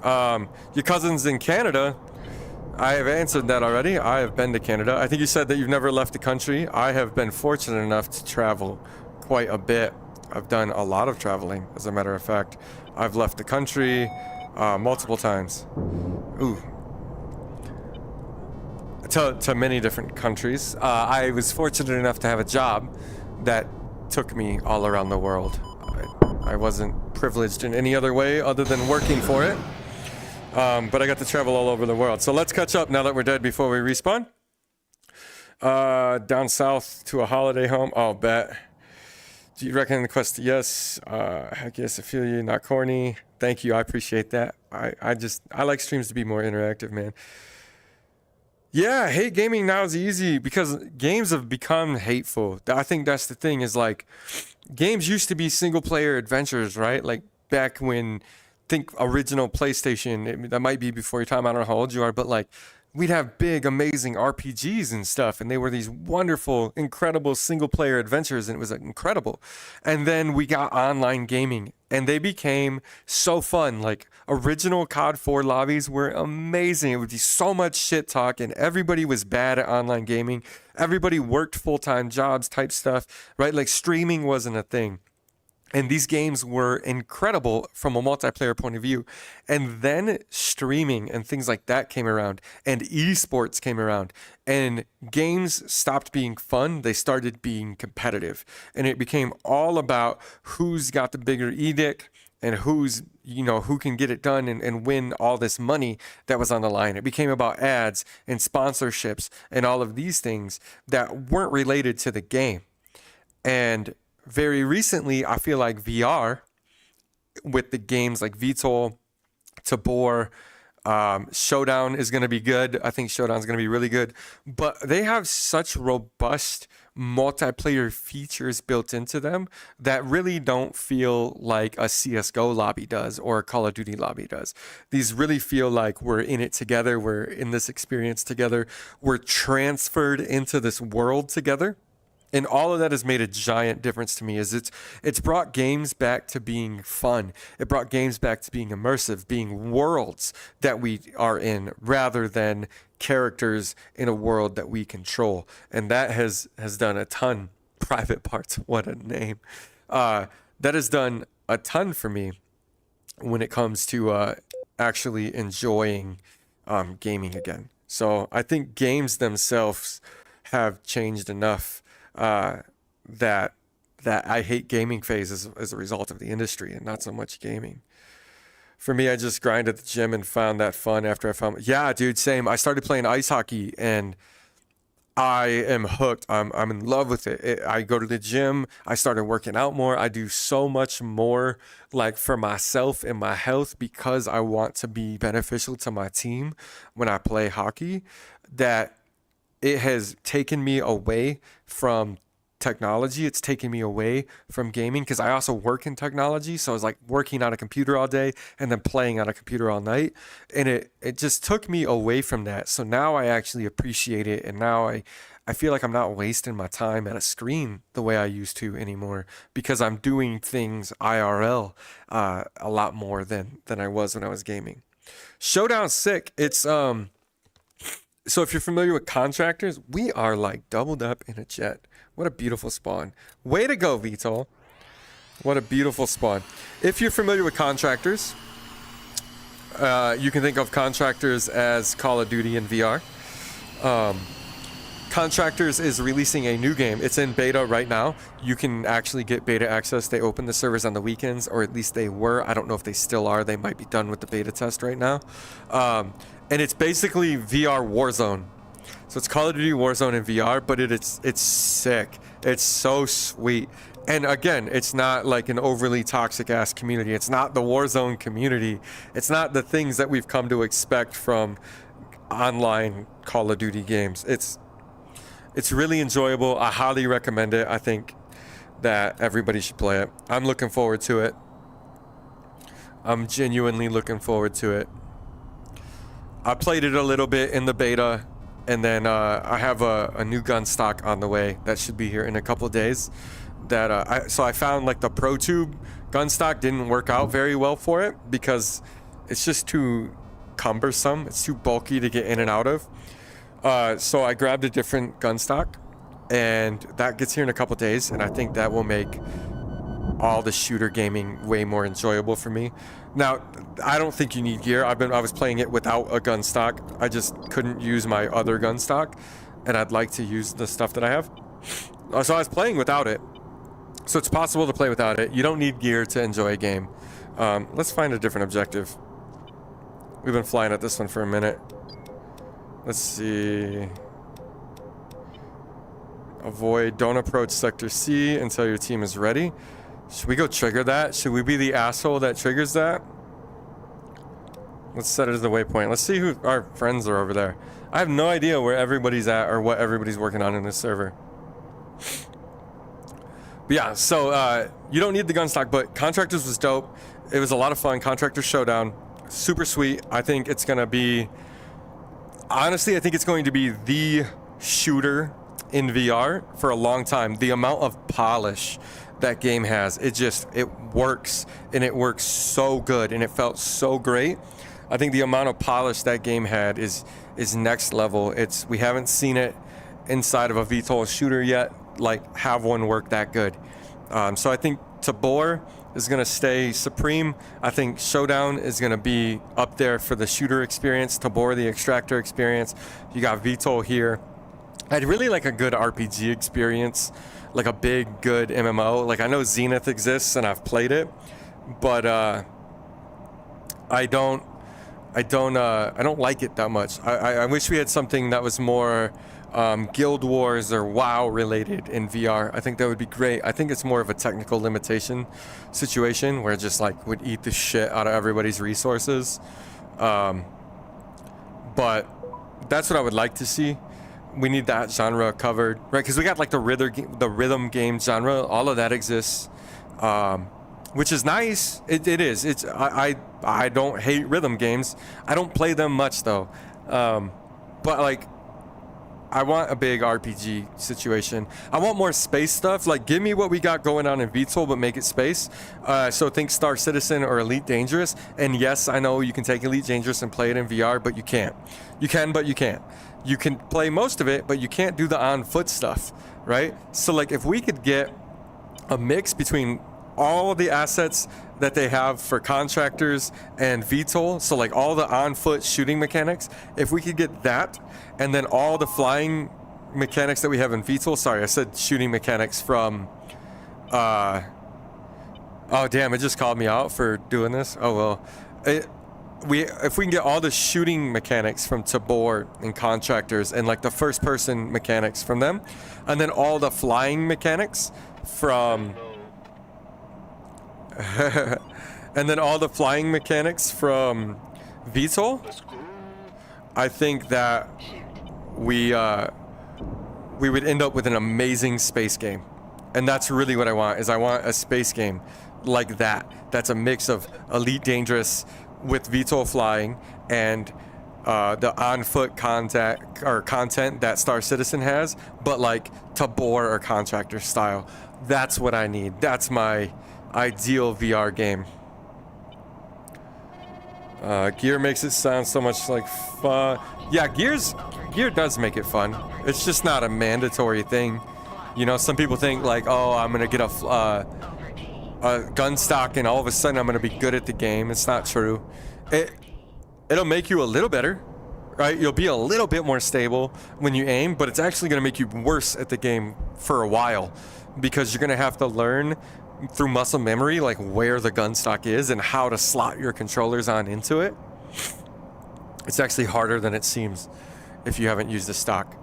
Your cousin's in Canada. I have answered that already. I have been to Canada. I think you said that you've never left the country. I have been fortunate enough to travel quite a bit. I've done a lot of traveling, as a matter of fact. I've left the country multiple times. Ooh. To many different countries. I was fortunate enough to have a job that took me all around the world. I wasn't privileged in any other way other than working for it. But I got to travel all over the world. So let's catch up now that we're dead before we respawn. Down south to a holiday home. Oh, bet. Do you reckon the quest? Yes. Heck yes, I feel you. Not corny. Thank you. I appreciate that. I like streams to be more interactive, man. Yeah, hate gaming now is easy because games have become hateful. I think that's the thing, is like, games used to be single player adventures, right? Like back when, think original PlayStation, that might be before your time, I don't know how old you are, but like we'd have big, amazing RPGs and stuff, and they were these wonderful, incredible single player adventures, and it was like, incredible. And then we got online gaming, and they became so fun. Like, original COD 4 lobbies were amazing. It would be so much shit talk, and everybody was bad at online gaming. Everybody worked full-time jobs type stuff, right? Like, streaming wasn't a thing. And these games were incredible from a multiplayer point of view. And then streaming and things like that came around, and esports came around, and games stopped being fun. They started being competitive, and it became all about who's got the bigger edict and who's, you know, who can get it done and win all this money that was on the line. It became about ads and sponsorships and all of these things that weren't related to the game. And very recently, I feel like VR, with the games like VTOL, Tabor, Showdown is going to be good. I think Showdown is going to be really good. But they have such robust multiplayer features built into them that really don't feel like a CSGO lobby does or a Call of Duty lobby does. These really feel like we're in it together. We're in this experience together. We're transferred into this world together. And all of that has made a giant difference to me. Is it's brought games back to being fun. It brought games back to being immersive, being worlds that we are in rather than characters in a world that we control. And that has done a ton. Private Parts, what a name. That has done a ton for me when it comes to actually enjoying gaming again. So I think games themselves have changed enough that I hate gaming phase as a result of the industry and not so much gaming. For me, I just grind at the gym and found that fun after I found... Yeah, dude, same. I started playing ice hockey and I am hooked. I'm in love with it. I go to the gym. I started working out more. I do so much more like for myself and my health because I want to be beneficial to my team when I play hockey, that it has taken me away from technology. It's taken me away from gaming because I also work in technology. So I was like working on a computer all day and then playing on a computer all night. And it just took me away from that. So now I actually appreciate it. And now I feel like I'm not wasting my time at a screen the way I used to anymore because I'm doing things IRL a lot more than I was when I was gaming. Showdown's sick. It's so if you're familiar with contractors, we are like doubled up in a jet. What a beautiful spawn. Way to go, VTOL. What a beautiful spawn. If you're familiar with contractors, you can think of contractors as Call of Duty in VR. Contractors is releasing a new game. It's in beta right now. You can actually get beta access. They open the servers on the weekends, or at least they were. I don't know if they still are. They might be done with the beta test right now. And it's basically VR Warzone. So it's Call of Duty Warzone in VR, but it's sick. It's so sweet. And again, it's not like an overly toxic ass community. It's not the Warzone community. It's not the things that we've come to expect from online Call of Duty games. It's really enjoyable. I highly recommend it. I think that everybody should play it. I'm looking forward to it. I'm genuinely looking forward to it. I played it a little bit in the beta, and then I have a new gun stock on the way that should be here in a couple days. That I found like the Pro Tube gun stock didn't work out very well for it because it's just too cumbersome. It's too bulky to get in and out of. So I grabbed a different gun stock, and that gets here in a couple days, and I think that will make all the shooter gaming way more enjoyable for me. Now, I don't think you need gear. I was playing it without a gun stock. I just couldn't use my other gun stock, and I'd like to use the stuff that I have. So I was playing without it. So it's possible to play without it. You don't need gear to enjoy a game. Let's find a different objective. We've been flying at this one for a minute. Let's see. Avoid, don't approach Sector C until your team is ready. Should we go trigger that? Should we be the asshole that triggers that? Let's set it as the waypoint. Let's see who our friends are over there. I have no idea where everybody's at or what everybody's working on in this server. But yeah, so you don't need the gun stock, but Contractors was dope. It was a lot of fun. Contractors Showdown, super sweet. I think it's gonna be, honestly, I think it's going to be the shooter in VR for a long time. The amount of polish that game has, it works, and it works so good, and it felt so great. I think the amount of polish that game had is next level. We haven't seen it inside of a VTOL shooter yet, like have one work that good. So I think Tabor is going to stay supreme. I think Showdown is going to be up there for the shooter experience, Tabor the extractor experience. You got VTOL here. I'd really like a good RPG experience, like a big, good MMO. Like, I know Zenith exists and I've played it, but I don't like it that much. I wish we had something that was more Guild Wars or WoW related in VR. I think that would be great. I think it's more of a technical limitation situation where it just like would eat the shit out of everybody's resources. but that's what I would like to see. We need that genre covered, right? Because we got like the rhythm game genre, all of that exists, which is nice. It is. I don't hate rhythm games. I don't play them much though, but like, I want a big RPG situation. I want more space stuff. Like, give me what we got going on in VTOL, but make it space. So think Star Citizen or Elite Dangerous. And yes, I know you can take Elite Dangerous and play it in VR, but you can't. You can, but you can't. You can play most of it, but you can't do the on-foot stuff, right? So like, if we could get a mix between all the assets that they have for contractors and VTOL, so like all the on-foot shooting mechanics, if we could get that, and then all the flying mechanics that we have in VTOL. Sorry, I said shooting mechanics from oh damn, it just called me out for doing this. Oh well. If we can get all the shooting mechanics from Tabor and contractors, and like the first person mechanics from them, and then all the flying mechanics from and then all the flying mechanics from VTOL, I think that we would end up with an amazing space game. And that's really what I want, is I want a space game like that. That's a mix of Elite Dangerous with VTOL flying and the on-foot content that Star Citizen has, but like Tabor or Contractor style. That's what I need. That's my ideal VR game. Gear makes it sound so much like fun. Yeah, Gear does make it fun. It's just not a mandatory thing. You know, some people think like, oh, I'm gonna get a gun stock and all of a sudden I'm gonna be good at the game. It's not true. It'll make you a little better, right? You'll be a little bit more stable when you aim, but it's actually gonna make you worse at the game for a while, because you're gonna have to learn through muscle memory like where the gun stock is and how to slot your controllers on into it. It's actually harder than it seems if you haven't used the stock,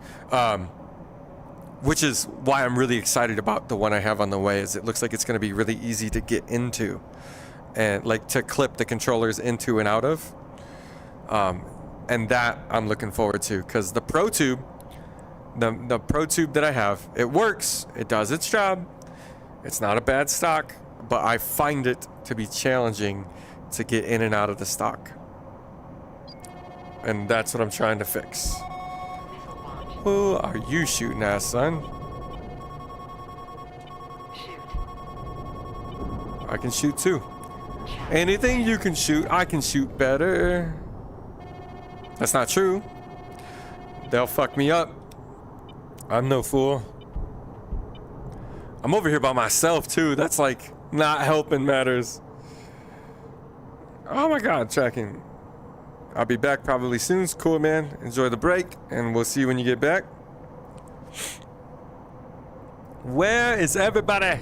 which is why I'm really excited about the one I have on the way. Is it looks like it's going to be really easy to get into and like to clip the controllers into and out of, and that I'm looking forward to, because the Pro Tube, the Pro Tube that I have, it works, it does its job. It's not a bad stock, but I find it to be challenging to get in and out of the stock. And that's what I'm trying to fix. Who are you shooting at, son? I can shoot too. Anything you can shoot, I can shoot better. That's not true. They'll fuck me up. I'm no fool. I'm over here by myself too. That's like not helping matters. Oh my god, tracking. I'll be back probably soon. Cool, man. Enjoy the break, and we'll see you when you get back. Where is everybody?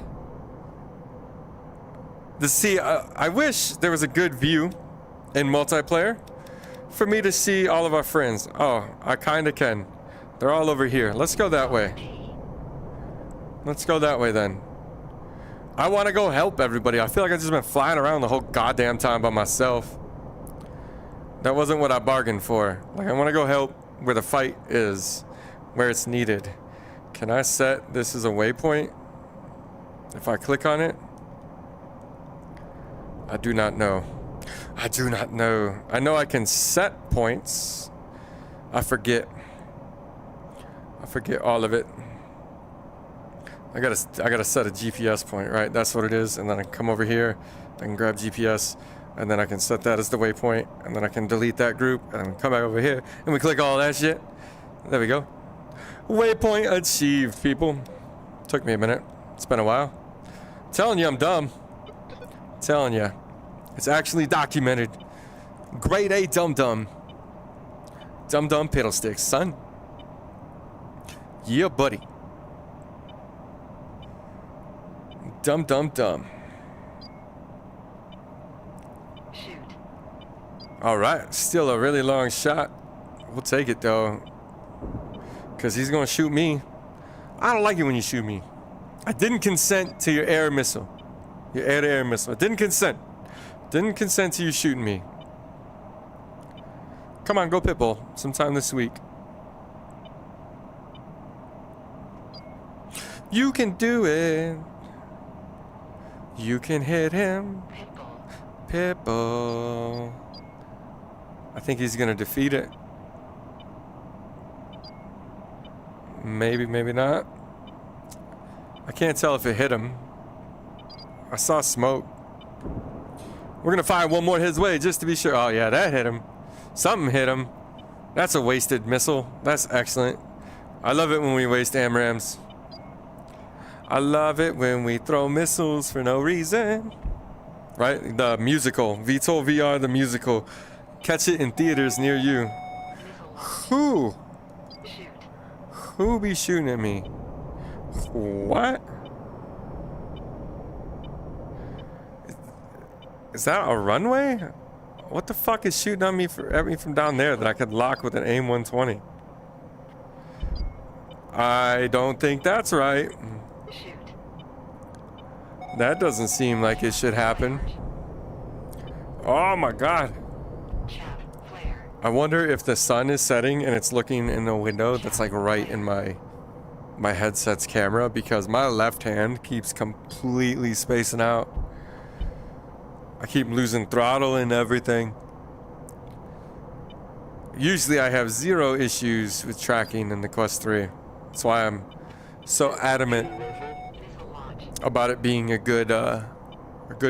I wish there was a good view in multiplayer for me to see all of our friends. Oh, I kind of can. They're all over here. Let's go that way. Let's go that way then. I want to go help everybody. I feel like I've just been flying around the whole goddamn time by myself. That wasn't what I bargained for. Like, I want to go help where the fight is, where it's needed. Can I set this as a waypoint? If I click on it? I do not know. I do not know. I know I can set points. I forget. I forget all of it. I gotta set a GPS point, right? That's what it is. And then I come over here, I can grab GPS, and then I can set that as the waypoint, and then I can delete that group and come back over here, and we click all that shit. There we go. Waypoint achieved, people. Took me a minute. It's been a while. Telling you I'm dumb. Telling you. It's actually documented. Grade A dum-dum. Dum-dum piddlesticks, son. Yeah, buddy. Dum-dum-dum. Shoot. Alright, still a really long shot. We'll take it, though. Because he's going to shoot me. I don't like it when you shoot me. I didn't consent to your air missile. Your air-to-air missile. I didn't consent. Didn't consent to you shooting me. Come on, go Pitbull sometime this week. You can do it. You can hit him. Pitbull. I think he's gonna defeat it. Maybe, maybe not. I can't tell if it hit him. I saw smoke. We're gonna fire one more his way just to be sure. Oh yeah, that hit him. Something hit him. That's a wasted missile. That's excellent. I love it when we waste AMRAAMs. I love it when we throw missiles for no reason. Right? The musical. VTOL VR, the musical. Catch it in theaters near you. Who? Who be shooting at me? What? Is that a runway? What the fuck is shooting at me from down there that I could lock with an AIM 120? I don't think that's right. That doesn't seem like it should happen. Oh my god. I wonder if the sun is setting and it's looking in the window that's like right in my headset's camera, because my left hand keeps completely spacing out. I keep losing throttle and everything. Usually I have zero issues with tracking in the Quest 3. That's why I'm so adamant about it being a good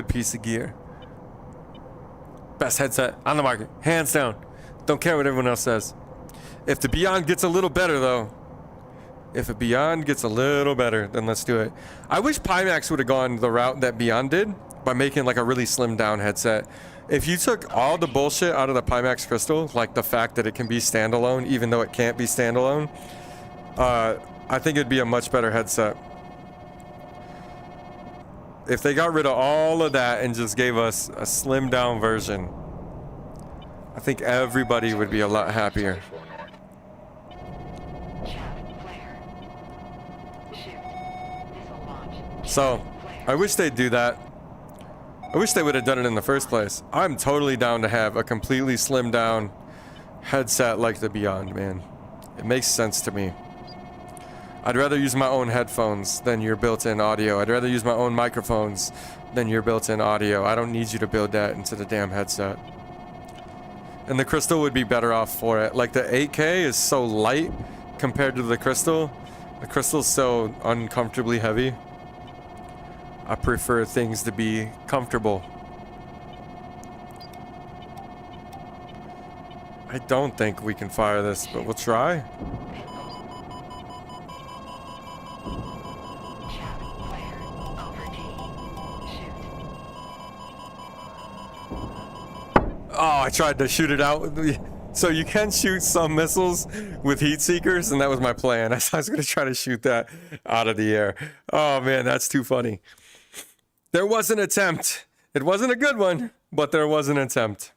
piece of gear. Best headset on the market, hands down. Don't care what everyone else says. If the Beyond gets a little better though, if a Beyond gets a little better, then let's do it. I wish Pimax would have gone the route that Beyond did by making like a really slimmed down headset. If you took all the bullshit out of the Pimax Crystal, like the fact that it can be standalone even though it can't be standalone, I think it'd be a much better headset. If they got rid of all of that and just gave us a slimmed down version, I think everybody would be a lot happier. So, I wish they'd do that. I wish they would have done it in the first place. I'm totally down to have a completely slimmed down headset like the Beyond, man. It makes sense to me. I'd rather use my own headphones than your built-in audio. I'd rather use my own microphones than your built-in audio. I don't need you to build that into the damn headset. And the Crystal would be better off for it. Like the 8K is so light compared to the Crystal. The Crystal's so uncomfortably heavy. I prefer things to be comfortable. I don't think we can fire this, but we'll try. Oh, I tried to shoot it out with the... So you can shoot some missiles with heat seekers, and that was my plan. I was going to try to shoot that out of the air. Oh man, that's too funny. There was an attempt. It wasn't a good one, but there was an attempt.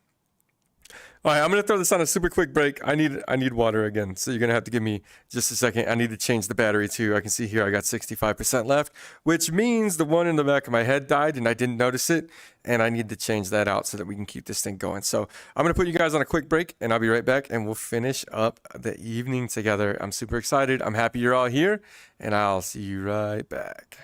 All right, I'm going to throw this on a super quick break. I need water again, so you're going to have to give me just a second. I need to change the battery too. I can see here I got 65% left, which means the one in the back of my head died and I didn't notice it, and I need to change that out so that we can keep this thing going. So I'm going to put you guys on a quick break, and I'll be right back, and we'll finish up the evening together. I'm super excited. I'm happy you're all here, and I'll see you right back.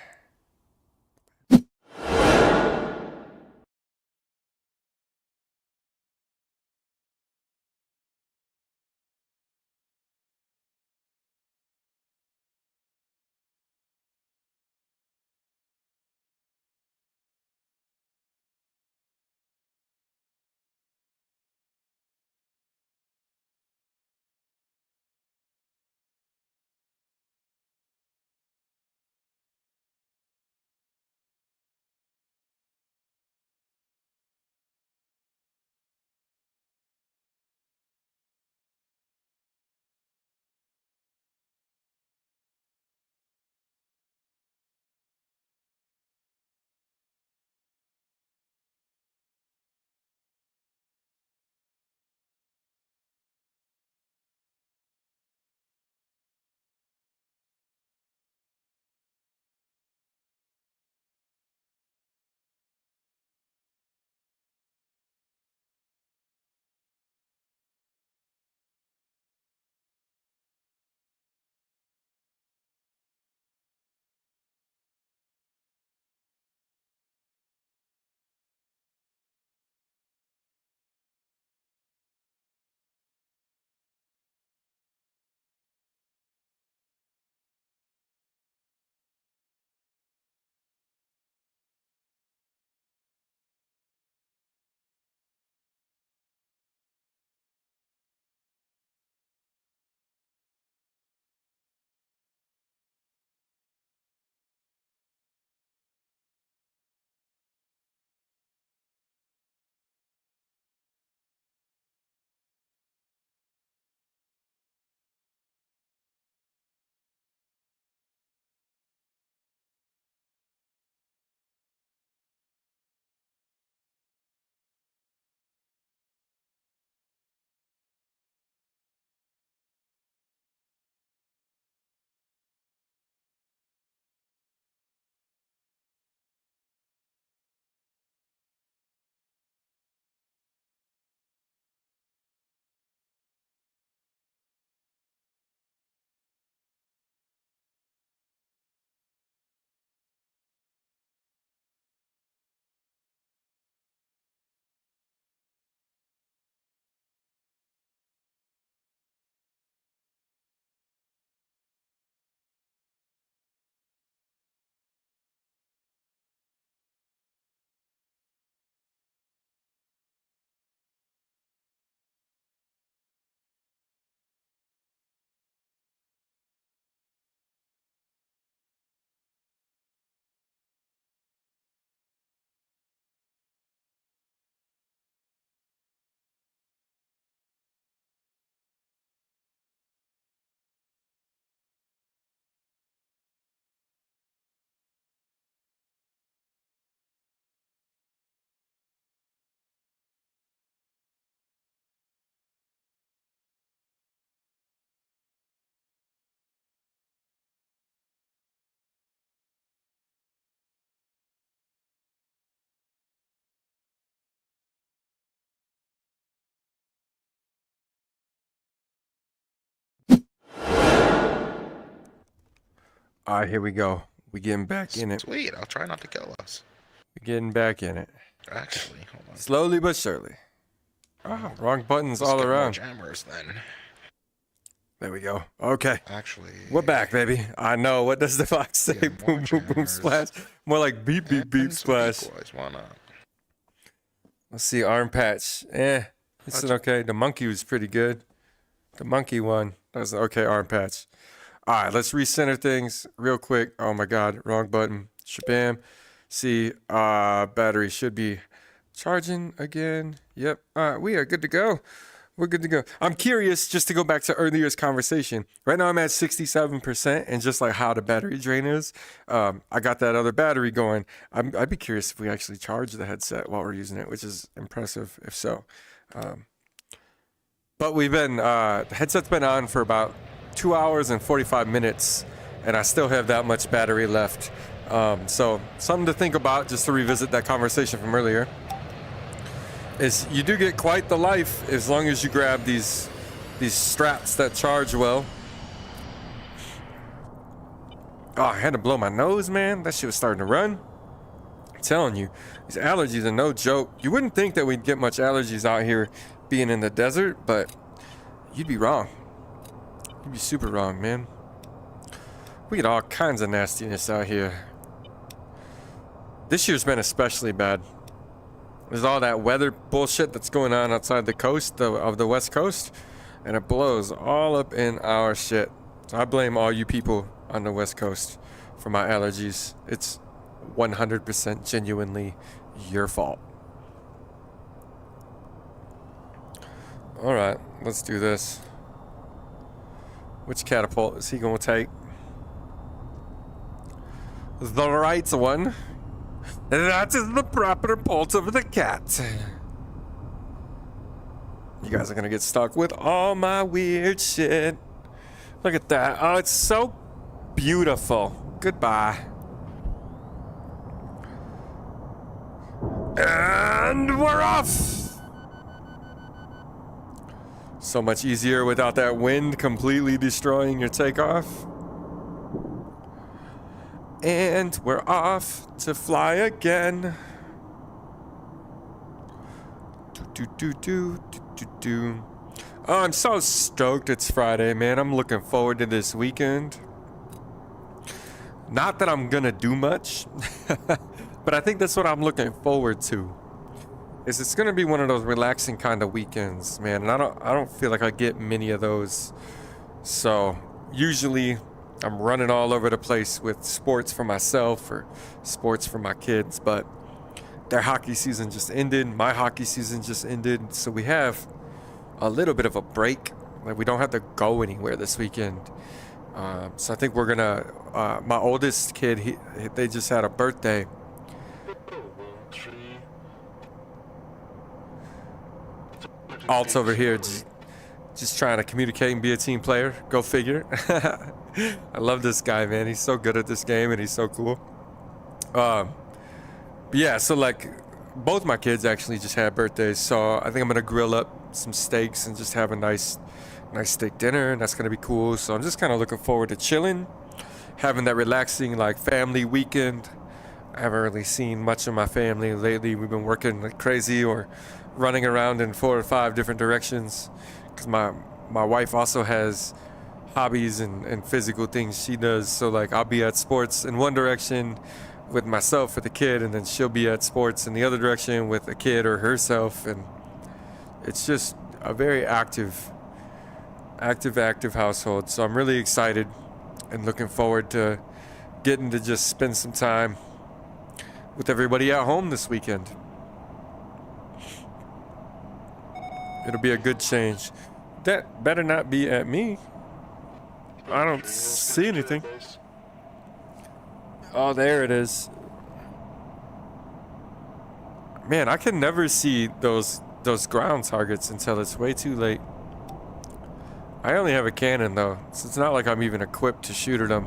All right, here we go. We getting back in it. Sweet, I'll try not to kill us. We getting back in it. Actually, hold on. Slowly but surely. Oh, wrong buttons Let's all get more around. jammers then. There we go. Okay. Actually, We're back, baby. I know. What does the box say? Yeah, more Boom, boom, boom, jammers. splash. More like beep, beep, beep, Happens with splash. equals, why not? Let's see. Arm patch. It's an okay. The monkey was pretty good. The monkey one. That's an okay arm patch. All right, let's recenter things real quick. Oh my God, wrong button. Shabam. See, battery should be charging again. Yep. All right, we are good to go. We're good to go. I'm curious, just to go back to earlier's conversation. Right now I'm at 67%, and just like how the battery drain is, I got that other battery going. I'd be curious if we actually charge the headset while we're using it, which is impressive if so. But we've been, the headset's been on for about 2 hours and 45 minutes, and I still have that much battery left. So something to think about, just to revisit that conversation from earlier, is you do get quite the life as long as you grab these straps that charge well. Oh, I had to blow my nose, man. That shit was starting to run. I'm telling you, these allergies are no joke. You wouldn't think that we'd get much allergies out here being in the desert, but you'd be wrong. You'd be super wrong, man. We get all kinds of nastiness out here. This year's been especially bad. There's all that weather bullshit that's going on outside the coast of the West Coast, and it blows all up in our shit. So I blame all you people on the West Coast for my allergies. It's 100% genuinely your fault. All right, let's do this. Which catapult is he gonna take? The right one. That is the proper pulse of the cat. You guys are gonna get stuck with all my weird shit. Look at that. Oh, it's so beautiful. Goodbye. And we're off. So much easier without that wind completely destroying your takeoff. And we're off to fly again. Do. Oh, I'm so stoked it's Friday, man. I'm looking forward to this weekend. Not that I'm gonna do much, but I think that's what I'm looking forward to. It's gonna be one of those relaxing kind of weekends, man. And I don't feel like I get many of those. So usually I'm running all over the place with sports for myself or sports for my kids, but their hockey season just ended. My hockey season just ended. So we have a little bit of a break. Like, we don't have to go anywhere this weekend. So I think we're gonna, my oldest kid, they just had a birthday. Alt's over here just trying to communicate and be a team player. Go figure. I love this guy, man. He's so good at this game and he's so cool. Yeah, so like both my kids actually just had birthdays, so I think I'm gonna grill up some steaks and just have a nice steak dinner, and that's gonna be cool. So I'm just kind of looking forward to chilling, having that relaxing like family weekend. I haven't really seen much of my family lately. We've been working like crazy or running around in 4 or 5 different directions, because my wife also has hobbies and physical things she does. So like I'll be at sports in one direction with myself with a kid, and then she'll be at sports in the other direction with a kid or herself, and it's just a very active household. So I'm really excited and looking forward to getting to just spend some time with everybody at home this weekend. It'll be a good change. That better not be at me. I don't see anything. Oh, there it is. Man, I can never see those ground targets until it's way too late. I only have a cannon though, so it's not like I'm even equipped to shoot at them.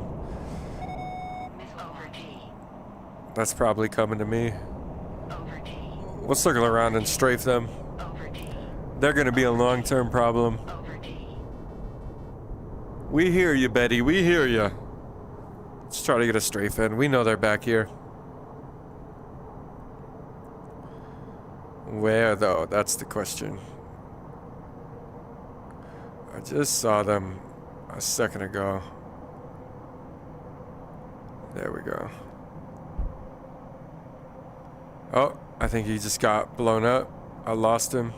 That's probably coming to me. We'll circle around and strafe them. They're gonna be a long-term problem. We hear you, Betty. We hear you. Let's try to get a strafe in. We know they're back here. Where, though? That's the question. I just saw them a second ago. There we go. Oh, I think he just got blown up. I lost him.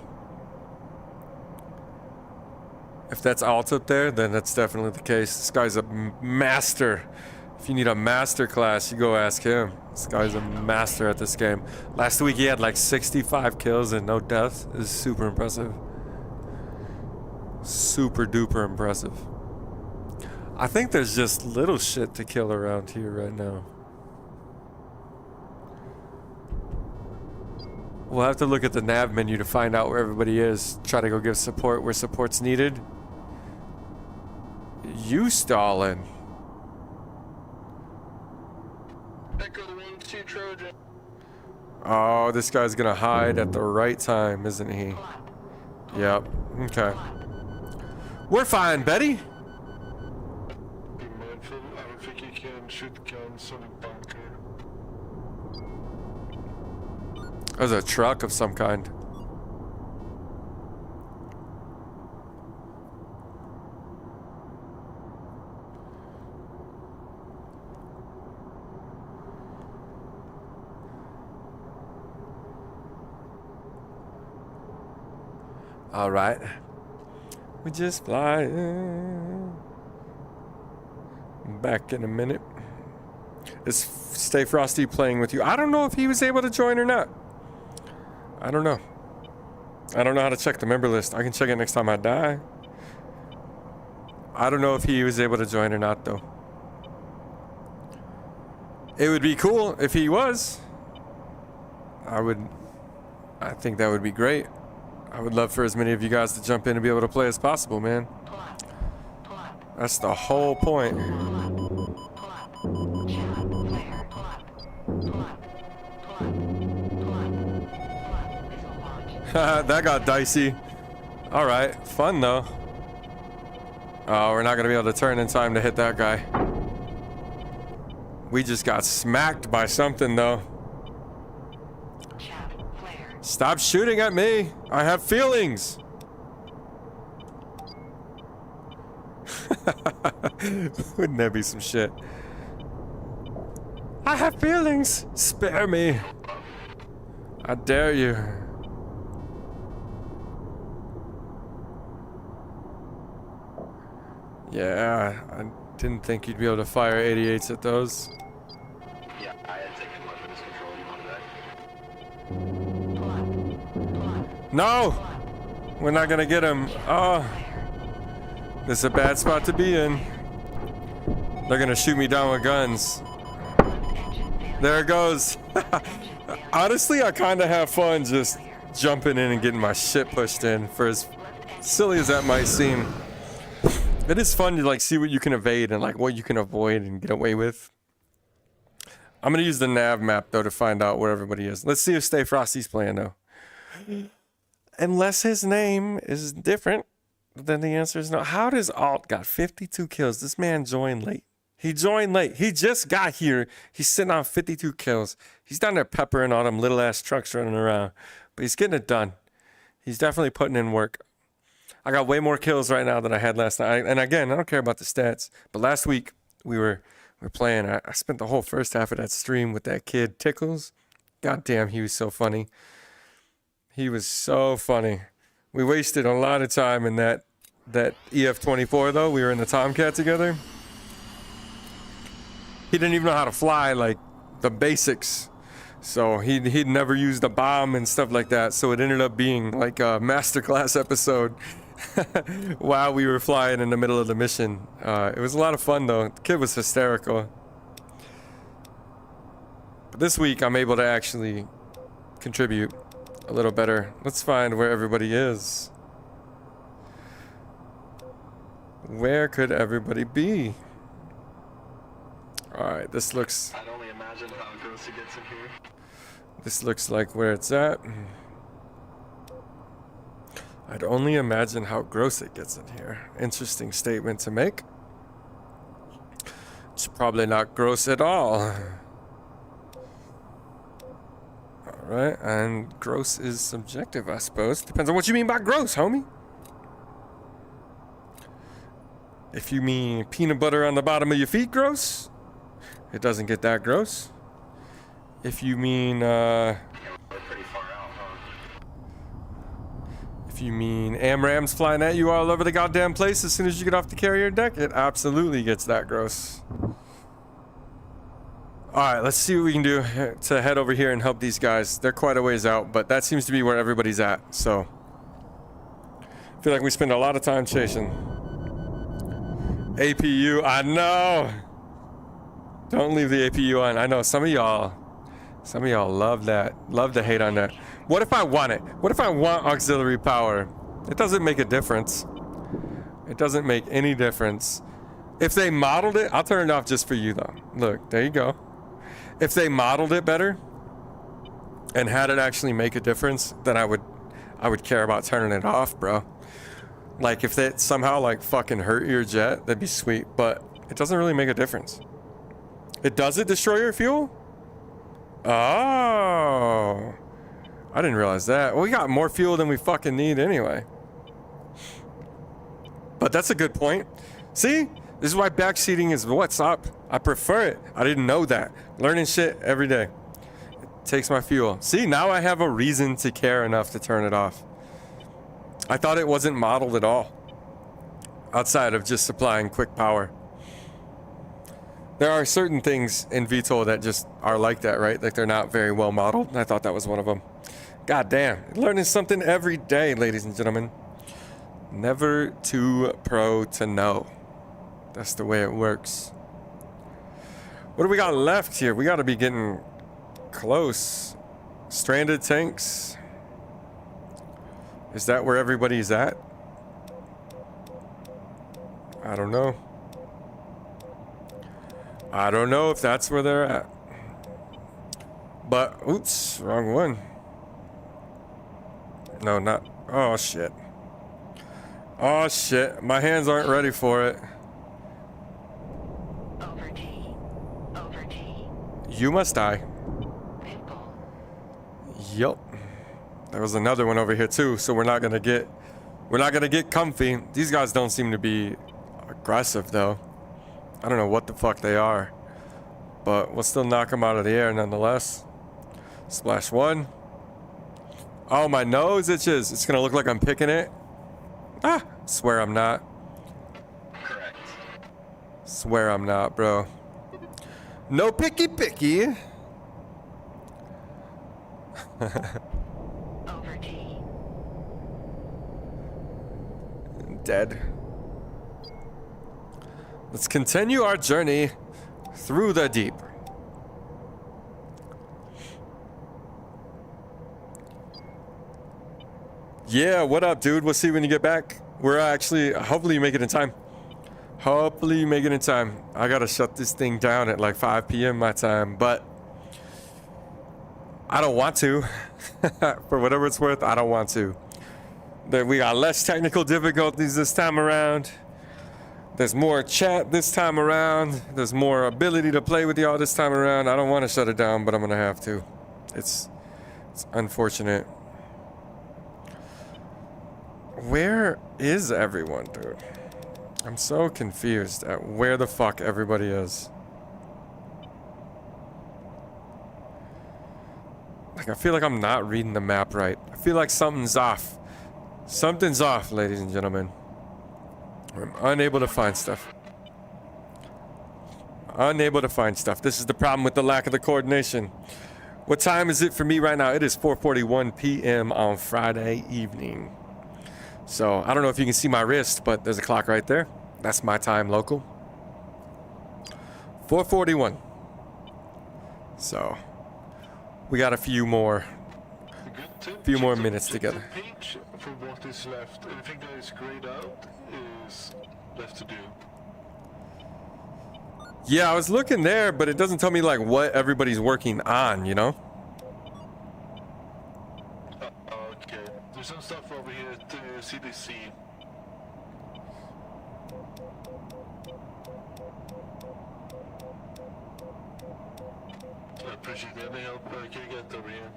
If that's alt up there, then that's definitely the case. This guy's a master. If you need a master class, you go ask him. This guy's a master at this game. Last week he had like 65 kills and no deaths. It is super impressive. Super duper impressive. I think there's just little shit to kill around here right now. We'll have to look at the nav menu to find out where everybody is. Try to go give support where support's needed. You stalling. Echo the 1-2 Trojan. Oh, this guy's gonna hide at the right time, isn't he? Yep. Okay. We're fine, Betty. Be mindful, I don't think you can shoot guns on a bunker. There's a truck of some kind. All right. We just flying. Back in a minute. Is Stay Frosty playing with you? I don't know if he was able to join or not. I don't know. I don't know how to check the member list. I can check it next time I die. I don't know if he was able to join or not, though. It would be cool if he was. I think that would be great. I would love for as many of you guys to jump in and be able to play as possible, man. That's the whole point. That got dicey. Alright, fun though. Oh, we're not gonna be able to turn in time to hit that guy. We just got smacked by something though. Stop shooting at me! I have feelings! Wouldn't that be some shit? I have feelings! Spare me! I dare you. Yeah, I didn't think you'd be able to fire 88s at those. Yeah, I had taken weapons control. You wanted that? No! We're not gonna get him. Oh. This is a bad spot to be in. They're gonna shoot me down with guns. There it goes. Honestly, I kinda have fun just jumping in and getting my shit pushed in, for as silly as that might seem. It is fun to like see what you can evade and like what you can avoid and get away with. I'm gonna use the nav map though to find out where everybody is. Let's see if Stay Frosty's playing though. Unless his name is different, then the answer is no. How does Alt got 52 kills? This man joined late. He joined late. He just got here. He's sitting on 52 kills. He's down there peppering all them little ass trucks running around. But he's getting it done. He's definitely putting in work. I got way more kills right now than I had last night. And again, I don't care about the stats. But last week we were playing. I spent the whole first half of that stream with that kid Tickles. God damn, he was so funny. He was so funny. We wasted a lot of time in that EF-24 though. We were in the Tomcat together. He didn't even know how to fly, like the basics. So he'd never used a bomb and stuff like that. So it ended up being like a masterclass episode while we were flying in the middle of the mission. It was a lot of fun though. The kid was hysterical. But this week I'm able to actually contribute a little better. Let's find where everybody is. Where could everybody be? Alright, this looks... I'd only imagine how gross it gets in here. This looks like where it's at. I'd only imagine how gross it gets in here. Interesting statement to make. Should Probably not gross at all. Alright, and gross is subjective, I suppose. Depends on what you mean by gross, homie. If you mean peanut butter on the bottom of your feet gross, it doesn't get that gross. If you mean, We're pretty far out, huh? if you mean AMRAMs flying at you all over the goddamn place as soon as you get off the carrier deck, it absolutely gets that gross. Alright, let's see what we can do to head over here and help these guys. They're quite a ways out, but that seems to be where everybody's at, so. I feel like we spend a lot of time chasing. APU, I know! Don't leave the APU on. I know some of y'all love that. Love to hate on that. What if I want it? What if I want auxiliary power? It doesn't make a difference. It doesn't make any difference. If they modeled it, I'll turn it off just for you though. Look, there you go. If they modeled it better and had it actually make a difference, then I would care about turning it off, bro. Like if it somehow like fucking hurt your jet, that'd be sweet, but it doesn't really make a difference. Does it destroy your fuel? Oh, I didn't realize that. Well, we got more fuel than we fucking need anyway. But that's a good point. See? This is why backseating is what's up. I prefer it. I didn't know that. Learning shit every day. It takes my fuel. See, now I have a reason to care enough to turn it off. I thought it wasn't modeled at all. Outside of just supplying quick power. There are certain things in VTOL that just are like that, right? Like they're not very well modeled. And I thought that was one of them. God damn. Learning something every day, ladies and gentlemen. Never too pro to know. That's the way it works. What do we got left here? We got to be getting close. Stranded tanks. Is that where everybody's at? I don't know. I don't know if that's where they're at. But, oops, wrong one. No, not. Oh, shit. Oh, shit. My hands aren't ready for it. You must die. Yup. There was another one over here too, so we're not gonna get comfy. These guys don't seem to be aggressive though. I don't know what the fuck they are, but we'll still knock them out of the air nonetheless. Splash one. Oh, my nose itches. It's gonna look like I'm picking it. Ah, swear I'm not. Correct. Swear I'm not, bro. No picky. Dead. Let's continue our journey through the deep. Yeah, what up, dude? We'll see you when you get back. We're actually, hopefully you make it in time. Hopefully you make it in time. I gotta shut this thing down at like 5 p.m. my time, but I don't want to. For whatever it's worth, I don't want to. We got less technical difficulties this time around. There's more chat this time around. There's more ability to play with y'all this time around. I don't want to shut it down, but I'm gonna have to. It's unfortunate. Where is everyone, dude? I'm so confused at where the fuck everybody is. Like, I feel like I'm not reading the map right. I feel like something's off. Something's off, ladies and gentlemen. I'm unable to find stuff. Unable to find stuff. This is the problem with the lack of the coordination. What time is it for me right now? It is 4:41 p.m. on Friday evening. So, I don't know if you can see my wrist, but there's a clock right there. That's my time local. 4:41. So, we got a few more minutes together. Page for what is left. Anything that is grayed out is left to do. Yeah, I was looking there, but it doesn't tell me like what everybody's working on, you know? Okay. There's some stuff over here at CDC. appreciate any help I can get over here.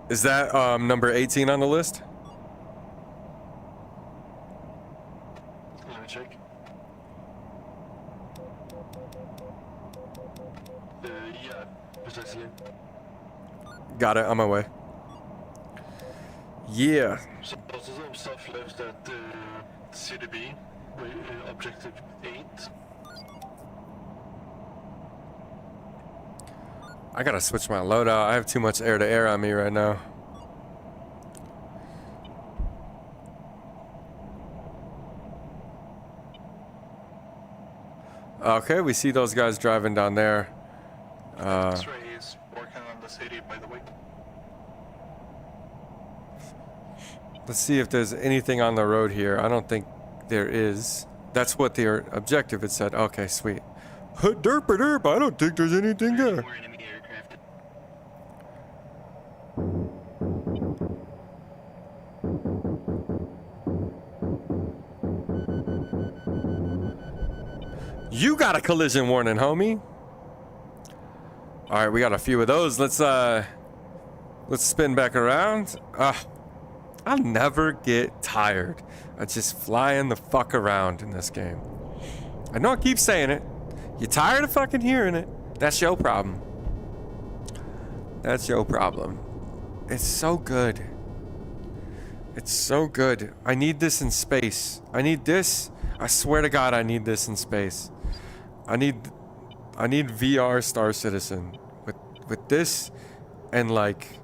Is that number 18 on the list? Let me check. Yeah, precisely. Got it, on my way. Yeah. So also some stuff left at CDB, objective 8. I gotta switch my loadout. I have too much air-to-air on me right now. Okay, we see those guys driving down there. X-ray is working on the city, by the way. Let's see if there's anything on the road here. I don't think there is. That's what their objective had said. Okay, sweet. Derp derp, I don't think there's anything there. More enemy aircraft. You got a collision warning, homie. All right, we got a few of those. Let's spin back around. I'll never get tired of just flying the fuck around in this game. I know I keep saying it. You're tired of fucking hearing it. That's your problem. That's your problem. It's so good. It's so good. I need this in space. I need this. I swear to God, I need this in space. I need VR Star Citizen with this and like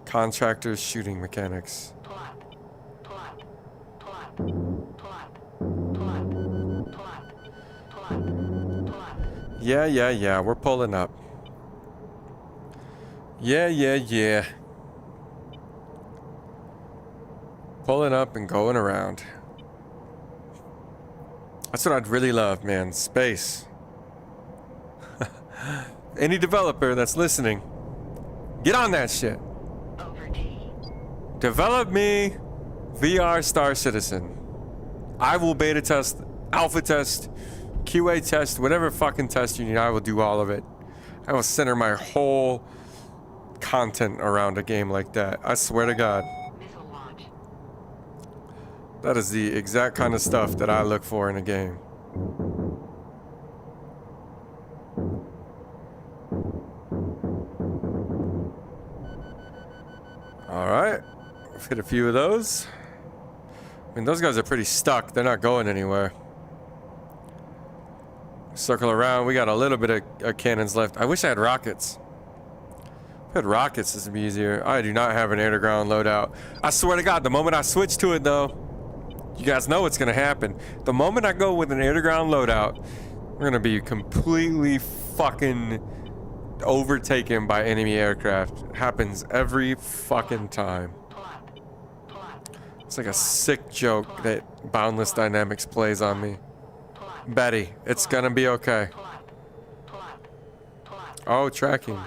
contractors shooting mechanics. Yeah, we're pulling up. Yeah. Pulling up and going around. That's what I'd really love, man. Space. Any developer that's listening, get on that shit. Develop me VR Star Citizen. I will beta test, alpha test, QA test, whatever fucking test you need, I will do all of it. I will center my whole content around a game like that. I swear to God. That is the exact kind of stuff that I look for in a game. Alright. We've hit a few of those. I mean, those guys are pretty stuck. They're not going anywhere. Circle around. We got a little bit of cannons left. I wish I had rockets. If I had rockets, this would be easier. I do not have an air-to-ground loadout. I swear to God, the moment I switch to it, though, you guys know what's going to happen. The moment I go with an air-to-ground loadout, we're going to be completely fucking overtaken by enemy aircraft. It happens every fucking time. It's like a sick joke that Boundless Dynamics plays on me. Betty, it's gonna be okay. Oh, tracking.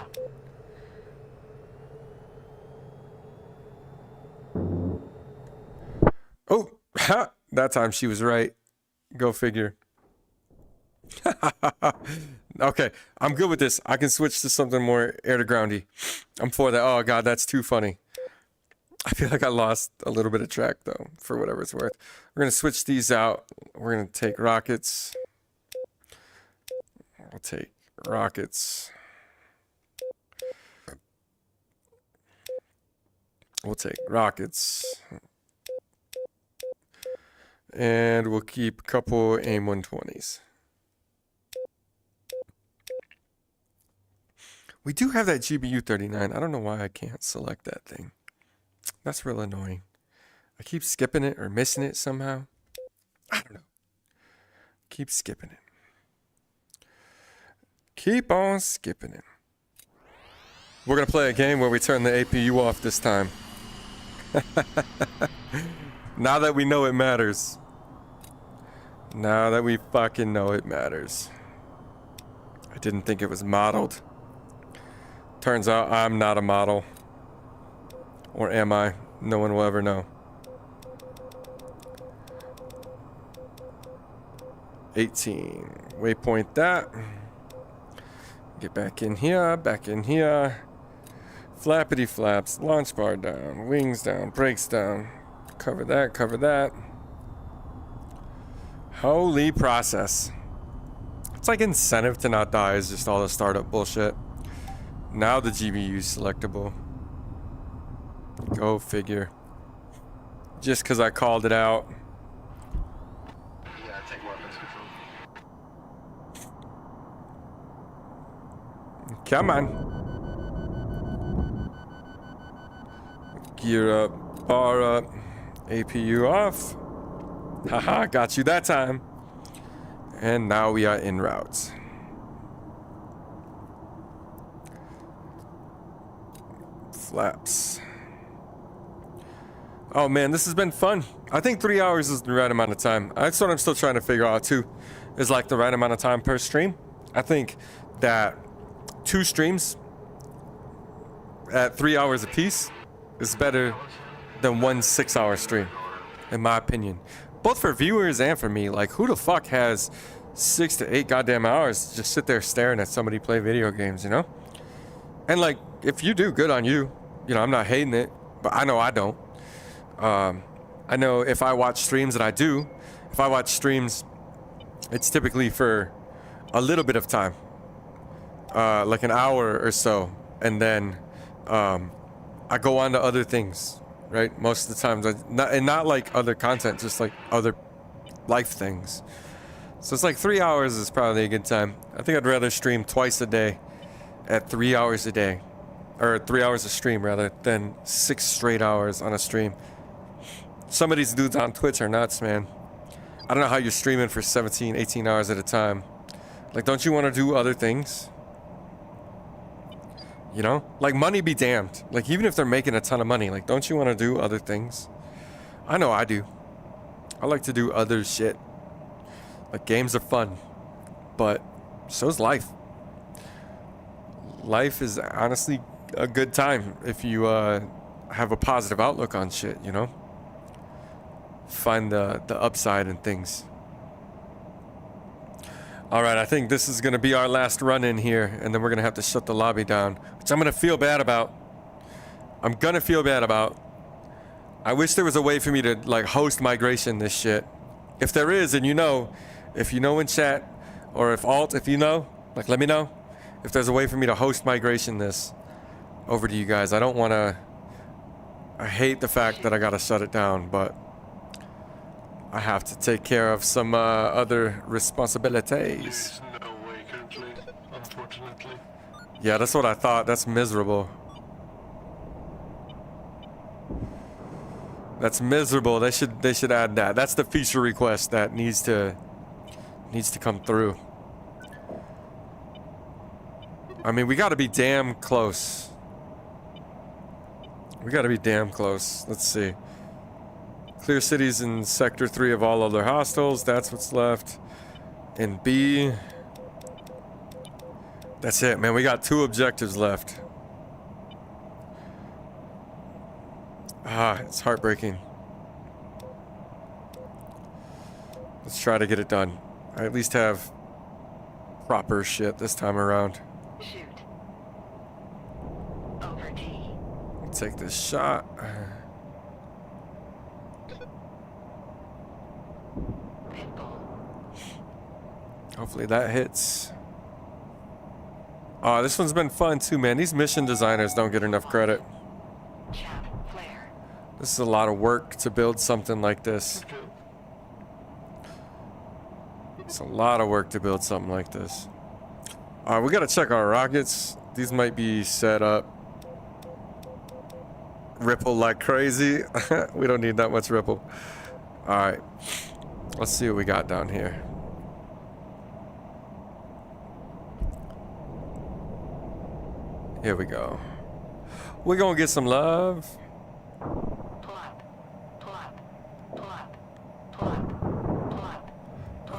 Oh, ha! That time she was right. Go figure. Okay, I'm good with this. I can switch to something more air-to-groundy. I'm for that. Oh, God, that's too funny. I feel like I lost a little bit of track, though, for whatever it's worth. We're going to switch these out. We're going to take rockets. We'll take rockets. We'll take rockets. And we'll keep a couple AIM 120s. We do have that GBU 39. I don't know why I can't select that thing. That's real annoying. I keep skipping it or missing it somehow. I don't know. Keep skipping it. Keep on skipping it. We're going to play a game where we turn the APU off this time. Now that we know it matters. Now that we fucking know it matters. I didn't think it was modeled. Turns out I'm not a model. Or am I? No one will ever know. 18. Waypoint that. Get back in here, back in here. Flappity flaps, launch bar down, wings down, brakes down. Cover that, cover that. Holy process. It's like incentive to not die is just all the startup bullshit. Now the GBU's selectable. Go figure. Just because I called it out. Yeah, take weapons control. Come on. Gear up, bar up, APU off. Haha, got you that time. And now we are en route. Flaps. Oh man, this has been fun. I think 3 hours is the right amount of time. That's what I'm still trying to figure out too. Is like the right amount of time per stream. I think that 2 streams at 3 hours apiece is better than 1 6-hour stream, in my opinion. Both for viewers and for me. Like, who the fuck has 6 to 8 goddamn hours to just sit there staring at somebody play video games, you know? And like, if you do, good on you. You know, I'm not hating it, but I know I don't. I know if I watch streams, and I do, if I watch streams, it's typically for a little bit of time, like an hour or so, and then I go on to other things, right? Most of the times, not like other content, just like other life things. So it's like 3 hours is probably a good time. I think I'd rather stream twice a day at 3 hours a day, or 3 hours a stream rather, than 6 straight hours on a stream. Some of these dudes on Twitch are nuts, man. I don't know how you're streaming for 17, 18 hours at a time. Like, don't you want to do other things? You know? Like, money be damned. Like, even if they're making a ton of money, like, don't you want to do other things? I know I do. I like to do other shit. Like, games are fun. But so's life. Life is honestly a good time if you have a positive outlook on shit, you know? Find the upside in things. All right, I think this is going to be our last run in here, and then we're going to have to shut the lobby down, which I'm going to feel bad about. I'm going to feel bad about. I wish there was a way for me to, like, host migration this shit. If there is, and you know, if you know in chat, or if you know, like, let me know. If there's a way for me to host migration this over to you guys. I don't want to... I hate the fact that I got to shut it down, but... I have to take care of some other responsibilities. There's no way currently, unfortunately. Yeah, that's what I thought. That's miserable. That's miserable. They should add that. That's the feature request that needs to come through. I mean, we got to be damn close. We got to be damn close. Let's see. Clear cities in Sector 3 of all other hostiles. That's what's left. In B. That's it, man. We got 2 objectives left. Ah, it's heartbreaking. Let's try to get it done. I at least have proper shit this time around. Shoot. Over G. Take this shot. Hopefully that hits. Oh, this one's been fun too, man. These mission designers don't get enough credit. This is a lot of work to build something like this. It's a lot of work to build something like this. We gotta check our rockets. These might be set up. Ripple like crazy. We don't need that much ripple. Alright. Let's see what we got down here. Here we go. We're gonna get some love.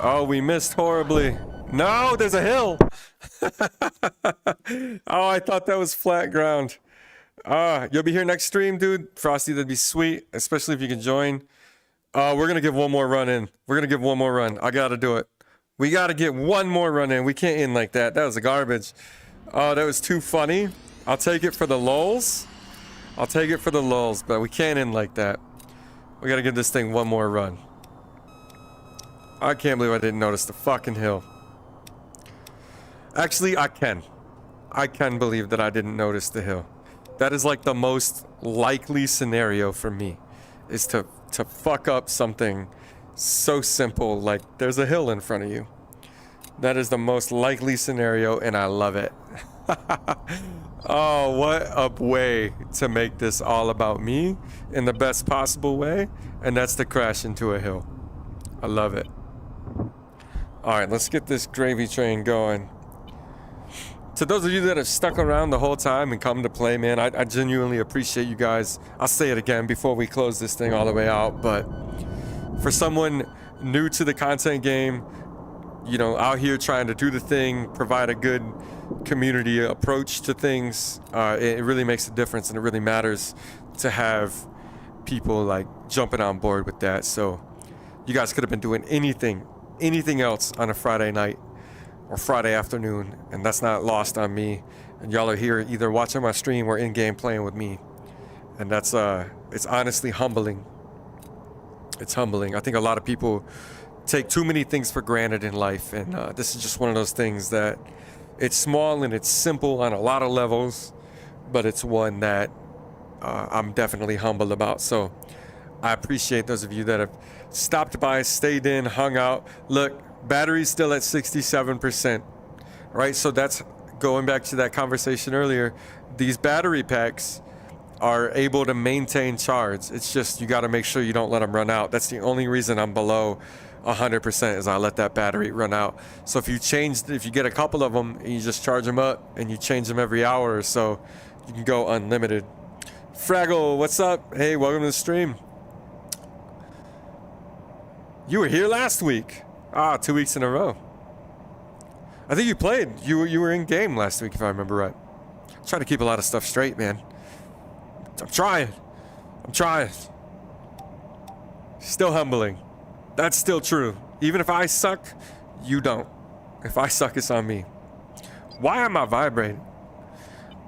Oh, we missed horribly. No, there's a hill. Oh, I thought that was flat ground. You'll be here next stream, dude. Frosty, that'd be sweet, especially if you can join. We're gonna give one more run in. We're gonna give one more run. I gotta do it. We gotta get one more run in. We can't end like that. That was a garbage. Oh, that was too funny. I'll take it for the lulz. I'll take it for the lulz, but we can't end like that. We gotta give this thing one more run. I can't believe I didn't notice the fucking hill. Actually, I can. I can believe that I didn't notice the hill. That is like the most likely scenario for me, is to fuck up something so simple like there's a hill in front of you. That is the most likely scenario, and I love it. Oh, what a way to make this all about me in the best possible way, and that's to crash into a hill. I love it. All right, let's get this gravy train going. To those of you that have stuck around the whole time and come to play, man, I genuinely appreciate you guys. I'll say it again before we close this thing all the way out, but for someone new to the content game, you know, out here trying to do the thing, provide a good community approach to things, it really makes a difference, and it really matters to have people like jumping on board with that. So you guys could have been doing anything else on a Friday night or Friday afternoon, and that's not lost on me. And y'all are here either watching my stream or in game playing with me, and that's it's honestly humbling. It's humbling. I think a lot of people take too many things for granted in life, and this is just one of those things that it's small and it's simple on a lot of levels, but it's one that I'm definitely humbled about. So I appreciate those of you that have stopped by, stayed in, hung out. Look, battery's still at 67%, right? So that's going back to that conversation earlier. These battery packs are able to maintain charge. It's just you got to make sure you don't let them run out. That's the only reason I'm below 100% is I let that battery run out. So if you get a couple of them and you just charge them up and you change them every hour or so, you can go unlimited. Fraggle, what's up? Hey, welcome to the stream. You were here last week. 2 weeks in a row. I think you played. You were in game last week, if I remember right. I'm trying to keep a lot of stuff straight, man. I'm trying. Still humbling. That's still true. Even if I suck, you don't. If I suck, it's on me. Why am I vibrating?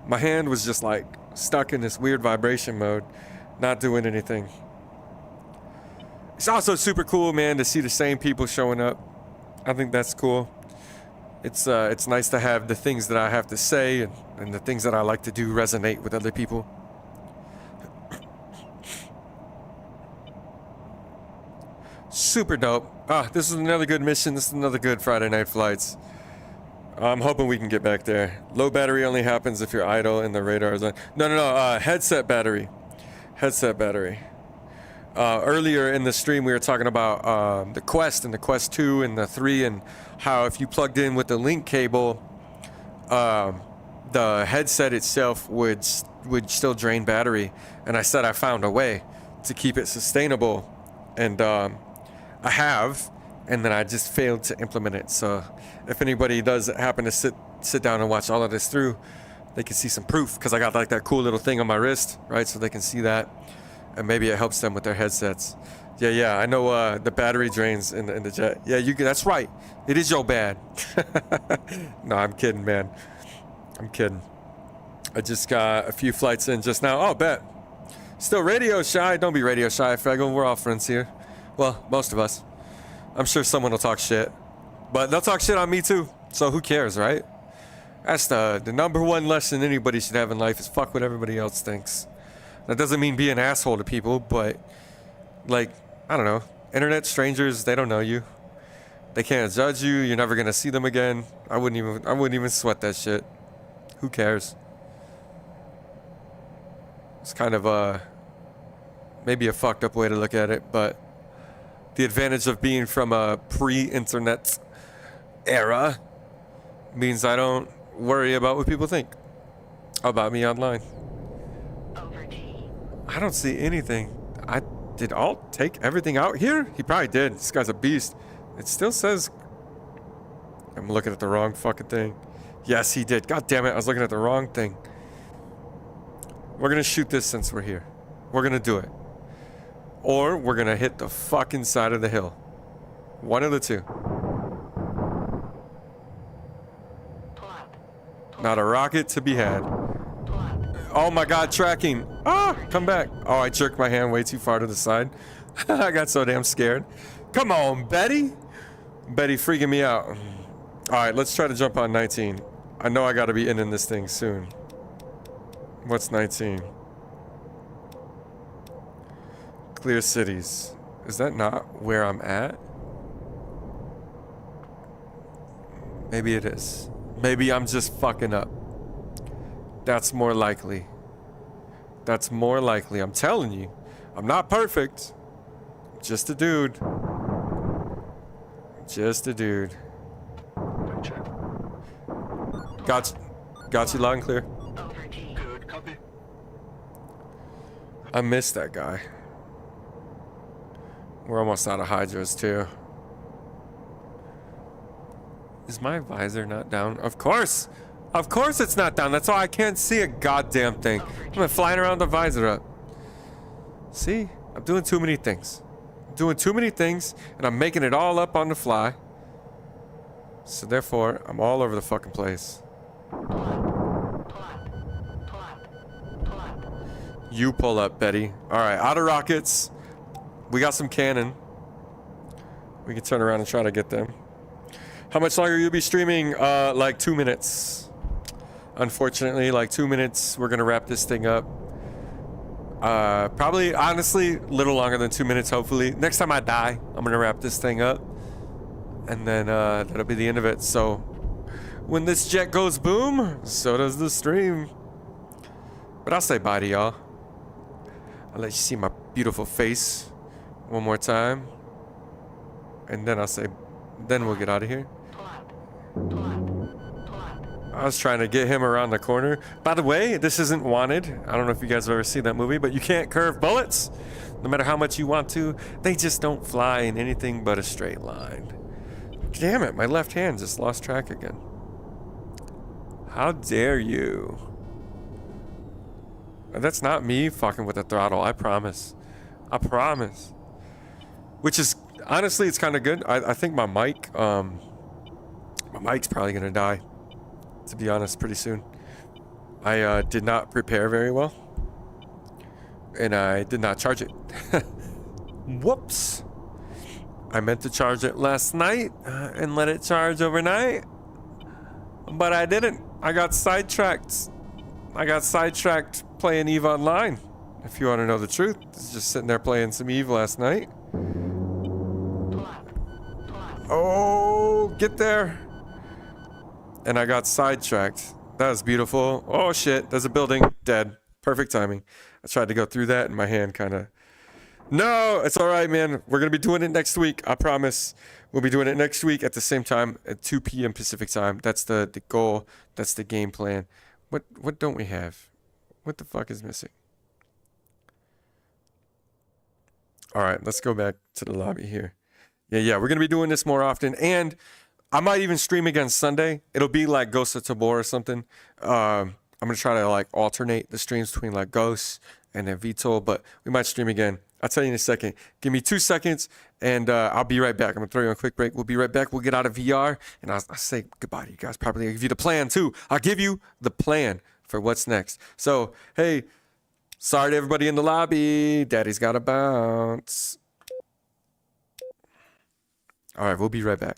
My hand was just like stuck in this weird vibration mode, not doing anything. It's also super cool, man, to see the same people showing up. I think that's cool. It's nice to have the things that I have to say and the things that I like to do resonate with other people. Super dope. This is another good mission. This is another good Friday Night Flights. I'm hoping we can get back there. Low battery only happens if you're idle and the radar is on. No. Headset battery. Earlier in the stream, we were talking about the Quest and the Quest 2 and the 3, and how if you plugged in with the link cable, the headset itself would still drain battery. And I said I found a way to keep it sustainable, and I have, and then I just failed to implement it. So if anybody does happen to sit down and watch all of this through, they can see some proof, because I got like that cool little thing on my wrist, right? So they can see that, and maybe it helps them with their headsets. Yeah, I know the battery drains in the jet. Yeah, that's right. It is your bad. No, I'm kidding, man. I'm kidding. I just got a few flights in just now. Oh, bet. Still radio shy. Don't be radio shy, Fraggle. We're all friends here. Well, most of us. I'm sure someone will talk shit. But they'll talk shit on me too. So who cares, right? That's the number one lesson anybody should have in life, is fuck what everybody else thinks. That doesn't mean be an asshole to people, but like, I don't know. Internet strangers, they don't know you. They can't judge you. You're never gonna see them again. I wouldn't even sweat that shit. Who cares? It's kind of maybe a fucked up way to look at it, but the advantage of being from a pre-internet era means I don't worry about what people think about me online. I don't see anything. Did Alt take everything out here? He probably did. This guy's a beast. It still says... I'm looking at the wrong fucking thing. Yes, he did. God damn it, I was looking at the wrong thing. We're gonna shoot this since we're here. We're gonna do it. Or we're gonna hit the fucking side of the hill. One of the two. Not a rocket to be had. Oh my God, tracking. Ah, come back. Oh, I jerked my hand way too far to the side. I got so damn scared. Come on, Betty. Betty freaking me out. All right, let's try to jump on 19. I know I got to be in this thing soon. What's 19? Clear cities. Is that not where I'm at? Maybe it is. Maybe I'm just fucking up. That's more likely. That's more likely. I'm telling you. I'm not perfect. Just a dude. Just a dude. Got you loud and clear. Good, copy. I missed that guy. We're almost out of hydras too. Is my visor not down? Of course! Of course it's not down. That's why I can't see a goddamn thing. I'm flying around the visor up. See? I'm doing too many things. I'm doing too many things, and I'm making it all up on the fly. So therefore, I'm all over the fucking place. You pull up, Betty. Alright, out of rockets. We got some cannon. We can turn around and try to get them. How much longer you'll be streaming? Like 2 minutes. Unfortunately, like 2 minutes. We're gonna wrap this thing up. Probably, honestly, a little longer than 2 minutes, hopefully. Next time I die, I'm gonna wrap this thing up. And then that'll be the end of it. So when this jet goes boom, so does the stream. But I'll say bye to y'all. I'll let you see my beautiful face one more time. And then I'll say, then we'll get out of here. I was trying to get him around the corner. By the way, this isn't Wanted. I don't know if you guys have ever seen that movie, but you can't curve bullets. No matter how much you want to, they just don't fly in anything but a straight line. Damn it, my left hand just lost track again. How dare you? That's not me fucking with the throttle, I promise. I promise. Which is, honestly, it's kind of good. I think my mic's probably gonna die, to be honest, pretty soon. I did not prepare very well, and I did not charge it. Whoops. I meant to charge it last night and let it charge overnight, but I didn't. I got sidetracked. I got sidetracked playing EVE Online. If you want to know the truth, I was just sitting there playing some EVE last night. Oh, get there. And I got sidetracked. That was beautiful. Oh shit, there's a building. Dead. Perfect timing. I tried to go through that and my hand kind of... No, it's all right, man. We're going to be doing it next week. I promise. We'll be doing it next week at the same time at 2 p.m. Pacific time. That's the goal. That's the game plan. What don't we have? What the fuck is missing? All right, let's go back to the lobby here. Yeah, we're going to be doing this more often. And I might even stream again Sunday. It'll be like Ghost of Tabor or something. I'm going to try to like alternate the streams between like Ghost and then VTOL, but we might stream again. I'll tell you in a second. Give me 2 seconds and I'll be right back. I'm going to throw you on a quick break. We'll be right back. We'll get out of VR and I'll say goodbye to you guys. Probably I'll give you the plan too. I'll give you the plan for what's next. So, hey, sorry to everybody in the lobby. Daddy's got to bounce. All right, we'll be right back.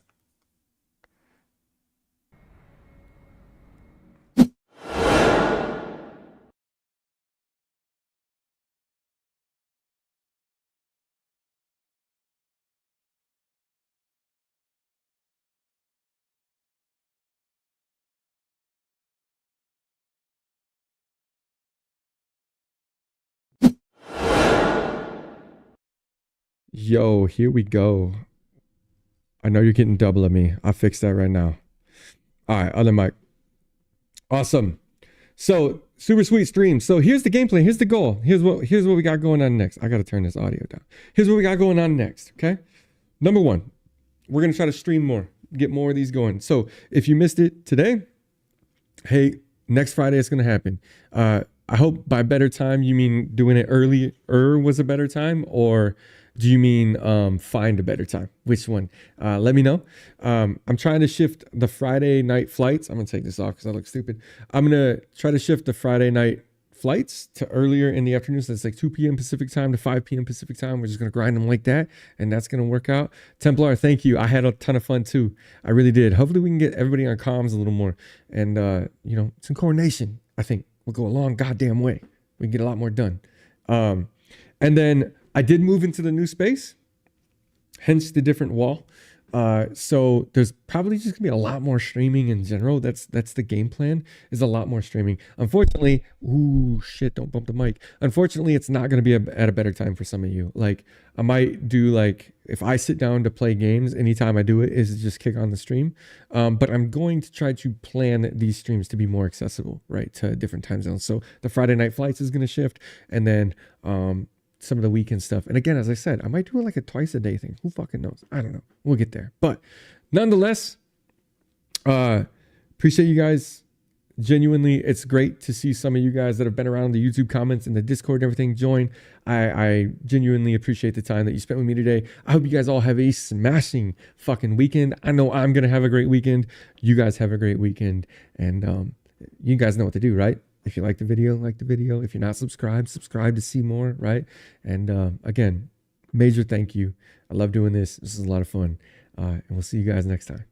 Yo, here we go. I know you're getting double of me. I'll fix that right now. All right, other mic. Awesome. So, super sweet stream. So here's the game plan. Here's the goal. Here's what we got going on next. I got to turn this audio down. Here's what we got going on next, okay? Number one, we're going to try to stream more, get more of these going. So if you missed it today, hey, next Friday it's going to happen. I hope by better time, you mean doing it earlier was a better time, or do you mean find a better time? Which one? Let me know. I'm trying to shift the Friday night flights. I'm gonna take this off because I look stupid. I'm gonna try to shift the Friday night flights to earlier in the afternoon. So it's like 2 p.m. Pacific time to 5 p.m. Pacific time. We're just gonna grind them like that, and that's gonna work out. Templar, thank you. I had a ton of fun too. I really did. Hopefully we can get everybody on comms a little more, and you know, some coordination. I think will go a long goddamn way. We can get a lot more done. And then I did move into the new space, hence the different wall. So there's probably just gonna be a lot more streaming in general. That's the game plan, is a lot more streaming. Unfortunately, ooh, shit, don't bump the mic. Unfortunately, it's not gonna be at a better time for some of you. Like I might do, like, if I sit down to play games, anytime I do it is just kick on the stream. But I'm going to try to plan these streams to be more accessible, right, to different time zones. So the Friday night flights is gonna shift, and then some of the weekend stuff. And again, as I said, I might do like a twice a day thing. Who fucking knows? I don't know. We'll get there. But nonetheless, appreciate you guys. Genuinely, it's great to see some of you guys that have been around the YouTube comments and the Discord and everything join. I genuinely appreciate the time that you spent with me today. I hope you guys all have a smashing fucking weekend. I know I'm going to have a great weekend. You guys have a great weekend. And you guys know what to do, right? If you like the video, like the video. If you're not subscribed, subscribe to see more, right? And again, major thank you. I love doing this. This is a lot of fun. And we'll see you guys next time.